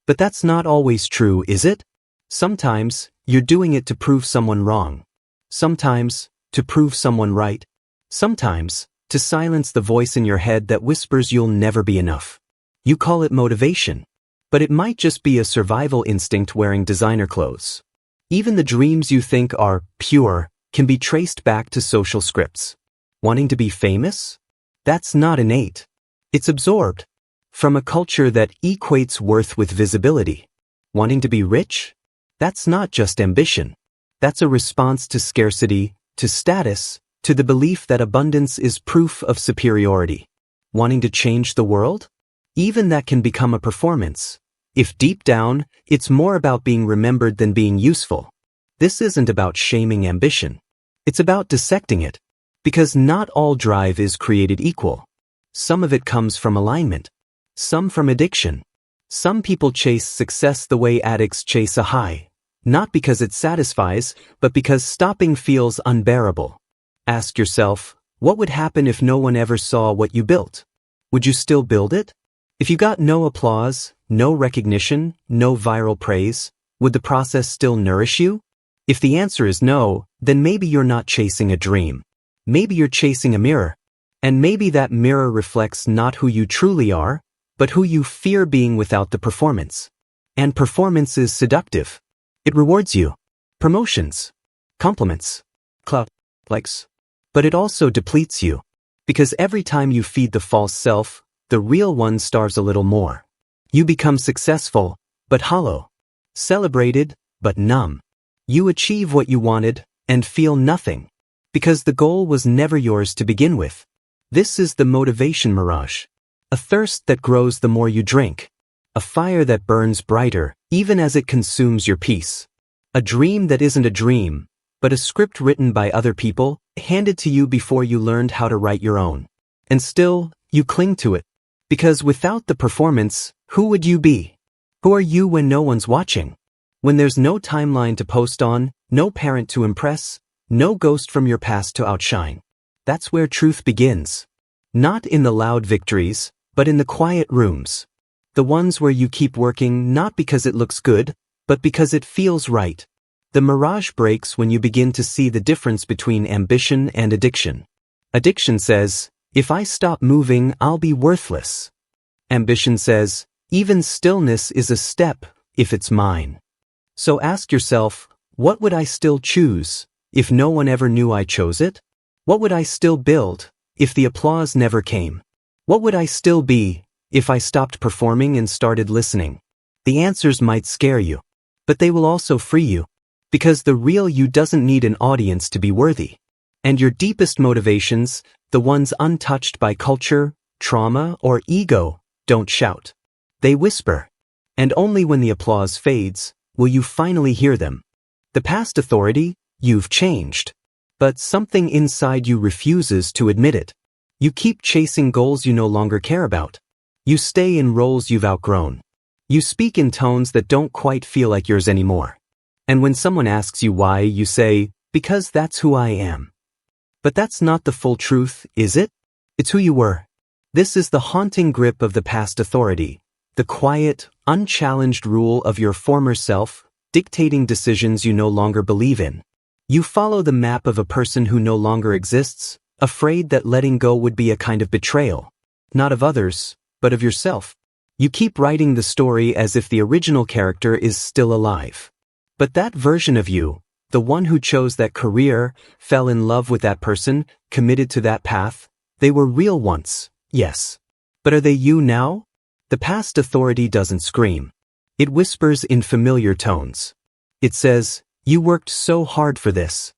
But that's not always true, is it? Sometimes, you're doing it to prove someone wrong. Sometimes, to prove someone right. Sometimes, to silence the voice in your head that whispers you'll never be enough. You call it motivation. But it might just be a survival instinct wearing designer clothes. Even the dreams you think are pure can be traced back to social scripts. Wanting to be famous? That's not innate. It's absorbed from a culture that equates worth with visibility. Wanting to be rich? That's not just ambition. That's a response to scarcity, to status, to the belief that abundance is proof of superiority. Wanting to change the world? Even that can become a performance. If deep down, it's more about being remembered than being useful. This isn't about shaming ambition. It's about dissecting it. Because not all drive is created equal. Some of it comes from alignment. Some from addiction. Some people chase success the way addicts chase a high. Not because it satisfies, but because stopping feels unbearable. Ask yourself, what would happen if no one ever saw what you built? Would you still build it? If you got no applause, no recognition, no viral praise, would the process still nourish you? If the answer is no, then maybe you're not chasing a dream. Maybe you're chasing a mirror. And maybe that mirror reflects not who you truly are, but who you fear being without the performance. And performance is seductive. It rewards you. Promotions. Compliments. Clout. Likes. But it also depletes you. Because every time you feed the false self, the real one starves a little more. You become successful, but hollow. Celebrated, but numb. You achieve what you wanted, and feel nothing. Because the goal was never yours to begin with. This is the motivation mirage. A thirst that grows the more you drink. A fire that burns brighter, even as it consumes your peace. A dream that isn't a dream, but a script written by other people, handed to you before you learned how to write your own. And still, you cling to it. Because without the performance, who would you be? Who are you when no one's watching? When there's no timeline to post on, no parent to impress, no ghost from your past to outshine. That's where truth begins. Not in the loud victories, but in the quiet rooms. The ones where you keep working not because it looks good, but because it feels right. The mirage breaks when you begin to see the difference between ambition and addiction. Addiction says, if I stop moving, I'll be worthless. Ambition says, even stillness is a step, if it's mine. So ask yourself, what would I still choose, if no one ever knew I chose it? What would I still build, if the applause never came? What would I still be, if I stopped performing and started listening? The answers might scare you, but they will also free you. Because the real you doesn't need an audience to be worthy. And your deepest motivations, the ones untouched by culture, trauma, or ego, don't shout. They whisper. And only when the applause fades, will you finally hear them. The past authority, you've changed. But something inside you refuses to admit it. You keep chasing goals you no longer care about. You stay in roles you've outgrown. You speak in tones that don't quite feel like yours anymore. And when someone asks you why, you say, because that's who I am. But that's not the full truth, is it? It's who you were. This is the haunting grip of the past authority, the quiet, unchallenged rule of your former self, dictating decisions you no longer believe in. You follow the map of a person who no longer exists, afraid that letting go would be a kind of betrayal, not of others, but of yourself. You keep writing the story as if the original character is still alive. But that version of you, the one who chose that career, fell in love with that person, committed to that path, they were real once, yes. But are they you now? The past authority doesn't scream. It whispers in familiar tones. It says, "You worked so hard for this.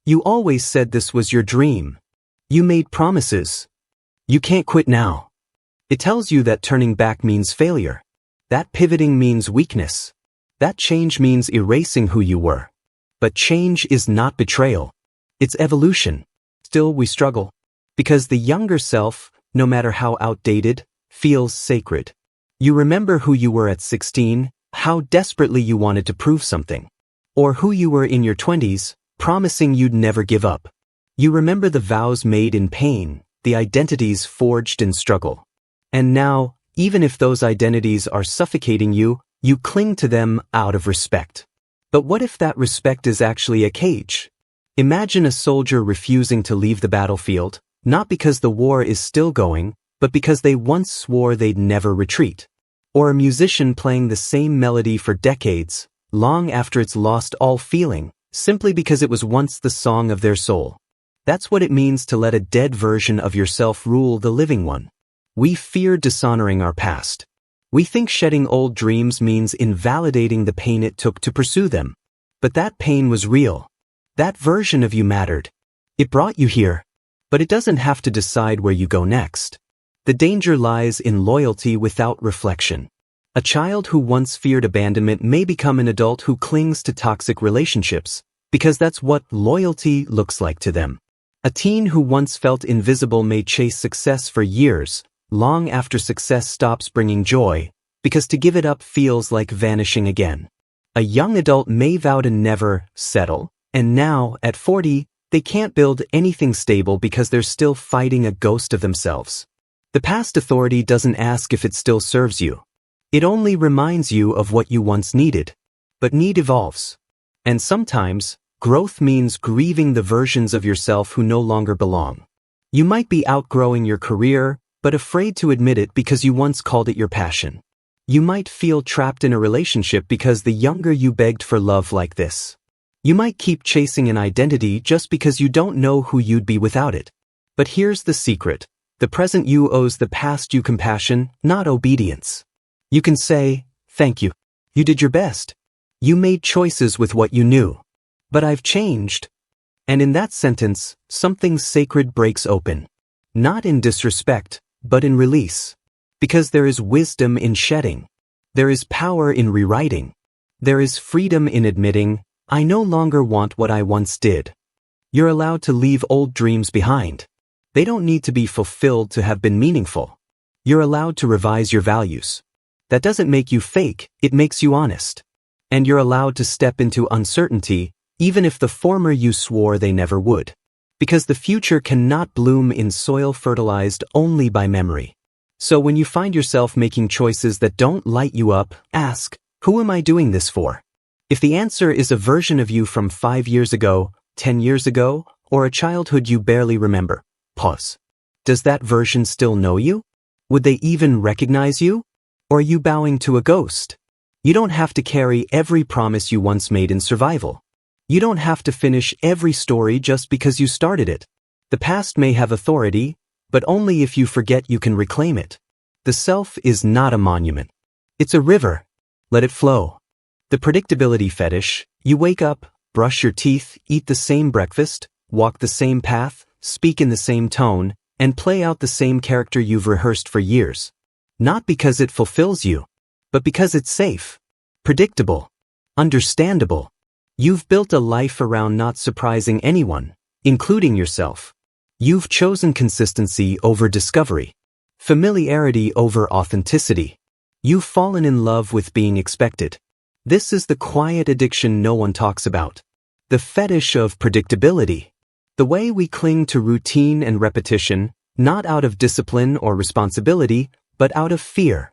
You always said this was your dream. You made promises. You can't quit now." It tells you that turning back means failure. That pivoting means weakness. That change means erasing who you were. But change is not betrayal. It's evolution. Still, we struggle. Because the younger self, no matter how outdated, feels sacred. You remember who you were at 16, how desperately you wanted to prove something. Or who you were in your 20s, promising you'd never give up. You remember the vows made in pain, the identities forged in struggle. And now, even if those identities are suffocating you, you cling to them out of respect. But what if that respect is actually a cage? Imagine a soldier refusing to leave the battlefield, not because the war is still going, but because they once swore they'd never retreat. Or a musician playing the same melody for decades, long after it's lost all feeling, simply because it was once the song of their soul. That's what it means to let a dead version of yourself rule the living one. We fear dishonoring our past. We think shedding old dreams means invalidating the pain it took to pursue them. But that pain was real. That version of you mattered. It brought you here. But it doesn't have to decide where you go next. The danger lies in loyalty without reflection. A child who once feared abandonment may become an adult who clings to toxic relationships, because that's what loyalty looks like to them. A teen who once felt invisible may chase success for years, long after success stops bringing joy, because to give it up feels like vanishing again. A young adult may vow to never settle, and now, at 40, they can't build anything stable because they're still fighting a ghost of themselves. The past authority doesn't ask if it still serves you. It only reminds you of what you once needed. But need evolves. And sometimes, growth means grieving the versions of yourself who no longer belong. You might be outgrowing your career, but afraid to admit it because you once called it your passion. You might feel trapped in a relationship because the younger you begged for love like this. You might keep chasing an identity just because you don't know who you'd be without it. But here's the secret. The present you owes the past you compassion, not obedience. You can say, "Thank you. You did your best. You made choices with what you knew. But I've changed." And in that sentence, something sacred breaks open. Not in disrespect, but in release. Because there is wisdom in shedding. There is power in rewriting. There is freedom in admitting, "I no longer want what I once did." You're allowed to leave old dreams behind. They don't need to be fulfilled to have been meaningful. You're allowed to revise your values. That doesn't make you fake, it makes you honest. And you're allowed to step into uncertainty, even if the former you swore they never would. Because the future cannot bloom in soil fertilized only by memory. So when you find yourself making choices that don't light you up, ask, who am I doing this for? If the answer is a version of you from 5 years ago, 10 years ago, or a childhood you barely remember, pause. Does that version still know you? Would they even recognize you? Or are you bowing to a ghost? You don't have to carry every promise you once made in survival. You don't have to finish every story just because you started it. The past may have authority, but only if you forget you can reclaim it. The self is not a monument. It's a river. Let it flow. The predictability fetish, you wake up, brush your teeth, eat the same breakfast, walk the same path, speak in the same tone, and play out the same character you've rehearsed for years. Not because it fulfills you, but because it's safe, predictable, understandable. You've built a life around not surprising anyone, including yourself. You've chosen consistency over discovery, familiarity over authenticity. You've fallen in love with being expected. This is the quiet addiction no one talks about. The fetish of predictability. The way we cling to routine and repetition, not out of discipline or responsibility, but out of fear.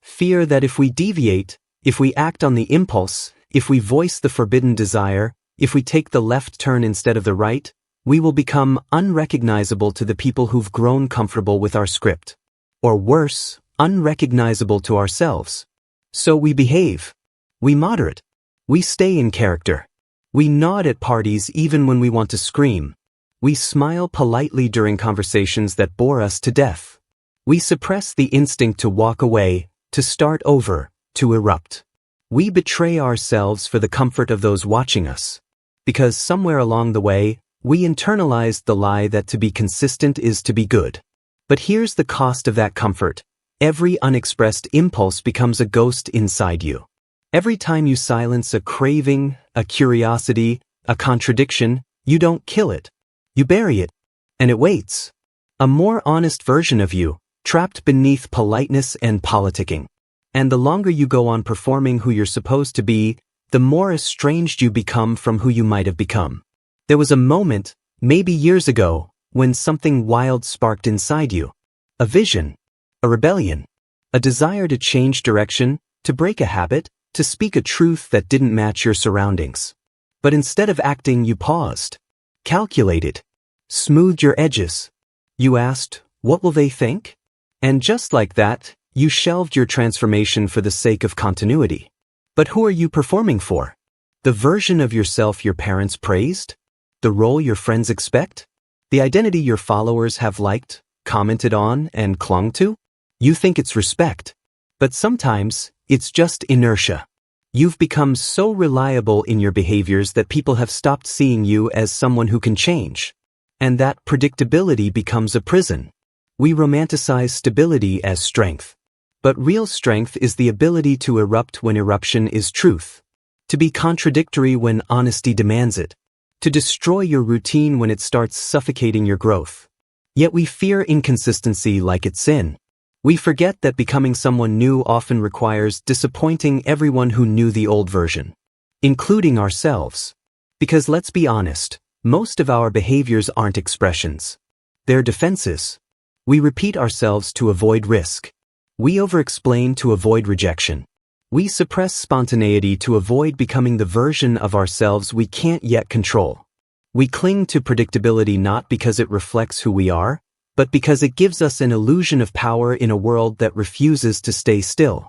Fear that if we deviate, if we act on the impulse, if we voice the forbidden desire, if we take the left turn instead of the right, we will become unrecognizable to the people who've grown comfortable with our script. Or worse, unrecognizable to ourselves. So we behave. We moderate. We stay in character. We nod at parties even when we want to scream. We smile politely during conversations that bore us to death. We suppress the instinct to walk away, to start over, to erupt. We betray ourselves for the comfort of those watching us. Because somewhere along the way, we internalized the lie that to be consistent is to be good. But here's the cost of that comfort. Every unexpressed impulse becomes a ghost inside you. Every time you silence a craving, a curiosity, a contradiction, you don't kill it. You bury it. And it waits. A more honest version of you, trapped beneath politeness and politicking. And the longer you go on performing who you're supposed to be, the more estranged you become from who you might have become. There was a moment, maybe years ago, when something wild sparked inside you. A vision. A rebellion. A desire to change direction, to break a habit, to speak a truth that didn't match your surroundings. But instead of acting, you paused. Calculated. Smoothed your edges. You asked, what will they think? And just like that, you shelved your transformation for the sake of continuity. But who are you performing for? The version of yourself your parents praised? The role your friends expect? The identity your followers have liked, commented on, and clung to? You think it's respect. But sometimes, it's just inertia. You've become so reliable in your behaviors that people have stopped seeing you as someone who can change. And that predictability becomes a prison. We romanticize stability as strength. But real strength is the ability to erupt when eruption is truth. To be contradictory when honesty demands it. To destroy your routine when it starts suffocating your growth. Yet we fear inconsistency like it's sin. We forget that becoming someone new often requires disappointing everyone who knew the old version, including ourselves. Because let's be honest, most of our behaviors aren't expressions. They're defenses. We repeat ourselves to avoid risk. We over-explain to avoid rejection. We suppress spontaneity to avoid becoming the version of ourselves we can't yet control. We cling to predictability not because it reflects who we are, but because it gives us an illusion of power in a world that refuses to stay still.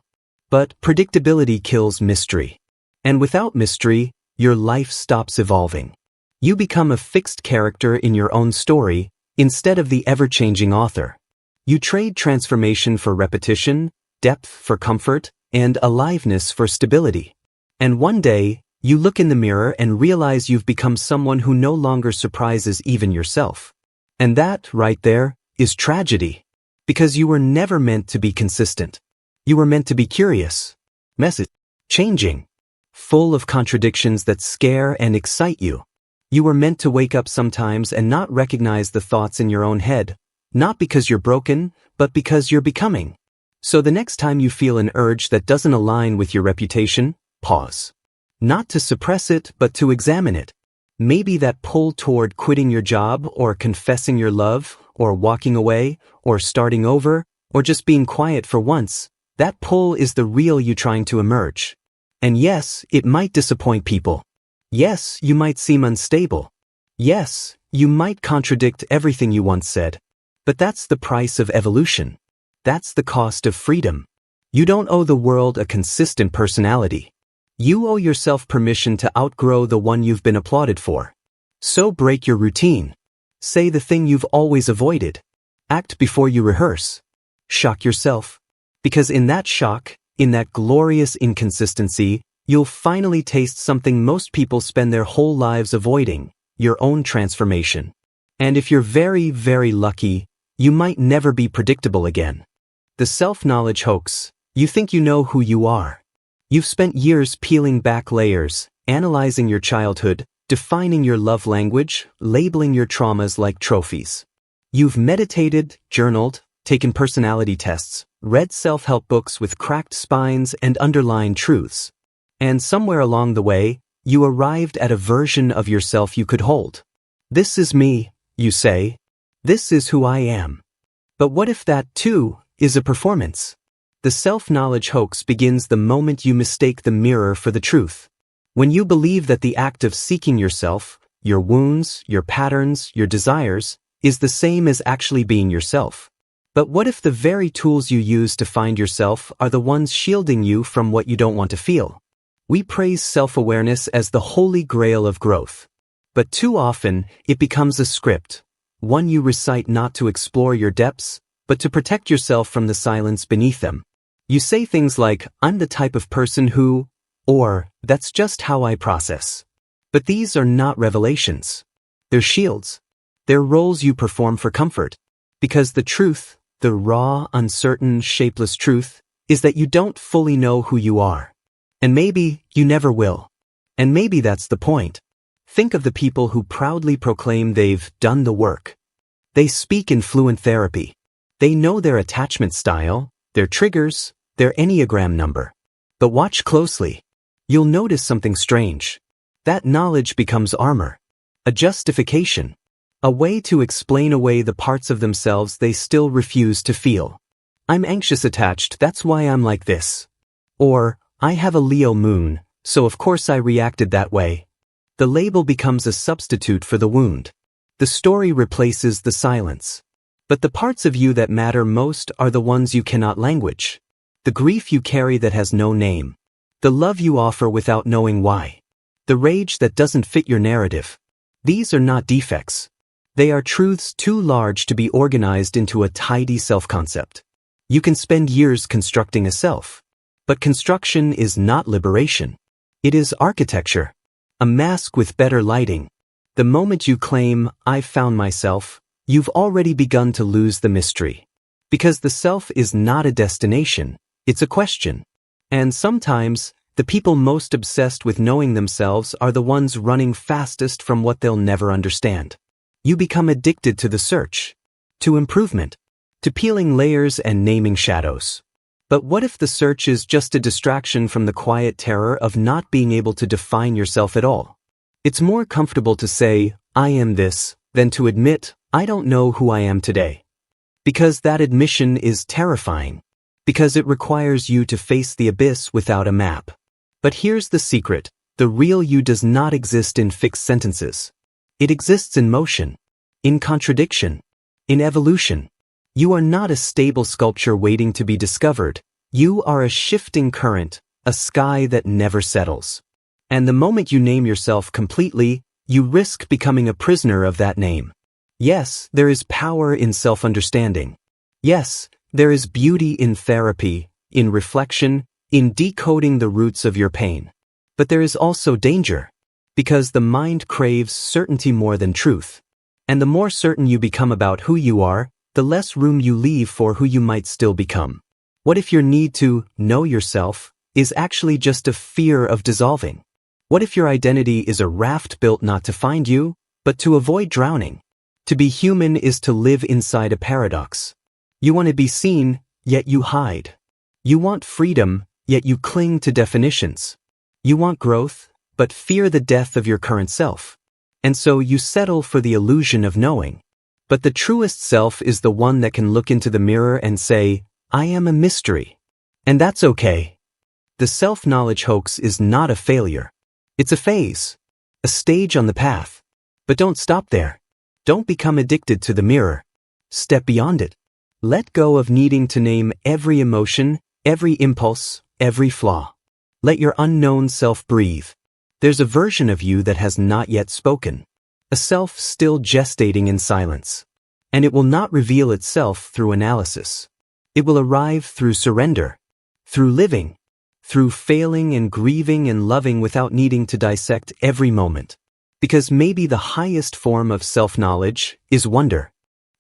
But predictability kills mystery. And without mystery, your life stops evolving. You become a fixed character in your own story, instead of the ever-changing author. You trade transformation for repetition, depth for comfort, and aliveness for stability. And one day, you look in the mirror and realize you've become someone who no longer surprises even yourself. And that, right there, is tragedy. Because you were never meant to be consistent. You were meant to be curious, messy, changing, full of contradictions that scare and excite you. You were meant to wake up sometimes and not recognize the thoughts in your own head, not because you're broken, but because you're becoming. So the next time you feel an urge that doesn't align with your reputation, pause. Not to suppress it, but to examine it. Maybe that pull toward quitting your job, or confessing your love, or walking away, or starting over, or just being quiet for once, that pull is the real you trying to emerge. And yes, it might disappoint people. Yes, you might seem unstable. Yes, you might contradict everything you once said. But that's the price of evolution. That's the cost of freedom. You don't owe the world a consistent personality. You owe yourself permission to outgrow the one you've been applauded for. So break your routine. Say the thing you've always avoided. Act before you rehearse. Shock yourself. Because in that shock, in that glorious inconsistency, you'll finally taste something most people spend their whole lives avoiding, your own transformation. And if you're very, very lucky, you might never be predictable again. The self-knowledge hoax. You think you know who you are. You've spent years peeling back layers, analyzing your childhood, defining your love language, labeling your traumas like trophies. You've meditated, journaled, taken personality tests, read self-help books with cracked spines and underlying truths. And somewhere along the way, you arrived at a version of yourself you could hold. This is me, you say. This is who I am. But what if that, too, is a performance? The self-knowledge hoax begins the moment you mistake the mirror for the truth. When you believe that the act of seeking yourself, your wounds, your patterns, your desires, is the same as actually being yourself. But what if the very tools you use to find yourself are the ones shielding you from what you don't want to feel? We praise self-awareness as the holy grail of growth. But too often, it becomes a script, one you recite not to explore your depths, but to protect yourself from the silence beneath them. You say things like, "I'm the type of person who," or, "That's just how I process." But these are not revelations. They're shields. They're roles you perform for comfort. Because the truth, the raw, uncertain, shapeless truth, is that you don't fully know who you are. And maybe you never will. And maybe that's the point. Think of the people who proudly proclaim they've done the work. They speak in fluent therapy. They know their attachment style, their triggers, their Enneagram number. But watch closely. You'll notice something strange. That knowledge becomes armor. A justification. A way to explain away the parts of themselves they still refuse to feel. "I'm anxious attached, that's why I'm like this." Or, "I have a Leo moon, so of course I reacted that way." The label becomes a substitute for the wound. The story replaces the silence. But the parts of you that matter most are the ones you cannot language. The grief you carry that has no name. The love you offer without knowing why. The rage that doesn't fit your narrative. These are not defects. They are truths too large to be organized into a tidy self-concept. You can spend years constructing a self. But construction is not liberation. It is architecture. A mask with better lighting. The moment you claim, "I've found myself," you've already begun to lose the mystery. Because the self is not a destination, it's a question. And sometimes, the people most obsessed with knowing themselves are the ones running fastest from what they'll never understand. You become addicted to the search, to improvement, to peeling layers and naming shadows. But what if the search is just a distraction from the quiet terror of not being able to define yourself at all? It's more comfortable to say, "I am this," than to admit, "I don't know who I am today." Because that admission is terrifying. Because it requires you to face the abyss without a map. But here's the secret. The real you does not exist in fixed sentences. It exists in motion, in contradiction, in evolution. You are not a stable sculpture waiting to be discovered. You are a shifting current, a sky that never settles. And the moment you name yourself completely, you risk becoming a prisoner of that name. Yes, there is power in self-understanding. Yes, there is beauty in therapy, in reflection, in decoding the roots of your pain. But there is also danger. Because the mind craves certainty more than truth. And the more certain you become about who you are, the less room you leave for who you might still become. What if your need to know yourself is actually just a fear of dissolving? What if your identity is a raft built not to find you, but to avoid drowning? To be human is to live inside a paradox. You want to be seen, yet you hide. You want freedom, yet you cling to definitions. You want growth, but fear the death of your current self. And so you settle for the illusion of knowing. But the truest self is the one that can look into the mirror and say, "I am a mystery." And that's okay. The self-knowledge hoax is not a failure. It's a phase, a stage on the path. But don't stop there. Don't become addicted to the mirror. Step beyond it. Let go of needing to name every emotion, every impulse, every flaw. Let your unknown self breathe. There's a version of you that has not yet spoken. A self still gestating in silence. And it will not reveal itself through analysis. It will arrive through surrender, through living, through failing and grieving and loving without needing to dissect every moment. Because maybe the highest form of self-knowledge is wonder.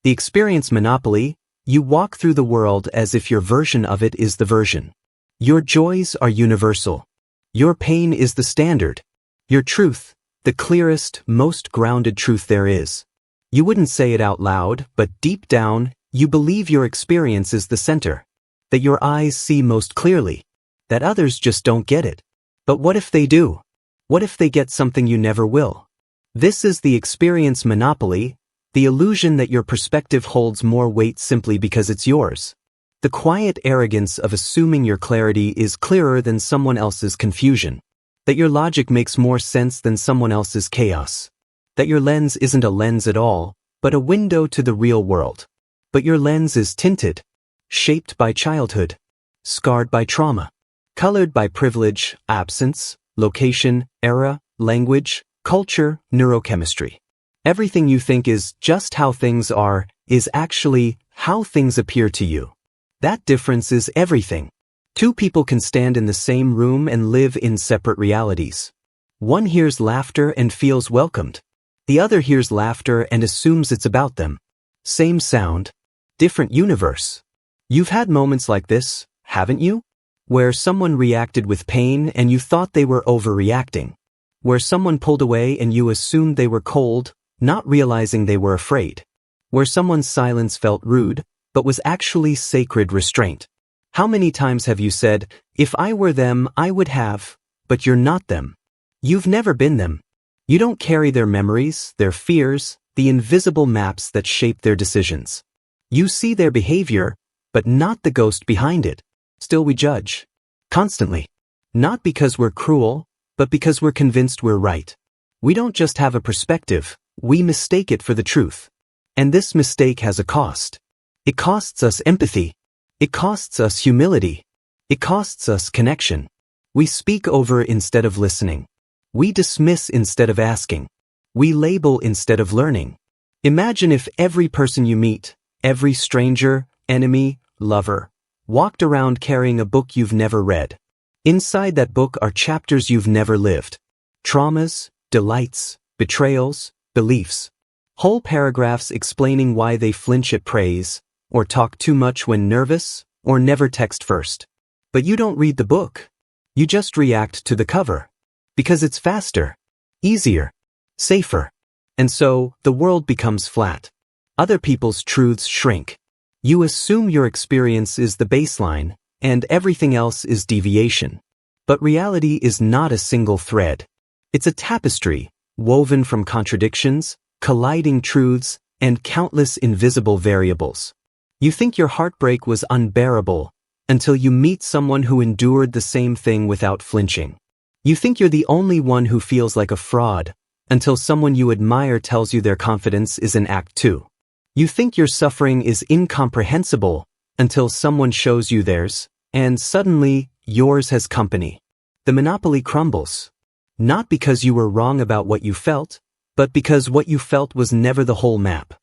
The experience monopoly, you walk through the world as if your version of it is the version. Your joys are universal. Your pain is the standard. Your truth, the clearest, most grounded truth there is. You wouldn't say it out loud, but deep down, you believe your experience is the center. That your eyes see most clearly. That others just don't get it. But what if they do? What if they get something you never will? This is the experience monopoly, the illusion that your perspective holds more weight simply because it's yours. The quiet arrogance of assuming your clarity is clearer than someone else's confusion. That your logic makes more sense than someone else's chaos. That your lens isn't a lens at all, but a window to the real world. But your lens is tinted, shaped by childhood, scarred by trauma, colored by privilege, absence, location, era, language, culture, neurochemistry. Everything you think is just how things are is actually how things appear to you. That difference is everything. Two people can stand in the same room and live in separate realities. One hears laughter and feels welcomed. The other hears laughter and assumes it's about them. Same sound, different universe. You've had moments like this, haven't you? Where someone reacted with pain and you thought they were overreacting. Where someone pulled away and you assumed they were cold, not realizing they were afraid. Where someone's silence felt rude, but was actually sacred restraint. How many times have you said, if I were them, I would have, but you're not them. You've never been them. You don't carry their memories, their fears, the invisible maps that shape their decisions. You see their behavior, but not the ghost behind it. Still we judge. Constantly. Not because we're cruel, but because we're convinced we're right. We don't just have a perspective, we mistake it for the truth. And this mistake has a cost. It costs us empathy. It costs us humility. It costs us connection. We speak over instead of listening. We dismiss instead of asking. We label instead of learning. Imagine if every person you meet, every stranger, enemy, lover, walked around carrying a book you've never read. Inside that book are chapters you've never lived. Traumas, delights, betrayals, beliefs. Whole paragraphs explaining why they flinch at praise, or talk too much when nervous, or never text first. But you don't read the book. You just react to the cover. Because it's faster, easier, safer. And so, the world becomes flat. Other people's truths shrink. You assume your experience is the baseline, and everything else is deviation. But reality is not a single thread. It's a tapestry, woven from contradictions, colliding truths, and countless invisible variables. You think your heartbreak was unbearable, until you meet someone who endured the same thing without flinching. You think you're the only one who feels like a fraud, until someone you admire tells you their confidence is an act too. You think your suffering is incomprehensible, until someone shows you theirs, and suddenly, yours has company. The monopoly crumbles. Not because you were wrong about what you felt, but because what you felt was never the whole map.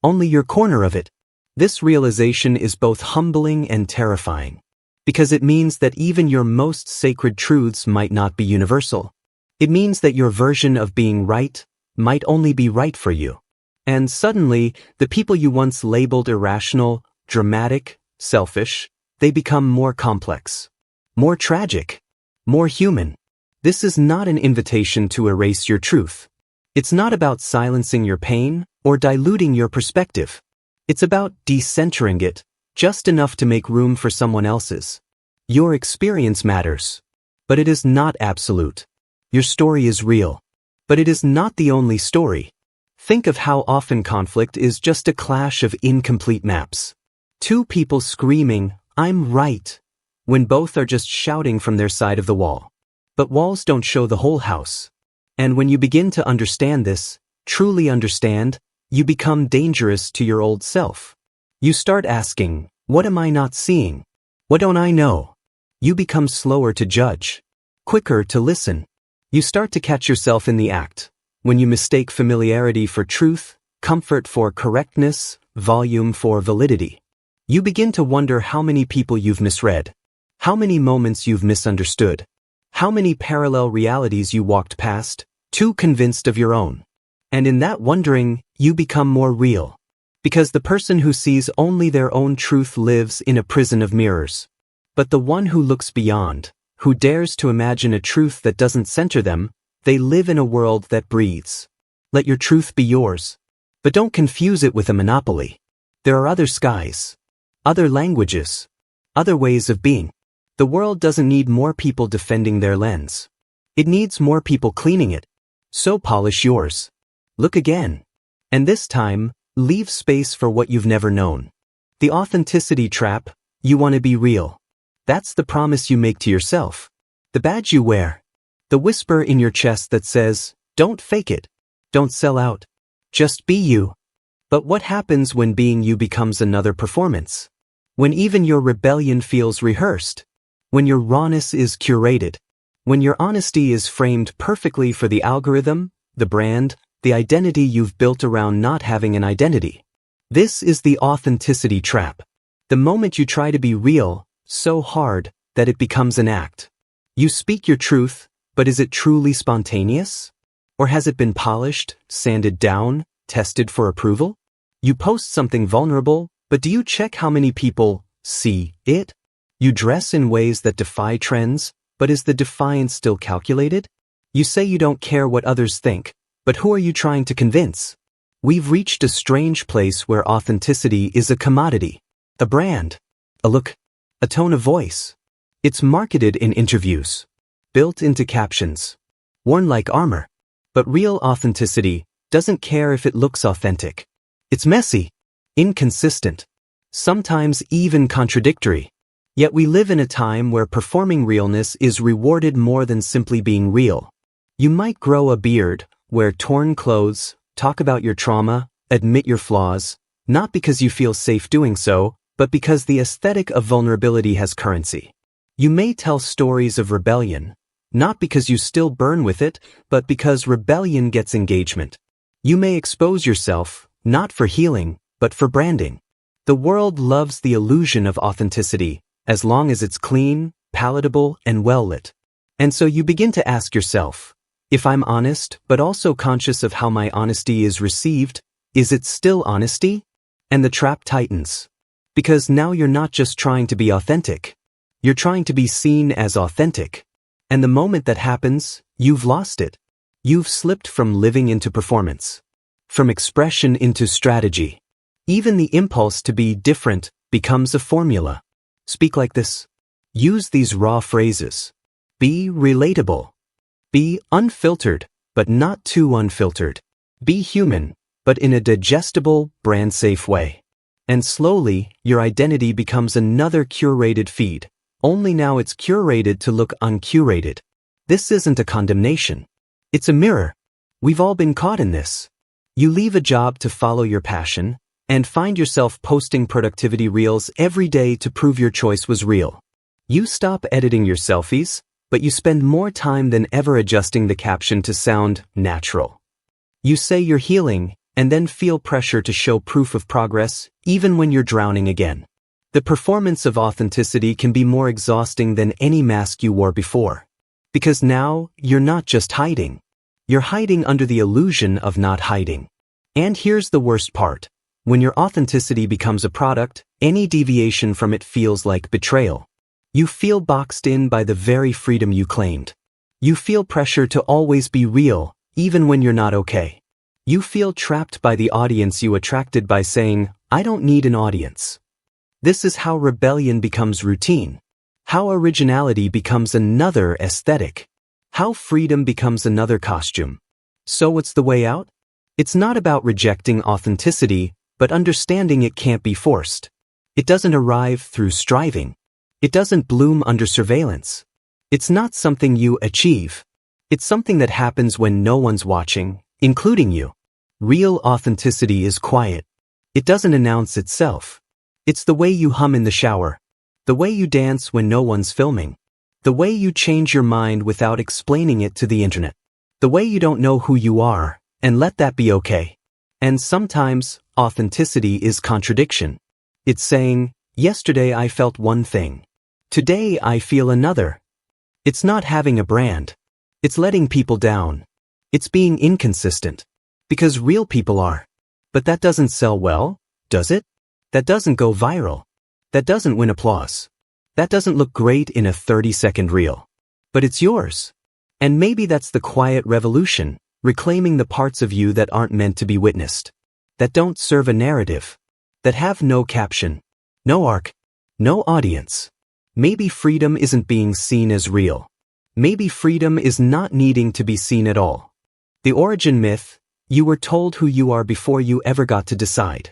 Only your corner of it. This realization is both humbling and terrifying. Because it means that even your most sacred truths might not be universal. It means that your version of being right might only be right for you. And suddenly, the people you once labeled irrational, dramatic, selfish, they become more complex, more tragic, more human. This is not an invitation to erase your truth. It's not about silencing your pain or diluting your perspective. It's about decentering it, just enough to make room for someone else's. Your experience matters, but it is not absolute. Your story is real, but it is not the only story. Think of how often conflict is just a clash of incomplete maps. Two people screaming, "I'm right," when both are just shouting from their side of the wall. But walls don't show the whole house. And when you begin to understand this, truly understand, you become dangerous to your old self. You start asking, what am I not seeing? What don't I know? You become slower to judge, quicker to listen. You start to catch yourself in the act, when you mistake familiarity for truth, comfort for correctness, volume for validity. You begin to wonder how many people you've misread, how many moments you've misunderstood, how many parallel realities you walked past, too convinced of your own. And in that wondering, you become more real. Because the person who sees only their own truth lives in a prison of mirrors. But the one who looks beyond, who dares to imagine a truth that doesn't center them, they live in a world that breathes. Let your truth be yours. But don't confuse it with a monopoly. There are other skies, other languages, other ways of being. The world doesn't need more people defending their lens. It needs more people cleaning it. So polish yours. Look again. And this time, leave space for what you've never known. The authenticity trap, you want to be real. That's the promise you make to yourself. The badge you wear. The whisper in your chest that says, don't fake it. Don't sell out. Just be you. But what happens when being you becomes another performance? When even your rebellion feels rehearsed? When your rawness is curated? When your honesty is framed perfectly for the algorithm, the brand, the identity you've built around not having an identity? This is the authenticity trap. The moment you try to be real, so hard, that it becomes an act. You speak your truth, but is it truly spontaneous? Or has it been polished, sanded down, tested for approval? You post something vulnerable, but do you check how many people see it? You dress in ways that defy trends, but is the defiance still calculated? You say you don't care what others think, but who are you trying to convince? We've reached a strange place where authenticity is a commodity, a brand, a look, a tone of voice. It's marketed in interviews, built into captions, worn like armor. But real authenticity doesn't care if it looks authentic. It's messy, inconsistent, sometimes even contradictory. Yet we live in a time where performing realness is rewarded more than simply being real. You might grow a beard, wear torn clothes, talk about your trauma, admit your flaws, not because you feel safe doing so, but because the aesthetic of vulnerability has currency. You may tell stories of rebellion, not because you still burn with it, but because rebellion gets engagement. You may expose yourself, not for healing, but for branding. The world loves the illusion of authenticity, as long as it's clean, palatable, and well-lit. And so you begin to ask yourself, if I'm honest, but also conscious of how my honesty is received, is it still honesty? And the trap tightens. Because now you're not just trying to be authentic. You're trying to be seen as authentic. And the moment that happens, you've lost it. You've slipped from living into performance. From expression into strategy. Even the impulse to be different becomes a formula. Speak like this. Use these raw phrases. Be relatable. Be unfiltered, but not too unfiltered. Be human, but in a digestible, brand-safe way. And slowly, your identity becomes another curated feed. Only now it's curated to look uncurated. This isn't a condemnation. It's a mirror. We've all been caught in this. You leave a job to follow your passion, and find yourself posting productivity reels every day to prove your choice was real. You stop editing your selfies, but you spend more time than ever adjusting the caption to sound natural. You say you're healing, and then feel pressure to show proof of progress, even when you're drowning again. The performance of authenticity can be more exhausting than any mask you wore before. Because now, you're not just hiding. You're hiding under the illusion of not hiding. And here's the worst part. When your authenticity becomes a product, any deviation from it feels like betrayal. You feel boxed in by the very freedom you claimed. You feel pressure to always be real, even when you're not okay. You feel trapped by the audience you attracted by saying, I don't need an audience. This is how rebellion becomes routine. How originality becomes another aesthetic. How freedom becomes another costume. So what's the way out? It's not about rejecting authenticity, but understanding it can't be forced. It doesn't arrive through striving. It doesn't bloom under surveillance. It's not something you achieve. It's something that happens when no one's watching, including you. Real authenticity is quiet. It doesn't announce itself. It's the way you hum in the shower. The way you dance when no one's filming. The way you change your mind without explaining it to the internet. The way you don't know who you are, and let that be okay. And sometimes, authenticity is contradiction. It's saying, yesterday I felt one thing. Today I feel another. It's not having a brand. It's letting people down. It's being inconsistent. Because real people are. But that doesn't sell well, does it? That doesn't go viral. That doesn't win applause. That doesn't look great in a 30-second reel. But it's yours. And maybe that's the quiet revolution, reclaiming the parts of you that aren't meant to be witnessed. That don't serve a narrative. That have no caption. No arc. No audience. Maybe freedom isn't being seen as real. Maybe freedom is not needing to be seen at all. The origin myth, you were told who you are before you ever got to decide.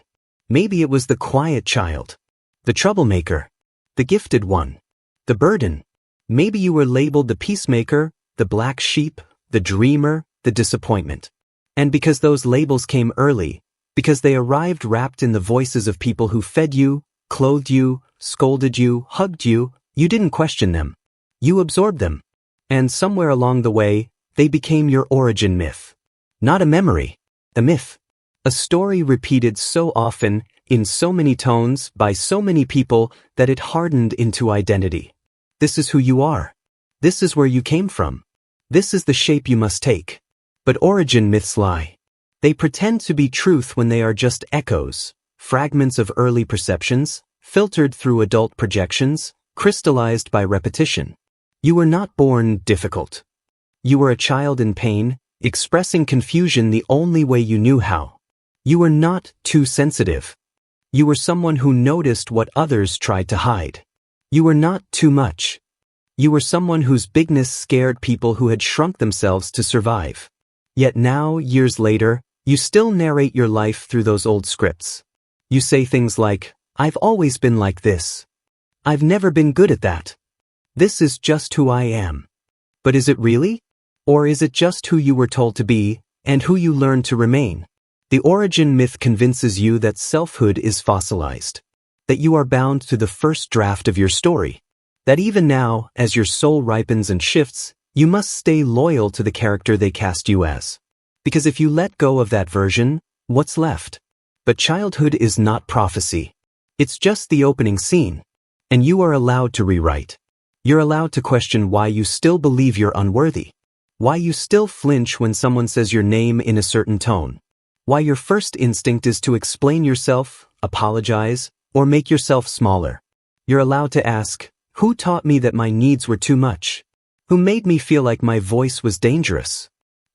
Maybe it was the quiet child, the troublemaker, the gifted one, the burden. Maybe you were labeled the peacemaker, the black sheep, the dreamer, the disappointment. And because those labels came early, because they arrived wrapped in the voices of people who fed you, clothed you, scolded you, hugged you, you didn't question them. You absorbed them. And somewhere along the way, they became your origin myth. Not a memory, a myth. A story repeated so often, in so many tones, by so many people, that it hardened into identity. This is who you are. This is where you came from. This is the shape you must take. But origin myths lie. They pretend to be truth when they are just echoes, fragments of early perceptions, filtered through adult projections, crystallized by repetition. You were not born difficult. You were a child in pain, expressing confusion the only way you knew how. You were not too sensitive. You were someone who noticed what others tried to hide. You were not too much. You were someone whose bigness scared people who had shrunk themselves to survive. Yet now, years later, you still narrate your life through those old scripts. You say things like, "I've always been like this. I've never been good at that. This is just who I am." But is it really? Or is it just who you were told to be, and who you learned to remain? The origin myth convinces you that selfhood is fossilized, that you are bound to the first draft of your story, that even now, as your soul ripens and shifts, you must stay loyal to the character they cast you as. Because if you let go of that version, what's left? But childhood is not prophecy. It's just the opening scene. And you are allowed to rewrite. You're allowed to question why you still believe you're unworthy. Why you still flinch when someone says your name in a certain tone. Why your first instinct is to explain yourself, apologize, or make yourself smaller. You're allowed to ask, who taught me that my needs were too much? Who made me feel like my voice was dangerous?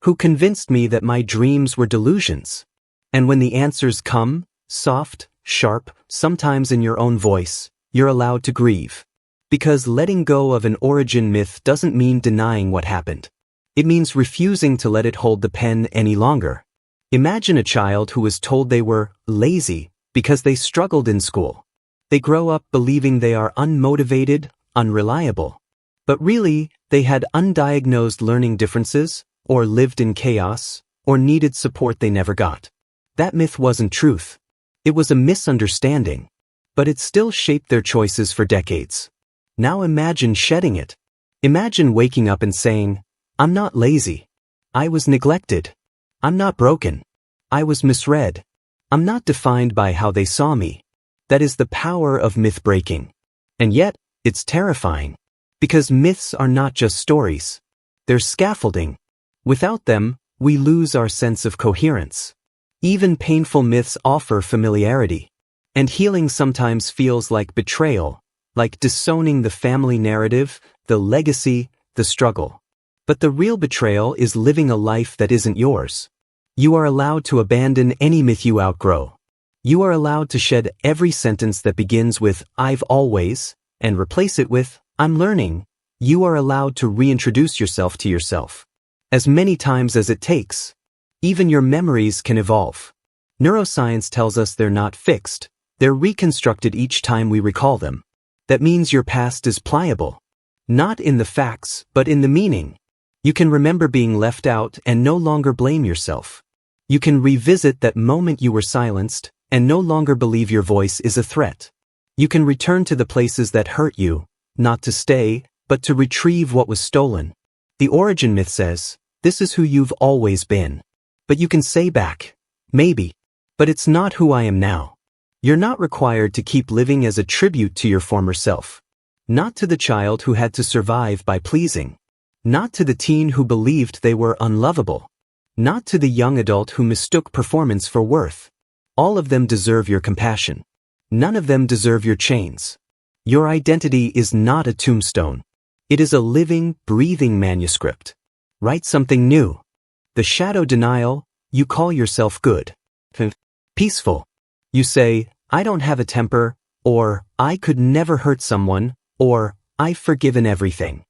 Who convinced me that my dreams were delusions? And when the answers come, soft, sharp, sometimes in your own voice, you're allowed to grieve. Because letting go of an origin myth doesn't mean denying what happened. It means refusing to let it hold the pen any longer. Imagine a child who was told they were lazy because they struggled in school. They grow up believing they are unmotivated, unreliable. But really, they had undiagnosed learning differences, or lived in chaos, or needed support they never got. That myth wasn't truth. It was a misunderstanding. But it still shaped their choices for decades. Now imagine shedding it. Imagine waking up and saying, "I'm not lazy. I was neglected. I'm not broken. I was misread. I'm not defined by how they saw me." That is the power of myth breaking. And yet, it's terrifying. Because myths are not just stories. They're scaffolding. Without them, we lose our sense of coherence. Even painful myths offer familiarity. And healing sometimes feels like betrayal, like disowning the family narrative, the legacy, the struggle. But the real betrayal is living a life that isn't yours. You are allowed to abandon any myth you outgrow. You are allowed to shed every sentence that begins with "I've always" and replace it with "I'm learning." You are allowed to reintroduce yourself to yourself. As many times as it takes. Even your memories can evolve. Neuroscience tells us they're not fixed. They're reconstructed each time we recall them. That means your past is pliable. Not in the facts, but in the meaning. You can remember being left out and no longer blame yourself. You can revisit that moment you were silenced and no longer believe your voice is a threat. You can return to the places that hurt you, not to stay, but to retrieve what was stolen. The origin myth says, this is who you've always been. But you can say back, maybe, but it's not who I am now. You're not required to keep living as a tribute to your former self. Not to the child who had to survive by pleasing. Not to the teen who believed they were unlovable. Not to the young adult who mistook performance for worth. All of them deserve your compassion. None of them deserve your chains. Your identity is not a tombstone. It is a living, breathing manuscript. Write something new. The shadow denial, you call yourself good. Peaceful. You say, I don't have a temper, or I could never hurt someone, or I've forgiven everything.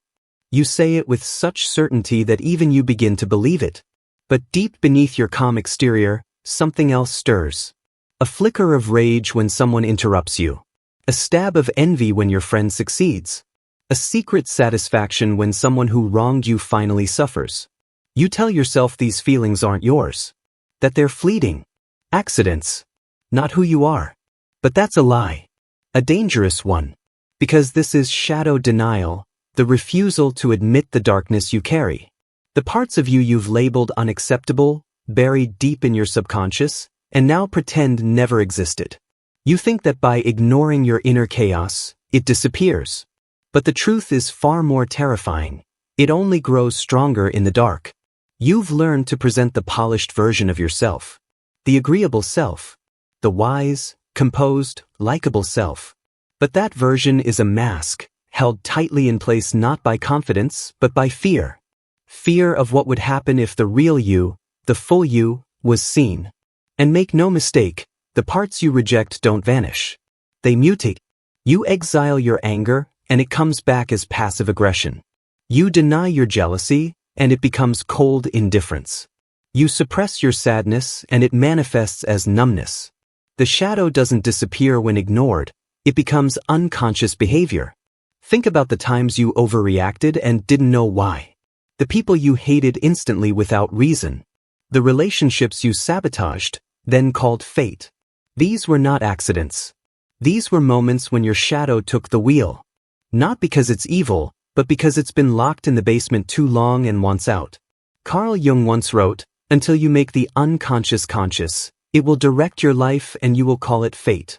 You say it with such certainty that even you begin to believe it. But deep beneath your calm exterior, something else stirs. A flicker of rage when someone interrupts you. A stab of envy when your friend succeeds. A secret satisfaction when someone who wronged you finally suffers. You tell yourself these feelings aren't yours. that they're fleeting. Accidents. Not who you are. But that's a lie. A dangerous one. Because this is shadow denial, the refusal to admit the darkness you carry. The parts of you you've labeled unacceptable, buried deep in your subconscious, and now pretend never existed. You think that by ignoring your inner chaos, it disappears. But the truth is far more terrifying. It only grows stronger in the dark. You've learned to present the polished version of yourself. The agreeable self. The wise, composed, likable self. But that version is a mask, held tightly in place not by confidence, but by fear. Fear of what would happen if the real you, the full you, was seen. And make no mistake, the parts you reject don't vanish. They mutate. You exile your anger, and it comes back as passive aggression. You deny your jealousy, and it becomes cold indifference. You suppress your sadness, and it manifests as numbness. The shadow doesn't disappear when ignored, it becomes unconscious behavior. Think about the times you overreacted and didn't know why. The people you hated instantly without reason. The relationships you sabotaged, then called fate. These were not accidents. These were moments when your shadow took the wheel. Not because it's evil, but because it's been locked in the basement too long and wants out. Carl Jung once wrote, "Until you make the unconscious conscious, it will direct your life and you will call it fate."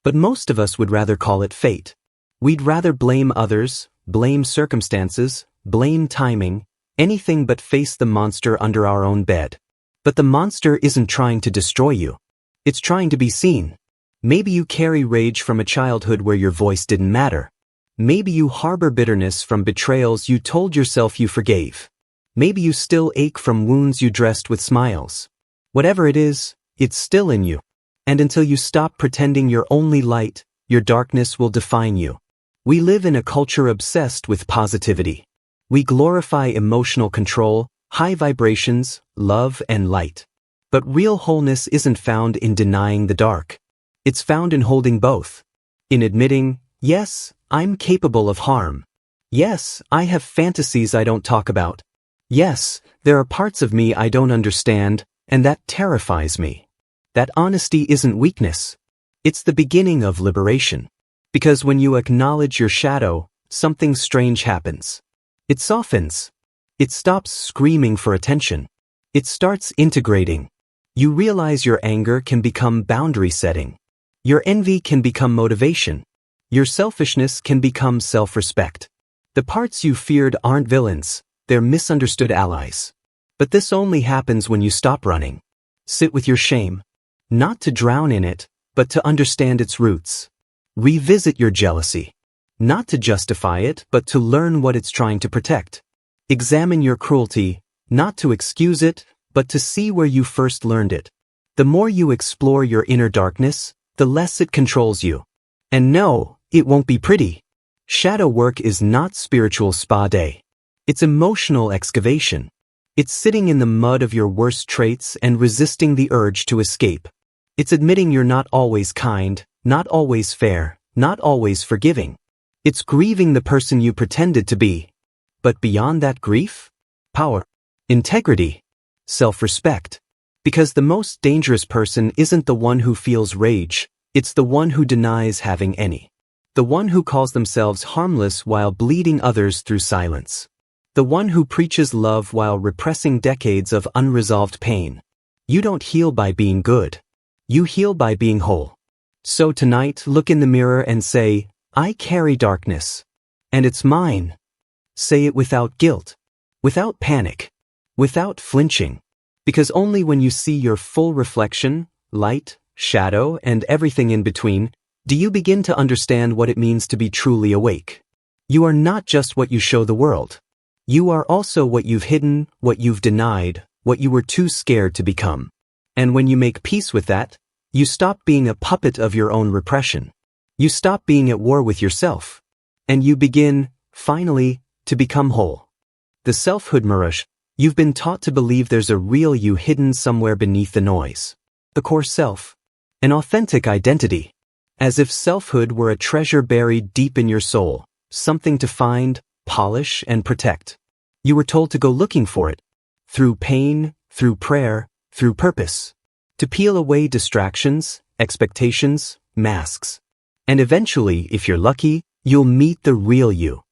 But most of us would rather call it fate. We'd rather blame others, blame circumstances, blame timing, anything but face the monster under our own bed. But the monster isn't trying to destroy you. It's trying to be seen. Maybe you carry rage from a childhood where your voice didn't matter. Maybe you harbor bitterness from betrayals you told yourself you forgave. Maybe you still ache from wounds you dressed with smiles. Whatever it is, it's still in you. And until you stop pretending you're only light, your darkness will define you. We live in a culture obsessed with positivity. We glorify emotional control, high vibrations, love, and light. But real wholeness isn't found in denying the dark. It's found in holding both. In admitting, yes, I'm capable of harm. Yes, I have fantasies I don't talk about. Yes, there are parts of me I don't understand, and that terrifies me. That honesty isn't weakness. It's the beginning of liberation. Because when you acknowledge your shadow, something strange happens. It softens. It stops screaming for attention. It starts integrating. You realize your anger can become boundary setting. Your envy can become motivation. Your selfishness can become self-respect. The parts you feared aren't villains, they're misunderstood allies. But this only happens when you stop running. Sit with your shame. Not to drown in it, but to understand its roots. Revisit your jealousy. Not to justify it, but to learn what it's trying to protect. Examine your cruelty, not to excuse it, but to see where you first learned it. The more you explore your inner darkness, the less it controls you. And no, it won't be pretty. Shadow work is not spiritual spa day. It's emotional excavation. It's sitting in the mud of your worst traits and resisting the urge to escape. It's admitting you're not always kind, not always fair, not always forgiving. It's grieving the person you pretended to be. But beyond that grief, power, integrity, self-respect. Because the most dangerous person isn't the one who feels rage, it's the one who denies having any. The one who calls themselves harmless while bleeding others through silence. The one who preaches love while repressing decades of unresolved pain. You don't heal by being good. You heal by being whole. So tonight, look in the mirror and say, I carry darkness. And it's mine. Say it without guilt. Without panic. Without flinching. Because only when you see your full reflection, light, shadow, and everything in between, do you begin to understand what it means to be truly awake. You are not just what you show the world. You are also what you've hidden, what you've denied, what you were too scared to become. And when you make peace with that, you stop being a puppet of your own repression. You stop being at war with yourself. And you begin, finally, to become whole. The selfhood mirage. You've been taught to believe there's a real you hidden somewhere beneath the noise. The core self. An authentic identity. As if selfhood were a treasure buried deep in your soul, something to find, polish, and protect. You were told to go looking for it. Through pain, through prayer, through purpose. To peel away distractions, expectations, masks. And eventually, if you're lucky, you'll meet the real you.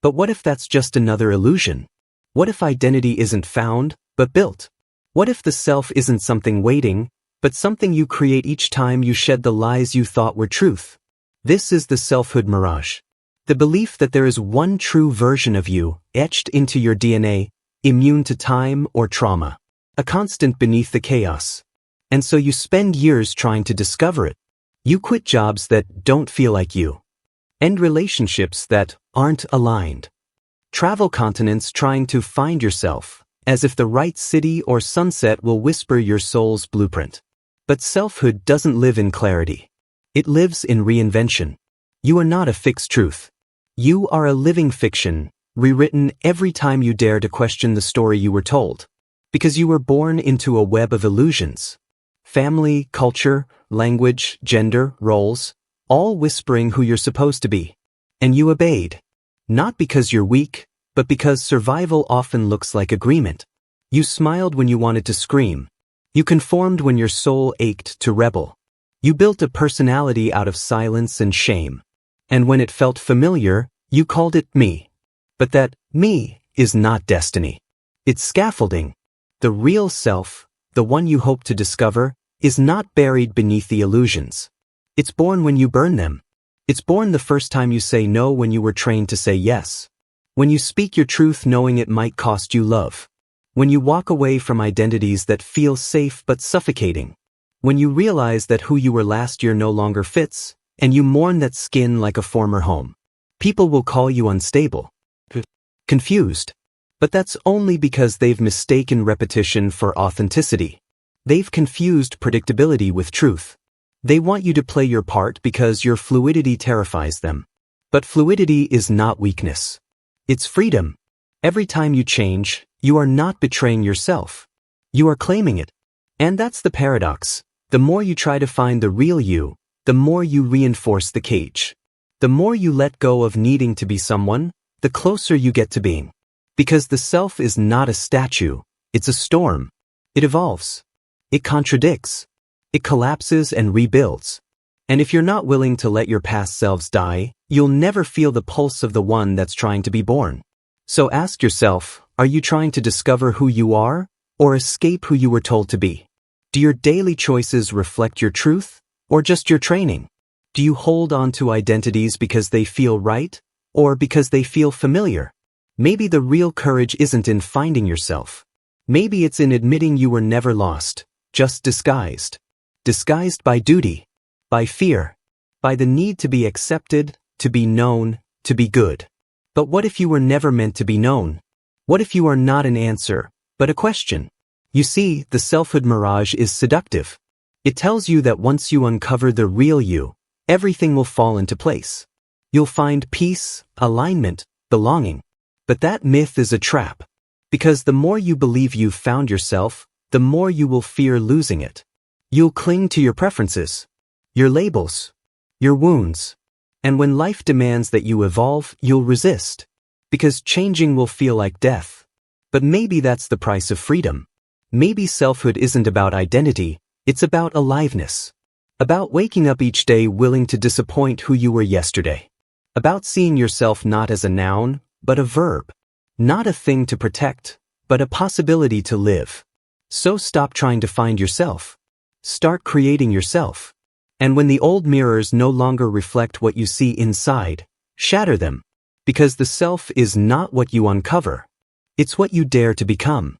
But what if that's just another illusion? What if identity isn't found, but built? What if the self isn't something waiting, but something you create each time you shed the lies you thought were truth? This is the selfhood mirage. The belief that there is one true version of you, etched into your DNA, immune to time or trauma. A constant beneath the chaos. And so you spend years trying to discover it. You quit jobs that don't feel like you. End relationships that aren't aligned. Travel continents trying to find yourself, as if the right city or sunset will whisper your soul's blueprint. But selfhood doesn't live in clarity. It lives in reinvention. You are not a fixed truth. You are a living fiction, rewritten every time you dare to question the story you were told. Because you were born into a web of illusions. Family, culture, language, gender, roles, all whispering who you're supposed to be. And you obeyed. Not because you're weak, but because survival often looks like agreement. You smiled when you wanted to scream. You conformed when your soul ached to rebel. You built a personality out of silence and shame. And when it felt familiar, you called it me. But that me is not destiny. It's scaffolding. The real self, the one you hope to discover, is not buried beneath the illusions. It's born when you burn them. It's born the first time you say no when you were trained to say yes. When you speak your truth knowing it might cost you love. When you walk away from identities that feel safe but suffocating. When you realize that who you were last year no longer fits, and you mourn that skin like a former home. People will call you unstable. Confused. But that's only because they've mistaken repetition for authenticity. They've confused predictability with truth. They want you to play your part because your fluidity terrifies them. But fluidity is not weakness. It's freedom. Every time you change, you are not betraying yourself. You are claiming it. And that's the paradox. The more you try to find the real you, the more you reinforce the cage. The more you let go of needing to be someone, the closer you get to being. Because the self is not a statue, it's a storm. It evolves. It contradicts. It collapses and rebuilds. And if you're not willing to let your past selves die, you'll never feel the pulse of the one that's trying to be born. So ask yourself, are you trying to discover who you are, or escape who you were told to be? Do your daily choices reflect your truth, or just your training? Do you hold on to identities because they feel right, or because they feel familiar? Maybe the real courage isn't in finding yourself. Maybe it's in admitting you were never lost, just disguised. Disguised by duty, by fear, by the need to be accepted, to be known, to be good. But what if you were never meant to be known? What if you are not an answer, but a question? You see, the selfhood mirage is seductive. It tells you that once you uncover the real you, everything will fall into place. You'll find peace, alignment, belonging. But that myth is a trap. Because the more you believe you've found yourself, the more you will fear losing it. You'll cling to your preferences, your labels, your wounds. And when life demands that you evolve, you'll resist. Because changing will feel like death. But maybe that's the price of freedom. Maybe selfhood isn't about identity, it's about aliveness. About waking up each day willing to disappoint who you were yesterday. About seeing yourself not as a noun, but a verb. Not a thing to protect, but a possibility to live. So stop trying to find yourself. Start creating yourself. And when the old mirrors no longer reflect what you see inside, shatter them. Because the self is not what you uncover. It's what you dare to become.